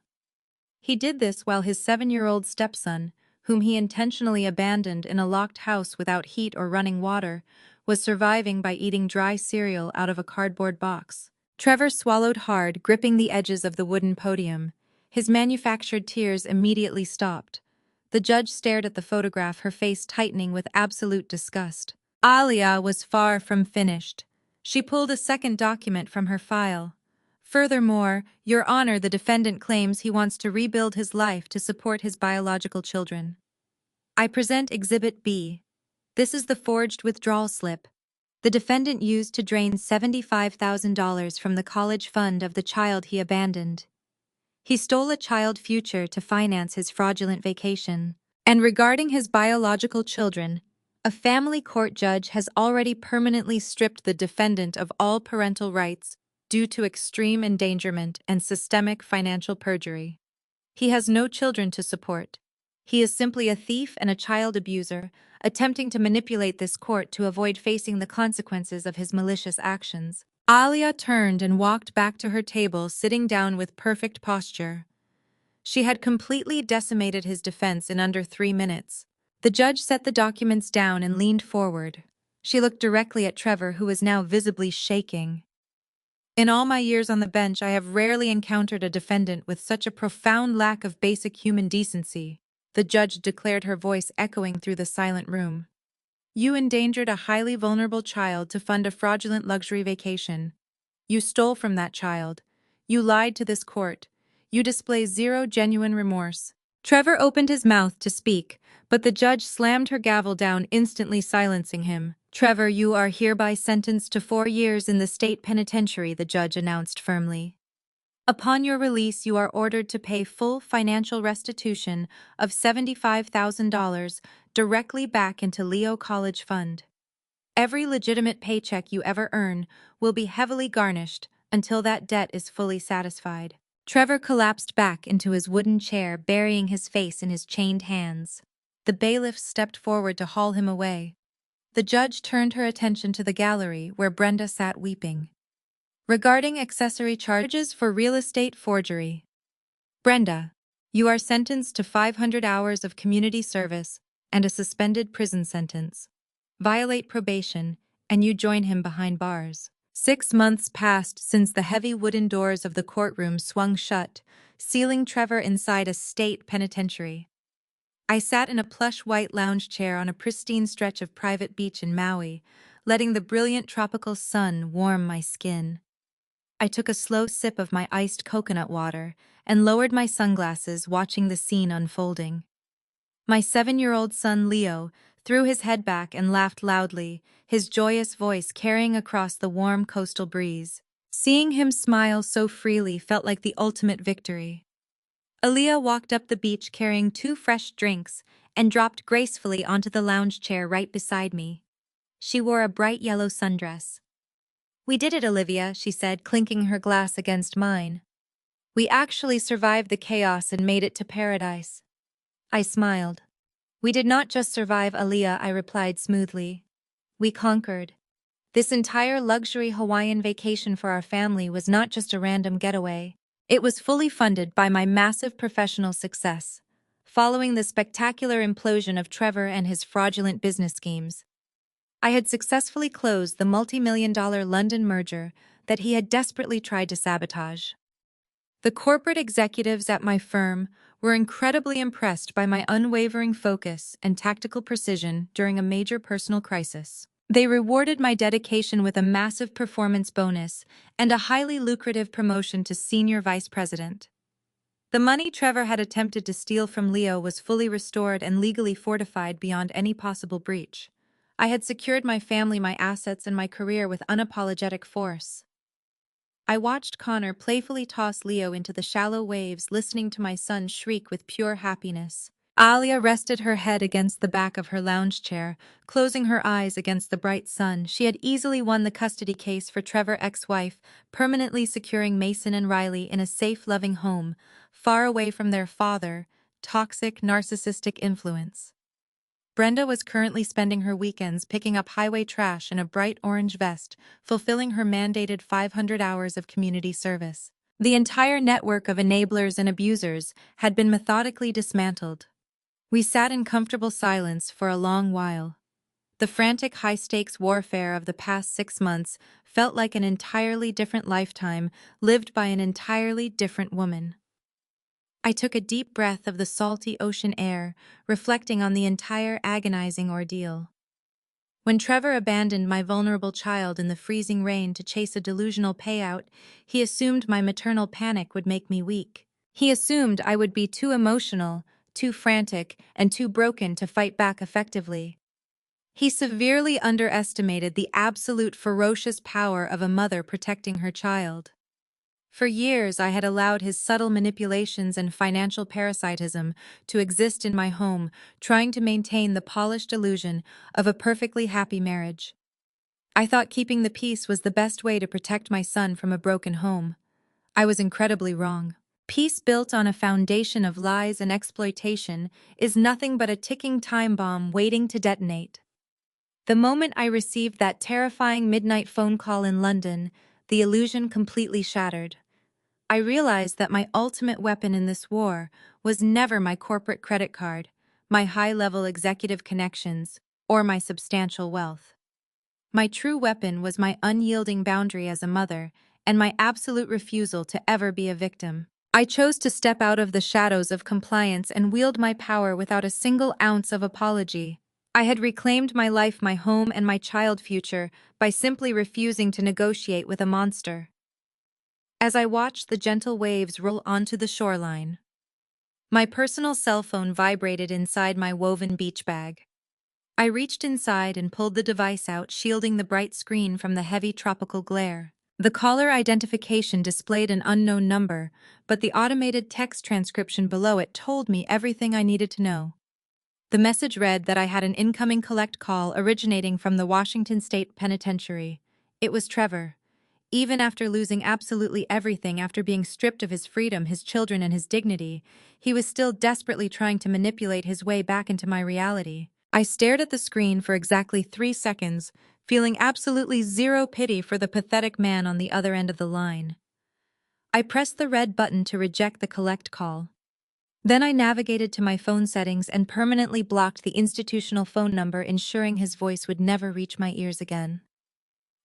Speaker 1: He did this while his 7-year-old stepson, whom he intentionally abandoned in a locked house without heat or running water, was surviving by eating dry cereal out of a cardboard box. Trevor swallowed hard, gripping the edges of the wooden podium. His manufactured tears immediately stopped. The judge stared at the photograph, her face tightening with absolute disgust. Alia was far from finished. She pulled a second document from her file. "Furthermore, Your Honor, the defendant claims he wants to rebuild his life to support his biological children. I present Exhibit B. This is the forged withdrawal slip the defendant used to drain $75,000 from the college fund of the child he abandoned. He stole a child future to finance his fraudulent vacation. And regarding his biological children, a family court judge has already permanently stripped the defendant of all parental rights due to extreme endangerment and systemic financial perjury. He has no children to support. He is simply a thief and a child abuser, attempting to manipulate this court to avoid facing the consequences of his malicious actions." Alia turned and walked back to her table, sitting down with perfect posture. She had completely decimated his defense in under 3 minutes. The judge set the documents down and leaned forward. She looked directly at Trevor, who was now visibly shaking. "In all my years on the bench, I have rarely encountered a defendant with such a profound lack of basic human decency," the judge declared, her voice echoing through the silent room. "You endangered a highly vulnerable child to fund a fraudulent luxury vacation. You stole from that child. You lied to this court. You display zero genuine remorse." Trevor opened his mouth to speak, but the judge slammed her gavel down, instantly silencing him. "Trevor, you are hereby sentenced to 4 years in the state penitentiary," the judge announced firmly. "Upon your release, you are ordered to pay full financial restitution of $75,000 directly back into Leo College Fund. Every legitimate paycheck you ever earn will be heavily garnished until that debt is fully satisfied." Trevor collapsed back into his wooden chair, burying his face in his chained hands. The bailiff stepped forward to haul him away. The judge turned her attention to the gallery, where Brenda sat weeping. "Regarding accessory charges for real estate forgery. Brenda, you are sentenced to 500 hours of community service and a suspended prison sentence. Violate probation, and you join him behind bars." 6 months passed since the heavy wooden doors of the courtroom swung shut, sealing Trevor inside a state penitentiary. I sat in a plush white lounge chair on a pristine stretch of private beach in Maui, letting the brilliant tropical sun warm my skin. I took a slow sip of my iced coconut water and lowered my sunglasses, watching the scene unfolding. My 7-year-old son Leo threw his head back and laughed loudly, his joyous voice carrying across the warm coastal breeze. Seeing him smile so freely felt like the ultimate victory. Aaliyah walked up the beach carrying 2 fresh drinks and dropped gracefully onto the lounge chair right beside me. She wore a bright yellow sundress. "We did it, Olivia," she said, clinking her glass against mine. "We actually survived the chaos and made it to paradise." I smiled. "We did not just survive, Aaliyah," I replied smoothly. "We conquered. This entire luxury Hawaiian vacation for our family was not just a random getaway. It was fully funded by my massive professional success. Following the spectacular implosion of Trevor and his fraudulent business schemes, I had successfully closed the multi-million-dollar London merger that he had desperately tried to sabotage. The corporate executives at my firm were incredibly impressed by my unwavering focus and tactical precision during a major personal crisis. They rewarded my dedication with a massive performance bonus and a highly lucrative promotion to senior vice president. The money Trevor had attempted to steal from Leo was fully restored and legally fortified beyond any possible breach. I had secured my family, my assets, and my career with unapologetic force. I watched Connor playfully toss Leo into the shallow waves, listening to my son shriek with pure happiness. Alia rested her head against the back of her lounge chair, closing her eyes against the bright sun. She had easily won the custody case for Trevor's ex-wife, permanently securing Mason and Riley in a safe, loving home, far away from their father, toxic, narcissistic influence. Brenda was currently spending her weekends picking up highway trash in a bright orange vest, fulfilling her mandated 500 hours of community service. The entire network of enablers and abusers had been methodically dismantled. We sat in comfortable silence for a long while. The frantic high-stakes warfare of the past 6 months felt like an entirely different lifetime lived by an entirely different woman. I took a deep breath of the salty ocean air, reflecting on the entire agonizing ordeal. When Trevor abandoned my vulnerable child in the freezing rain to chase a delusional payout, he assumed my maternal panic would make me weak. He assumed I would be too emotional, too frantic, and too broken to fight back effectively. He severely underestimated the absolute ferocious power of a mother protecting her child. For years, I had allowed his subtle manipulations and financial parasitism to exist in my home, trying to maintain the polished illusion of a perfectly happy marriage. I thought keeping the peace was the best way to protect my son from a broken home. I was incredibly wrong. Peace built on a foundation of lies and exploitation is nothing but a ticking time bomb waiting to detonate. The moment I received that terrifying midnight phone call in London, the illusion completely shattered. I realized that my ultimate weapon in this war was never my corporate credit card, my high-level executive connections, or my substantial wealth. My true weapon was my unyielding boundary as a mother and my absolute refusal to ever be a victim. I chose to step out of the shadows of compliance and wield my power without a single ounce of apology. I had reclaimed my life, my home, and my child future by simply refusing to negotiate with a monster. As I watched the gentle waves roll onto the shoreline, my personal cell phone vibrated inside my woven beach bag. I reached inside and pulled the device out, shielding the bright screen from the heavy tropical glare. The caller identification displayed an unknown number, but the automated text transcription below it told me everything I needed to know. The message read that I had an incoming collect call originating from the Washington State Penitentiary. It was Trevor. Even after losing absolutely everything, after being stripped of his freedom, his children, and his dignity, he was still desperately trying to manipulate his way back into my reality. I stared at the screen for exactly 3 seconds, feeling absolutely zero pity for the pathetic man on the other end of the line. I pressed the red button to reject the collect call. Then I navigated to my phone settings and permanently blocked the institutional phone number, ensuring his voice would never reach my ears again.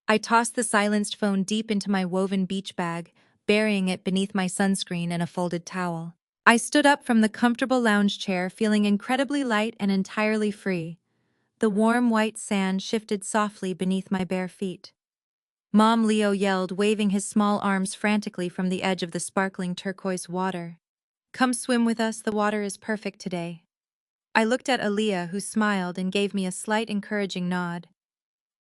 Speaker 1: I tossed the silenced phone deep into my woven beach bag, burying it beneath my sunscreen and a folded towel. I stood up from the comfortable lounge chair, feeling incredibly light and entirely free. The warm white sand shifted softly beneath my bare feet. Mom, Leo yelled, waving his small arms frantically from the edge of the sparkling turquoise water. "Come swim with us, the water is perfect today." I looked at Aaliyah, who smiled and gave me a slight encouraging nod.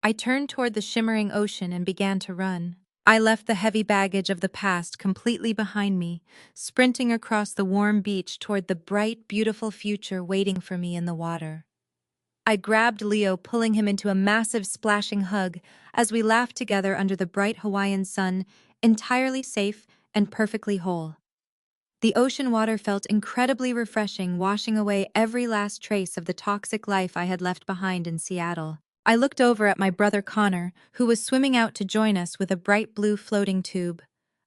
Speaker 1: I turned toward the shimmering ocean and began to run. I left the heavy baggage of the past completely behind me, sprinting across the warm beach toward the bright, beautiful future waiting for me in the water. I grabbed Leo, pulling him into a massive splashing hug as we laughed together under the bright Hawaiian sun, entirely safe and perfectly whole. The ocean water felt incredibly refreshing, washing away every last trace of the toxic life I had left behind in Seattle. I looked over at my brother Connor, who was swimming out to join us with a bright blue floating tube.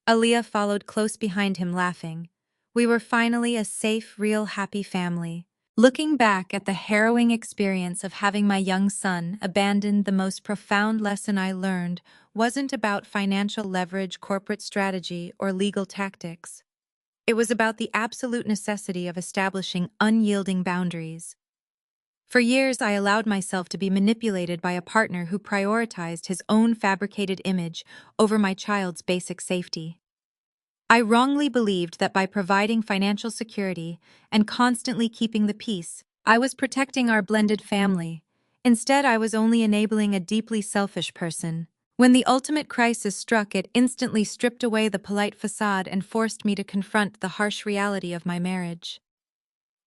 Speaker 1: Aaliyah followed close behind him, laughing. We were finally a safe, real, happy family. Looking back at the harrowing experience of having my young son abandoned, the most profound lesson I learned wasn't about financial leverage, corporate strategy, or legal tactics. It was about the absolute necessity of establishing unyielding boundaries. For years, I allowed myself to be manipulated by a partner who prioritized his own fabricated image over my child's basic safety. I wrongly believed that by providing financial security and constantly keeping the peace, I was protecting our blended family. Instead, I was only enabling a deeply selfish person. When the ultimate crisis struck, it instantly stripped away the polite facade and forced me to confront the harsh reality of my marriage.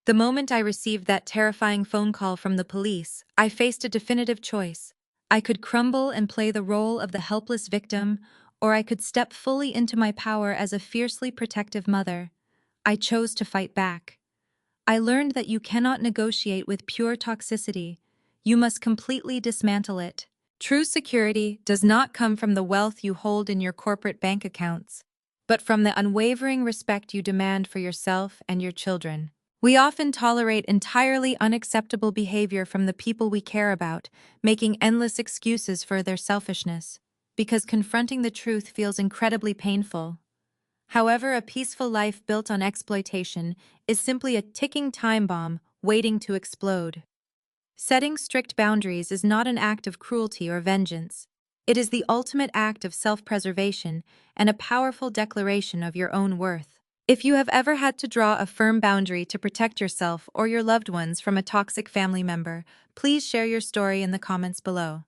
Speaker 1: The moment I received that terrifying phone call from the police, I faced a definitive choice. I could crumble and play the role of the helpless victim, or I could step fully into my power as a fiercely protective mother. I chose to fight back. I learned that you cannot negotiate with pure toxicity. You must completely dismantle it. True security does not come from the wealth you hold in your corporate bank accounts, but from the unwavering respect you demand for yourself and your children. We often tolerate entirely unacceptable behavior from the people we care about, making endless excuses for their selfishness, because confronting the truth feels incredibly painful. However, a peaceful life built on exploitation is simply a ticking time bomb waiting to explode. Setting strict boundaries is not an act of cruelty or vengeance. It is the ultimate act of self-preservation and a powerful declaration of your own worth. If you have ever had to draw a firm boundary to protect yourself or your loved ones from a toxic family member, please share your story in the comments below.